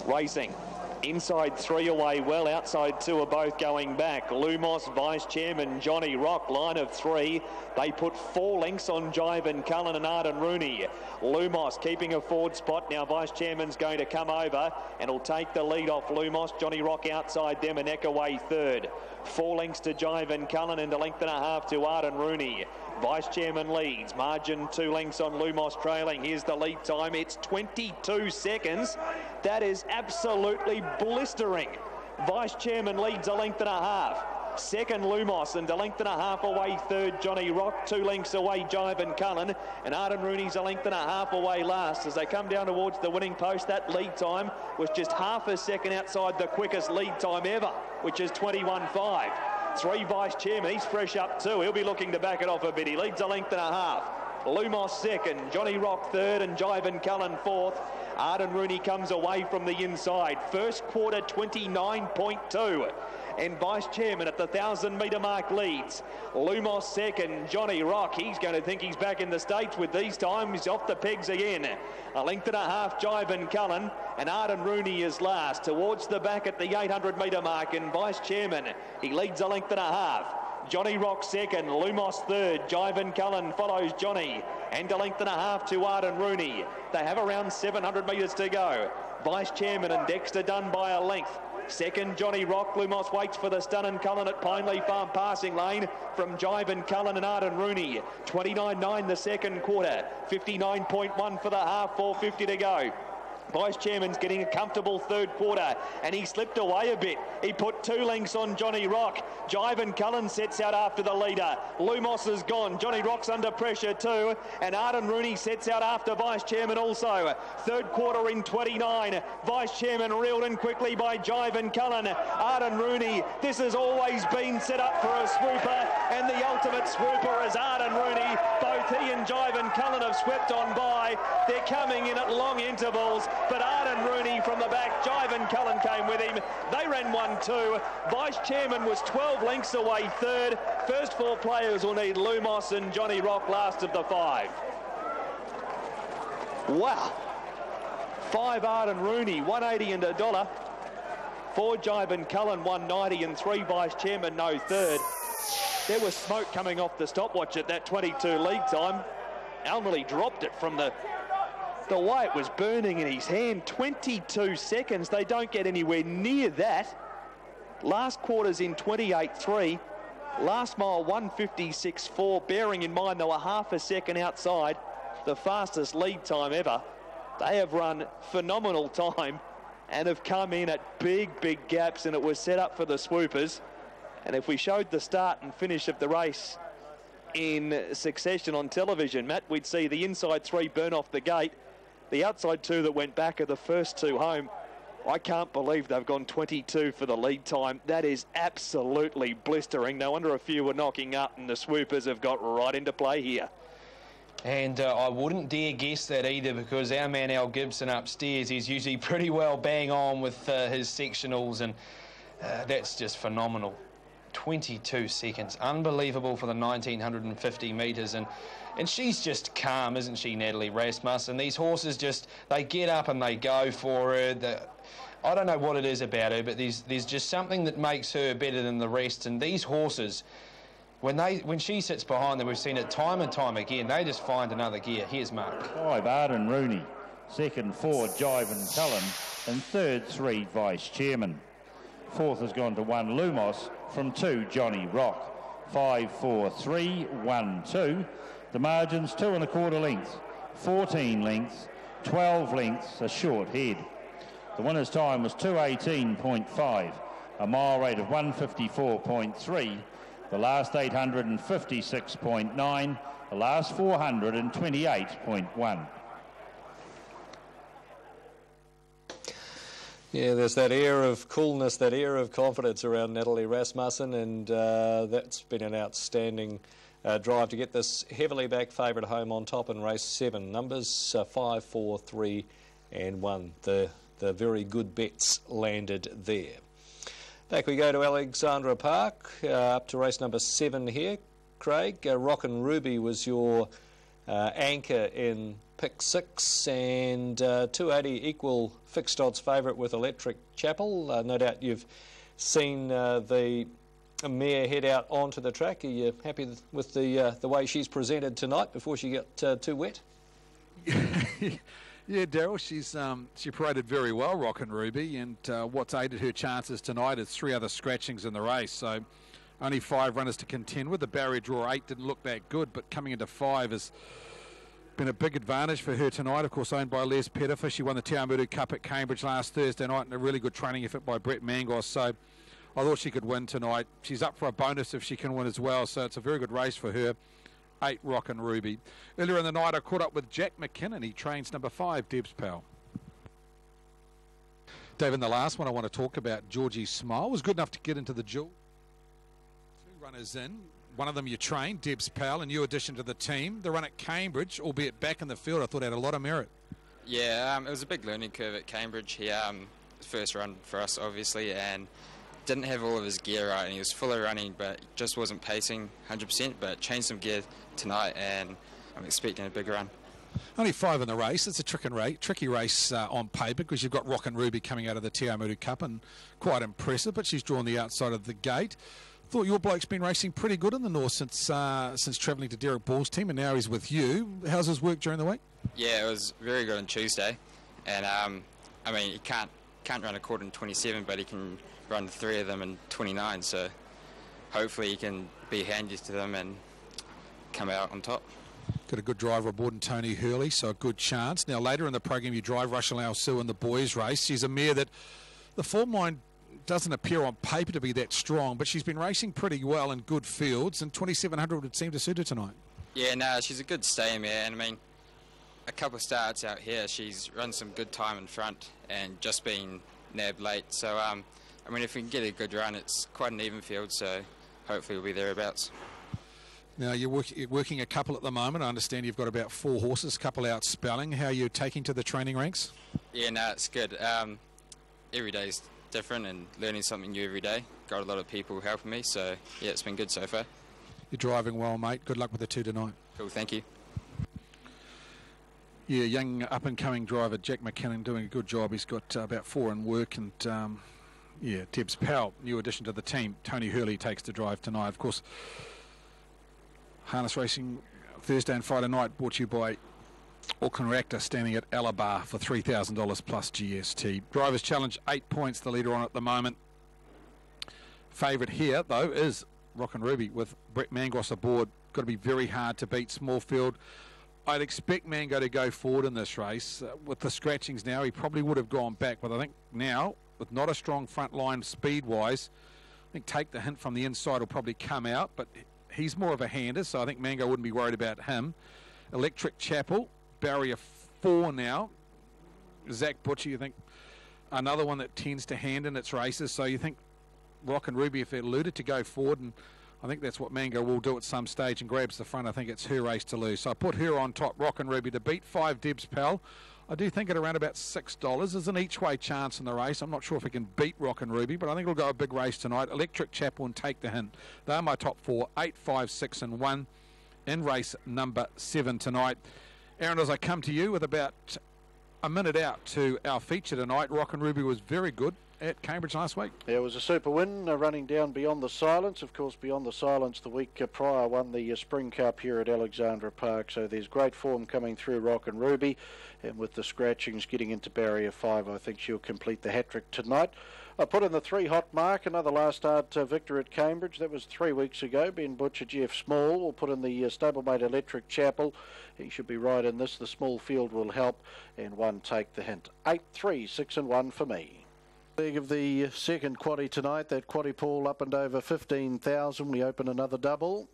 racing. Inside 3 away, well outside 2 are both going back. Lumos, Vice Chairman, Johnny Rock, line of 3. They put 4 lengths on Jive and Cullen and Arden Rooney. Lumos keeping a forward spot. Now Vice Chairman's going to come over and will take the lead off Lumos. Johnny Rock outside them, a neck away third. 4 lengths to Jive and Cullen and a length and a half to Arden Rooney. Vice Chairman leads. Margin 2 lengths on Lumos trailing. Here's the lead time. It's 22 seconds. That is absolutely blistering. Vice Chairman leads a length and a half. Second Lumos and a length and a half away third Johnny Rock. 2 lengths away Jive and Cullen. And Arden Rooney's a length and a half away last. As they come down towards the winning post, that lead time was just half a second outside the quickest lead time ever, which is 21.5. 3 Vice Chairman, he's fresh up too. He'll be looking to back it off a bit. He leads a length and a half. Lumos second, Johnny Rock third, and Jive and Cullen fourth. Arden Rooney comes away from the inside. First quarter 29.2. And Vice Chairman at the 1,000-metre mark leads. Lumos second, Johnny Rock. He's going to think he's back in the States with these times. Off the pegs again. A length and a half, Jive and Cullen. and Arden Rooney is last. Towards the back at the 800-metre mark in Vice Chairman. He leads a length and a half. Johnny Rock second, Lumos third, Jivan Cullen follows Johnny, and a length and a half to Arden Rooney. They have around 700 metres to go. Vice Chairman and Dexter done by a length. Second, Johnny Rock. Lumos waits for the Stun and Cullen at Pineley Farm passing lane from Jivan Cullen and Arden Rooney. 29.9 the second quarter, 59.1 for the half, 4.50 to go. Vice Chairman's getting a comfortable third quarter, and he slipped away a bit. He put 2 lengths on Johnny Rock. Jivan Cullen sets out after the leader. Lumos is gone. Johnny Rock's under pressure too, and Arden Rooney sets out after Vice Chairman also. Third quarter in 29. Vice Chairman reeled in quickly by Jivan Cullen. Arden Rooney, this has always been set up for a swooper, and the ultimate swooper is Arden Rooney. Both he and Jivan Cullen have swept on by. They're coming in at long intervals, but Arden Rooney from the back, Jivan Cullen came with him. They ran 1-2. Vice Chairman was 12 lengths away third. First 4 players will need Lumos and Johnny Rock last of the 5. Wow. 5 Arden Rooney, 180 and $1. 4 Jivan Cullen, 190, and 3 Vice Chairman, no third. There was smoke coming off the stopwatch at that 22 lead time. Al nearly dropped it from the way it was burning in his hand. 22 seconds. They don't get anywhere near that. Last quarter's in 28.3. Last mile 156.4. Bearing in mind they were half a second outside the fastest lead time ever. They have run phenomenal time and have come in at big gaps, and it was set up for the swoopers. And if we showed the start and finish of the race in succession on television, Matt, we'd see the inside 3 burn off the gate. The outside 2 that went back are the first 2 home. I can't believe they've gone 22 for the lead time. That is absolutely blistering. No wonder a few were knocking up, and the swoopers have got right into play here. And I wouldn't dare guess that either, because our man Al Gibson upstairs is usually pretty well bang on with his sectionals, and that's just phenomenal. 22 seconds, unbelievable for the 1950 metres, and she's just calm, isn't she, Natalie Rasmussen? These horses just, they get up and they go for her. I don't know what it is about her, but there's just something that makes her better than the rest, and these horses, when she sits behind them, we've seen it time and time again, they just find another gear. Here's Mark. 5 Arden Rooney, second 4 Jivan Cullen, and third 3 Vice Chairman. Fourth has gone to 1 Lumos from 2 Johnny Rock. 5, 4, 3, 1, 2. The margin's 2 1/4 lengths, 14 lengths, 12 lengths, a short head. The winner's time was 2:18.5, a mile rate of 1:54.3. The last 856.9, the last 428.1. Yeah, there's that air of coolness, that air of confidence around Natalie Rasmussen, and that's been an outstanding drive to get this heavily back favourite home on top in race 7. Numbers 5, 4, 3 and 1. The very good bets landed there. Back we go to Alexandra Park, up to race number 7 here. Craig, Rockin' Ruby was your anchor in pick 6, and 280 equal fixed odds favourite with Electric Chapel. No doubt you've seen the mare head out onto the track. Are you happy with the way she's presented tonight before she got too wet? Yeah, Daryl, she paraded very well, Rockin' Ruby, and what's aided her chances tonight is 3 other scratchings in the race. So only 5 runners to contend with. The barrier draw 8 didn't look that good, but coming into 5 has been a big advantage for her tonight. Of course, owned by Les Pettifer. She won the Taumutu Cup at Cambridge last Thursday night in a really good training effort by Brett Mangos. So I thought she could win tonight. She's up for a bonus if she can win as well, so it's a very good race for her. 8 Rockin' Ruby. Earlier in the night, I caught up with Jack McKinnon. He trains number 5, Deb's pal. Dave, in the last one I want to talk about, Georgie Smile was good enough to get into the duel. 2 runners in. One of them you trained, Deb's pal, a new addition to the team. The run at Cambridge, albeit back in the field, I thought had a lot of merit. Yeah, it was a big learning curve at Cambridge. He first run for us, obviously, and didn't have all of his gear right, and he was fully running, but just wasn't pacing 100%, but changed some gear tonight, and I'm expecting a big run. Only 5 in the race. It's a tricky race on paper because you've got Rockin' Ruby coming out of the Te Awamutu Cup and quite impressive, but she's drawn the outside of the gate. Thought your bloke's been racing pretty good in the north since travelling to Derek Ball's team, and now he's with you. How's his work during the week? Yeah, it was very good on Tuesday, and I mean, he can't run a quarter in 27, but he can run 3 of them in 29. So hopefully he can be handy to them and come out on top. Got a good driver aboard in Tony Hurley, so a good chance. Now later in the program you drive Russian Lao Su in the boys race. She's a mare that the form line doesn't appear on paper to be that strong, but she's been racing pretty well in good fields, and 2700 would seem to suit her tonight. Yeah, no, she's a good stay mare, and I mean, a couple of starts out here, she's run some good time in front and just been nabbed late. So, I mean, if we can get a good run, it's quite an even field, so hopefully we'll be thereabouts. Now, you're working a couple at the moment. I understand you've got about 4 horses, a couple out spelling. How are you taking to the training ranks? Yeah, no, it's good. Every day's different and learning something new every day. Got a lot of people helping me, so yeah, it's been good so far. You're driving well, mate. Good luck with the 2 tonight. Cool, thank you. Yeah, young up-and-coming driver Jack McKinnon doing a good job. He's got about 4 in work, and yeah, Debs Powell, new addition to the team. Tony Hurley takes the drive tonight. Of course, harness racing Thursday and Friday night brought to you by Auckland Reactor, standing at Alabar for $3,000 plus GST. Drivers Challenge, 8 points, the leader on at the moment. Favourite here, though, is Rockin' Ruby with Brett Mangos aboard. Got to be very hard to beat. Small field. I'd expect Mango to go forward in this race. With the scratchings now, he probably would have gone back, but I think now, with not a strong front line speed-wise, I think Take the Hint from the inside will probably come out, but he's more of a hander, so I think Mango wouldn't be worried about him. Electric Chapel, barrier 4 now. Zach Butcher, you think, another one that tends to hand in its races, so you think Rockin' Ruby, if they're eluded, to go forward, and I think that's what Mango will do at some stage and grabs the front. I think it's her race to lose. So I put her on top, Rockin' Ruby to beat. 5 Debs Powell. I do think at around about $6. There's an each-way chance in the race. I'm not sure if he can beat Rockin' Ruby, but I think it'll go a big race tonight. Electric Chapel and Take the Hint. They're my top 4, 8, 5, 6 and 1 in race number 7 tonight. Aaron, as I come to you with about a minute out to our feature tonight, Rockin' Ruby was very good at Cambridge last week. Yeah, it was a super win, running down Beyond the Silence. Of course, Beyond the Silence the week prior won the Spring Cup here at Alexandra Park, so there's great form coming through Rockin' Ruby, and with the scratchings getting into barrier 5, I think she'll complete the hat-trick tonight. I put in the 3 Hot Mark, another last start victor at Cambridge. That was 3 weeks ago. Ben Butcher, Jeff Small. We'll put in the stablemate Electric Chapel. He should be right in this. The small field will help, and 1 Take the Hint. 8, 3, 6 and 1 for me. Leg of the second quaddie tonight, that quaddie pool up and over 15,000. We open another double.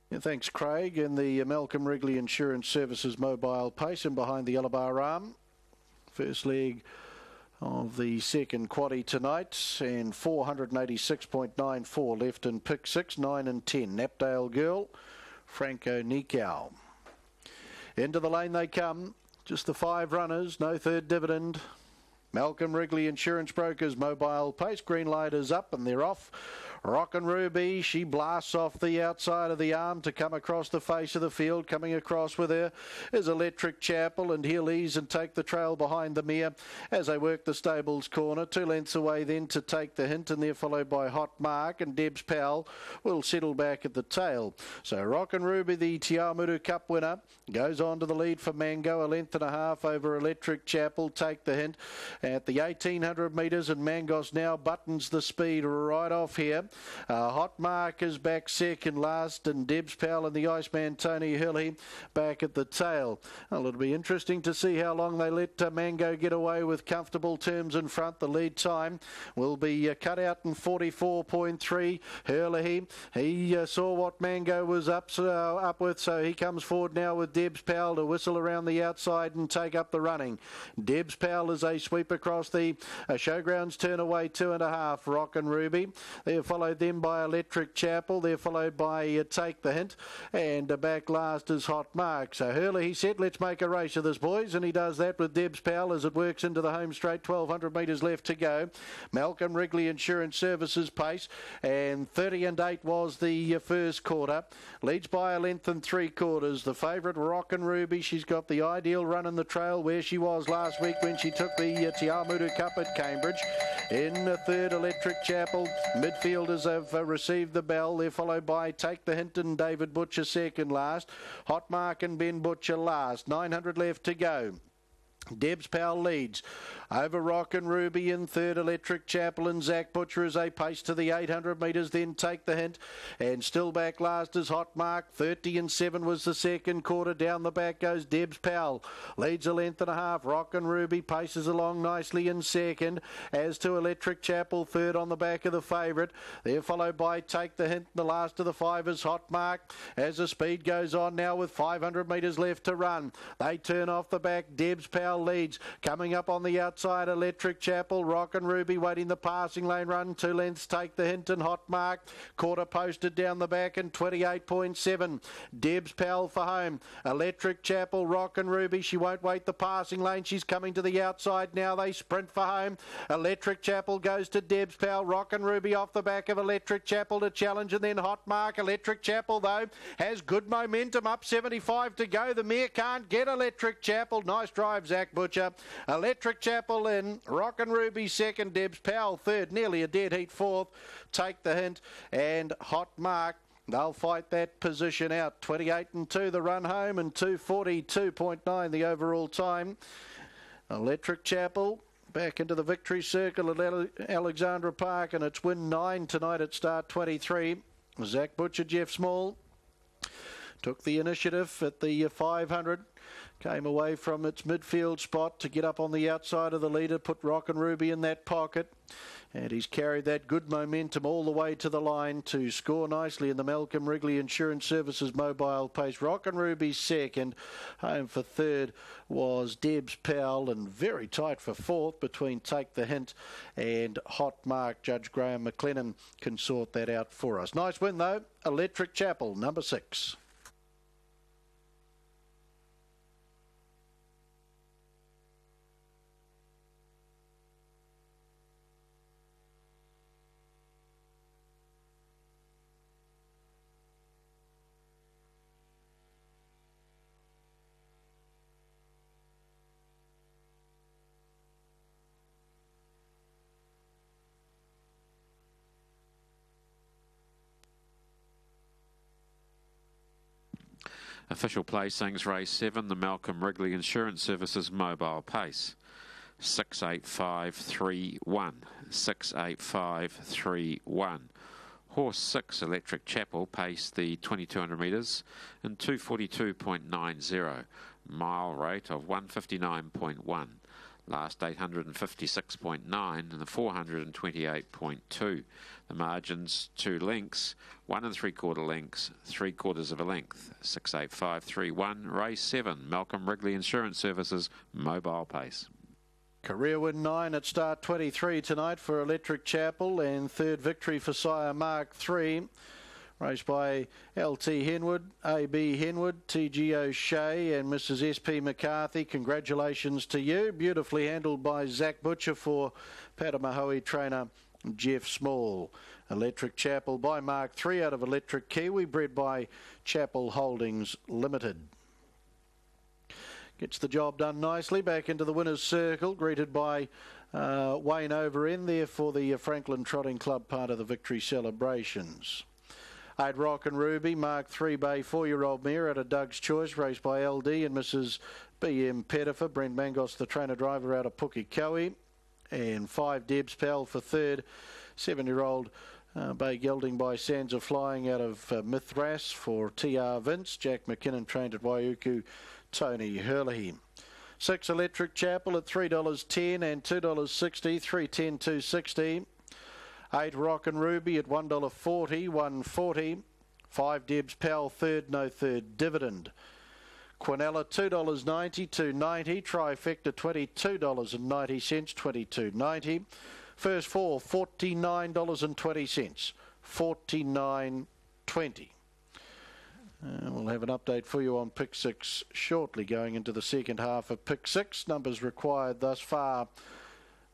Yeah, thanks, Craig. And the Malcolm Wrigley Insurance Services mobile pace, and behind the yellow bar arm. First leg of the second quaddie tonight, and 486.94 left in pick 6, 9 and 10. Knapdale Girl, Franco Nikau. Into the lane they come. Just the 5 runners, no third dividend. Malcolm Wrigley Insurance Brokers mobile pace. Green light is up and they're off. Rockin' Ruby, she blasts off the outside of the arm to come across the face of the field. Coming across with her is Electric Chapel, and he'll ease and take the trail behind the mare as they work the stables corner. 2 lengths away then to Take the Hint, and they're followed by Hot Mark, and Debs Powell will settle back at the tail. So Rockin' Ruby, the Te Awamutu Cup winner, goes on to the lead for Mango, 1.5 lengths over Electric Chapel. Take the Hint at the 1800 metres, and Mangos now buttons the speed right off here. Hot Mark is back second last, and Debs Powell and the Iceman Tony Hurley back at the tail. Well, it'll be interesting to see how long they let Mango get away with comfortable terms in front. The lead time will be cut out in 44.3. Hurley, he saw what Mango was up with, so he comes forward now with Debs Powell to whistle around the outside and take up the running. Debs Powell as they sweep across the showgrounds, turn away 2.5. Rockin' Ruby. They're followed followed then by Electric Chapel. They're followed by Take the Hint, and back last is Hot Mark. So Hurley, he said, let's make a race of this, boys, and he does that with Deb's Powell as it works into the home straight. 1,200 metres left to go. Malcolm Wrigley Insurance Services pace, and 30 and 8 was the first quarter. Leads by a length and 3/4. The favourite, Rockin' Ruby, she's got the ideal run in the trail where she was last week when she took the Te Awamutu Cup at Cambridge. In the third, Electric Chapel. Midfielders have received the bell. They're followed by Take the Hint and David Butcher second last. Hot Mark and Ben Butcher last. 900 left to go. Deb's Powell leads over Rockin' Ruby in third. Electric Chapel and Zach Butcher as they pace to the 800 metres, then Take the Hint, and still back last is Hot Mark. 30 and 7 was the second quarter. Down the back goes Deb's Powell, leads a length and a half. Rockin' Ruby paces along nicely in second, as to Electric Chapel third on the back of the favourite. They're followed by Take the Hint. The last of the five is Hot Mark as the speed goes on now with 500 metres left to run. They turn off the back. Deb's Powell leads. Coming up on the outside, Electric Chapel, Rockin' Ruby waiting the passing lane run. 2 lengths, Take the Hint and Hot Mark. Quarter posted down the back and 28.7. Deb's Powell for home. Electric Chapel, Rockin' Ruby. She won't wait the passing lane. She's coming to the outside now. They sprint for home. Electric Chapel goes to Deb's Powell. Rockin' Ruby off the back of Electric Chapel to challenge, and then Hot Mark. Electric Chapel, though, has good momentum. Up 75 to go. The mare can't get Electric Chapel. Nice drive, Zach Butcher. Electric Chapel in, Rockin' Ruby second, Deb's Powell third, nearly a dead heat fourth. Take the Hint and Hot Mark. They'll fight that position out. 28 and 2 the run home, and 2:42.9 the overall time. Electric Chapel back into the victory circle at Alexandra Park, and it's win 9 tonight at start 23. Zach Butcher, Jeff Small took the initiative at the 500. Came away from its midfield spot to get up on the outside of the leader, put Rockin' Ruby in that pocket. And he's carried that good momentum all the way to the line to score nicely in the Malcolm Wrigley Insurance Services mobile pace. Rockin' Ruby second. Home for third was Deb's Powell, and very tight for fourth between Take the Hint and Hot Mark. Judge Graham McLennan can sort that out for us. Nice win, though. Electric Chapel, number 6. Official placings, race 7, the Malcolm Wrigley Insurance Services mobile pace. 68531. 68531. Horse 6, Electric Chapel, paced the 2200 metres in 242.90. Mile rate of 159.1. Last 856.9 and the 428.2. The margins 2 lengths, 1 3/4 lengths, 3/4 of a length. 68531, race 7, Malcolm Wrigley Insurance Services mobile pace. Career win 9 at start 23 tonight for Electric Chapel, and third victory for Sire Mark 3. Raced by LT Henwood, AB Henwood, TG O'Shea and Mrs. SP McCarthy. Congratulations to you. Beautifully handled by Zach Butcher for Patamahoe trainer Jeff Small. Electric Chapel by Mark 3 out of Electric Kiwi, bred by Chapel Holdings Limited. Gets the job done nicely. Back into the winner's circle, greeted by Wayne over in there for the Franklin Trotting Club, part of the victory celebrations. 8 Rockin' Ruby, Mark 3 Bay 4-year-old mare out of Doug's Choice, raced by LD and Mrs. BM Pettifer. Brent Mangos, the trainer-driver out of Pukekohe. And 5 Deb's Powell for third. 7-year-old Bay Gelding by Sansa Flying out of Mithras for TR Vince. Jack McKinnon trained at Waiuku, Tony Hurley. 6 Electric Chapel at $3.10 and $2.60, 310 260. 8 Rockin' Ruby at $1.40, 140. 5 Deb's Powell third, no third dividend. Quinella $2.90, $2.90. Trifecta $22.90, $22.90. First 4 $49.20. 49.20. We'll have an update for you on pick 6 shortly, going into the second half of pick 6. Numbers required thus far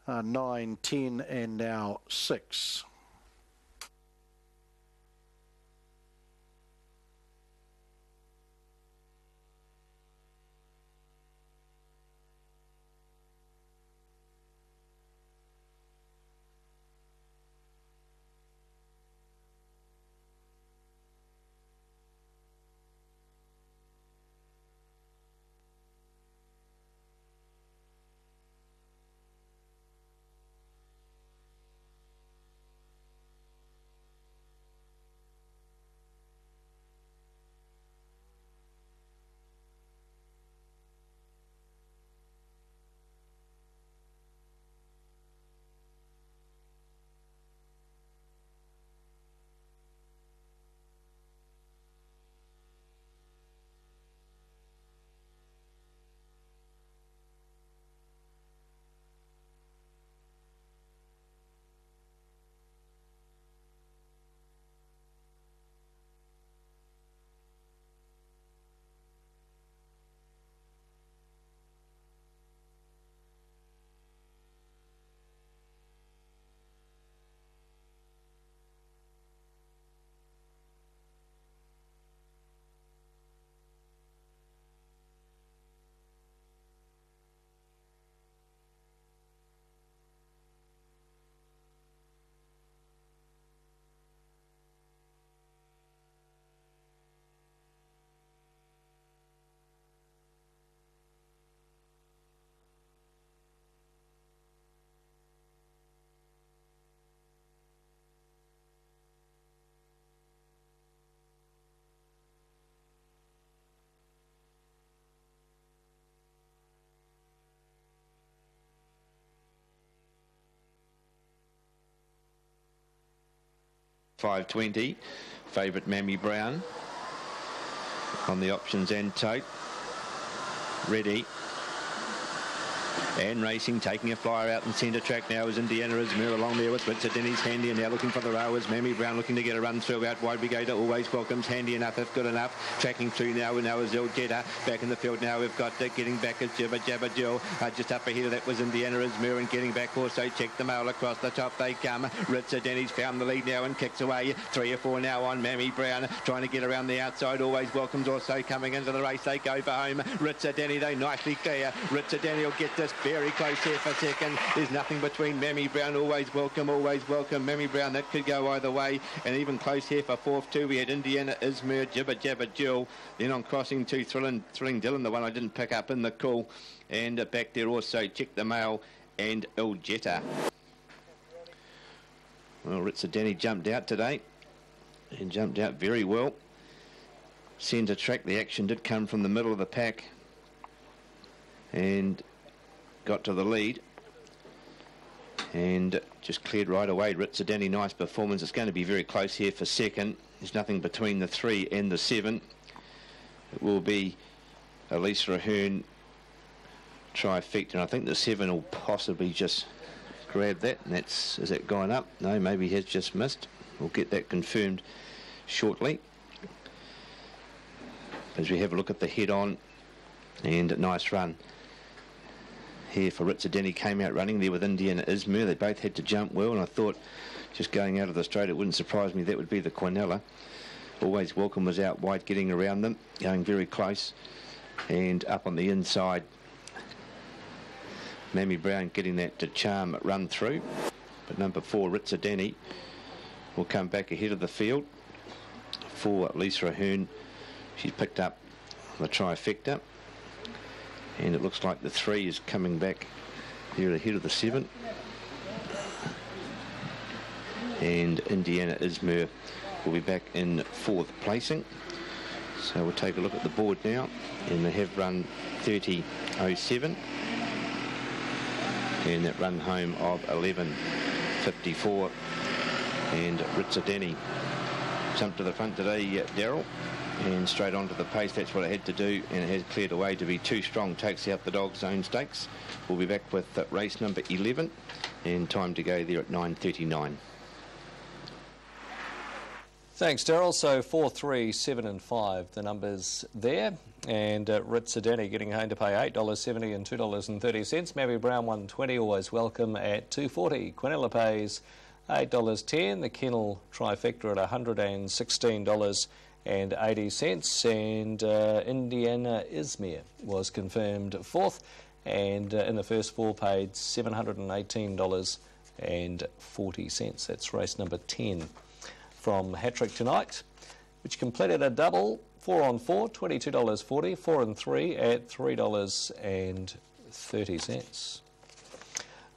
are 9, 10 and now 6. $5.20. Favourite Mammy Brown on the options and tote. Ready. And racing, taking a flyer out in centre track now is Indiana Izmir along there with Richard Denny's Handy, and now looking for the rowers. Mammy Brown looking to get a run through. Out wide we go to Always Welcome's Handy Enough if good enough. Tracking through now is Il Jetta. Back in the field now we've got getting back is Jibba Jabba Jill. Just up ahead of that was Indiana Izmir, and getting back also Check the Mail across the top they come. Richard Denny's found the lead now and kicks away. 3 or 4 now on Mammy Brown, trying to get around the outside. Always Welcome's also coming into the race. They go for home. Richard Denny though nicely clear. Richard Denny will get this very close here for second. There's nothing between Mammy Brown, Always Welcome, Mammy Brown. That could go either way, and even close here for fourth too. We had Indiana Izmir, Jibba Jabba Jill. Then on crossing to Thrilling Dylan, the one I didn't pick up in the call, and back there also Check the Mail and Il Jetta. Well, Richard Denny jumped out today and jumped out very well. Centre track, the action did come from the middle of the pack and got to the lead and just cleared right away. Richard Denny, nice performance. It's going to be very close here for second. There's nothing between the 3 and the 7. It will be Elise Rahern trifecta, and I think the 7 will possibly just grab that, and that's, is that gone up? No, maybe he has just missed. We'll get that confirmed shortly as we have a look at the head on, and a nice run here for Richard Denny. Came out running there with Indiana Izmir. They both had to jump well, and I thought just going out of the straight, it wouldn't surprise me that would be the Quinella. Always Welcome was out wide getting around them, going very close, and up on the inside Mammy Brown getting that to charm run through, but number 4 Richard Denny will come back ahead of the field for Lisa Ahern. She's picked up the trifecta, and it looks like the 3 is coming back here ahead of the 7, and Indiana Izmir will be back in 4th placing. So we'll take a look at the board now, and they have run 30.07 and that run home of 11.54, and Richard Denny jumped to the front today, Daryl, and straight onto the pace. That's what it had to do, and it has cleared away to be too strong. Takes out the dog's own stakes. We'll be back with race number 11, and time to go there at 9:39. Thanks, Daryl. So 4, 3, 7 and 5, the numbers there. And Ritsadeni getting home to pay $8.70 and $2.30. Mary Brown 120, always welcome at $2.40. Quinella pays $8.10. The Kennel trifecta at $116.80. And Indiana Izmir was confirmed fourth. And in the first four paid $718.40. That's race number 10 from Hattrick tonight, which completed a double. 4 on 4, $22.40. 4 and 3 at $3.30.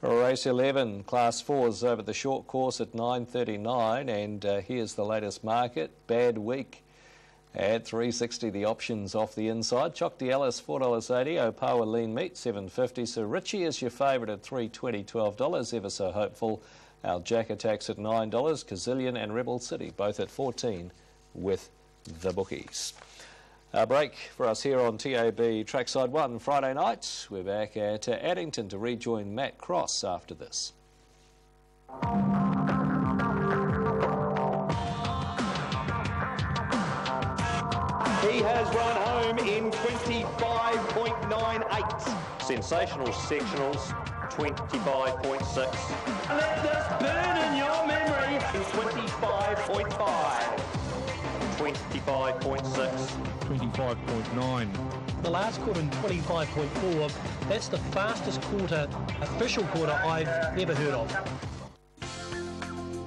Race 11, Class 4s over the short course at 9.39, and here's the latest market. Bad Week at $3.60. The options off the inside. Chocty Ellis $4.80. Opawa Lean Meat $7.50. So Richie is your favourite at $3.20, $12. Ever So Hopeful. Our Jack Attacks at $9. Gazillion and Rebel City both at $14 with the bookies. A break for us here on TAB Trackside 1 Friday night. We're back at Addington to rejoin Matt Cross after this. He has run home in 25.98. Sensational sectionals, 25.6. Let this burn in your memory in 25.5. 25.6. 25.9. The last quarter in 25.4. That's the fastest quarter, official quarter, I've ever heard of.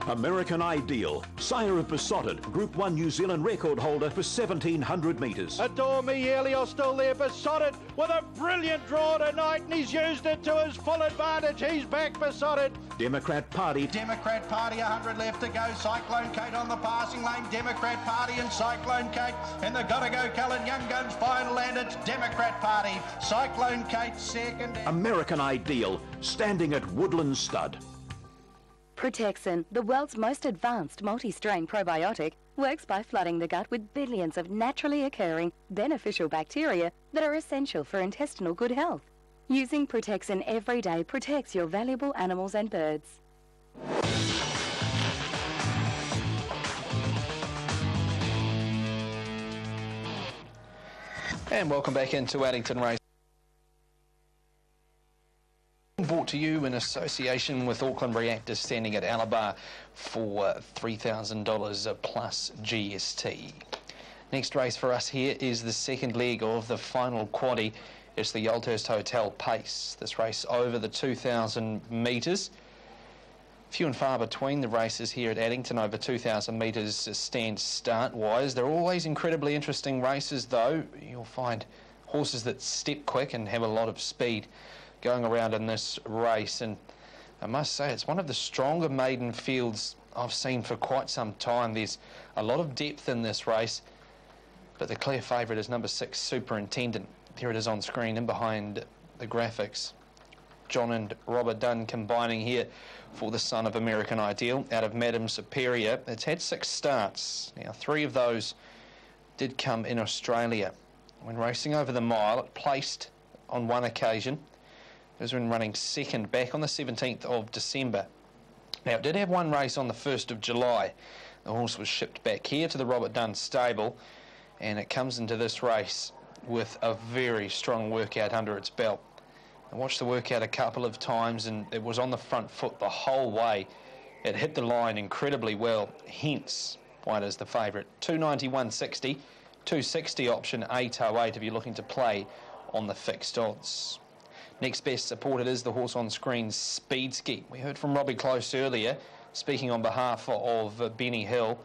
American Ideal, sire of Besotted, Group 1 New Zealand record holder for 1,700 metres. Adore Me, Helios still there, Besotted with a brilliant draw tonight, and he's used it to his full advantage. He's back, Besotted. Democrat Party. Democrat Party, 100 left to go. Cyclone Kate on the passing lane. Democrat Party and Cyclone Kate. And the Gotta Go Cullen Young Guns final, and it's Democrat Party. Cyclone Kate second. American Ideal, standing at Woodland Stud. Protexin, the world's most advanced multi-strain probiotic, works by flooding the gut with billions of naturally occurring beneficial bacteria that are essential for intestinal good health. Using Protexin every day protects your valuable animals and birds. And welcome back into Addington Race. Brought to you in association with Auckland Reactors, standing at Alabar for $3,000 plus GST. Next race for us here is the second leg of the final quaddie. It's the Yalthurst Hotel Pace. This race over the 2,000 metres. Few and far between the races here at Addington over 2,000 metres stand start-wise. They're always incredibly interesting races, though. You'll find horses that step quick and have a lot of speed going around in this race, and I must say it's one of the stronger maiden fields I've seen for quite some time. There's a lot of depth in this race, but the clear favourite is number 6, Superintendent. Here it is on screen and behind the graphics. John and Robert Dunn combining here for the son of American Ideal out of Madam Superior. It's had 6 starts. Now 3 of those did come in Australia. When racing over the mile, it placed on one occasion. It was when running second back on the 17th of December. Now, it did have one race on the 1st of July. The horse was shipped back here to the Robert Dunn stable, and it comes into this race with a very strong workout under its belt. I watched the workout a couple of times, and it was on the front foot the whole way. It hit the line incredibly well, hence why it is the favourite. 291.60, 260 option 808 if you're looking to play on the fixed odds. Next best supported is the horse on screen, Speed Ski. We heard from Robbie Close earlier, speaking on behalf of Benny Hill.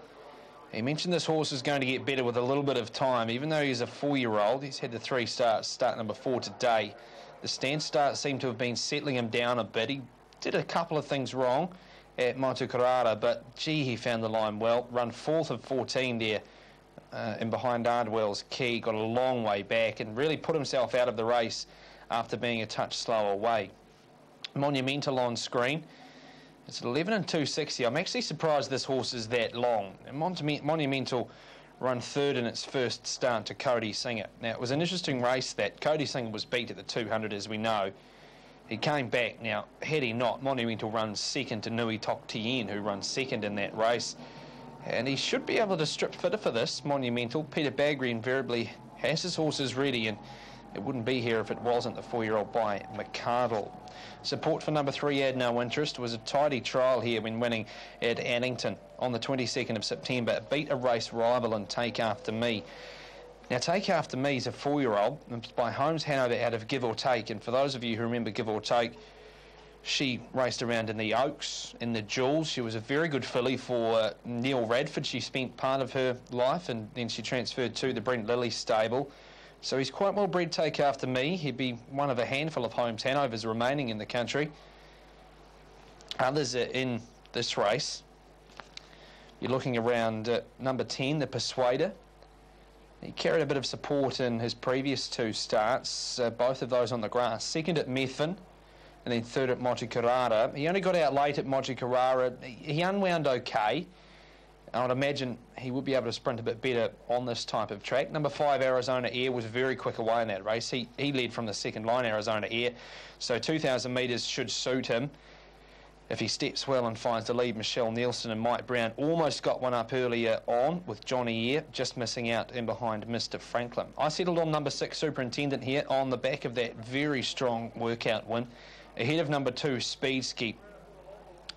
He mentioned this horse is going to get better with a little bit of time. Even though he's a 4-year-old, he's had the 3 starts, start number 4 today. The stand start seemed to have been settling him down a bit. He did a couple of things wrong at Motukarara, but gee, he found the line well. Run 4th of 14 there, and behind Ardwell's Key, got a long way back and really put himself out of the race after being a touch slower away. Monumental on screen. It's 11 and 260. I'm actually surprised this horse is that long. And Monumental run 3rd in its first start to Cody Singer. Now, it was an interesting race that. Cody Singer was beat at the 200, as we know. He came back. Now, had he not, Monumental runs 2nd to Nui Tok Tien, who runs 2nd in that race. And he should be able to strip fitter for this, Monumental. Peter Bagri invariably has his horses ready, and it wouldn't be here if it wasn't the 4-year-old by McCardle. Support for number 3 had no interest. Was a tidy trial here when winning at Addington on the 22nd of September. It beat a race rival and Take After Me. Now, Take After Me is a 4-year-old. It's by Holmes Hanover out of Give or Take. And for those of you who remember Give or Take, she raced around in the Oaks, in the Jewels. She was a very good filly for Neil Radford. She spent part of her life, and then she transferred to the Brent Lilly stable. So he's quite well bred, Take After Me. He'd be one of a handful of Holmes Hanovers remaining in the country. Others are in this race. You're looking around number 10, the Persuader. He carried a bit of support in his previous 2 starts, both of those on the grass. Second at Methven, and then third at Monte Carrara. He only got out late at Monte Carrara. He unwound okay. I would imagine he would be able to sprint a bit better on this type of track. Number 5, Arizona Air, was very quick away in that race. He led from the second line, Arizona Air, so 2,000 metres should suit him. If he steps well and finds the lead, Michelle Nielsen and Mike Brown almost got one up earlier on with Johnny Eyre, just missing out in behind Mr. Franklin. I settled on number 6, Superintendent, here on the back of that very strong workout win, ahead of number 2, Speed Ski.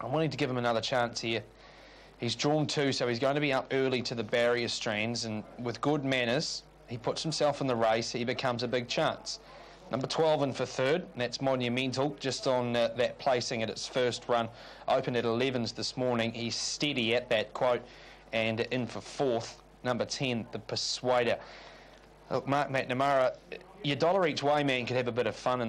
I'm wanting to give him another chance here. He's drawn 2, so he's going to be up early to the barrier strands, and with good manners, he puts himself in the race, he becomes a big chance. Number 12 in for third, and that's Monumental, just on that placing at its first run. Opened at 11s this morning. He's steady at that quote, and in for fourth, number 10, the Persuader. Look, Mark McNamara, your dollar each way man could have a bit of fun in this.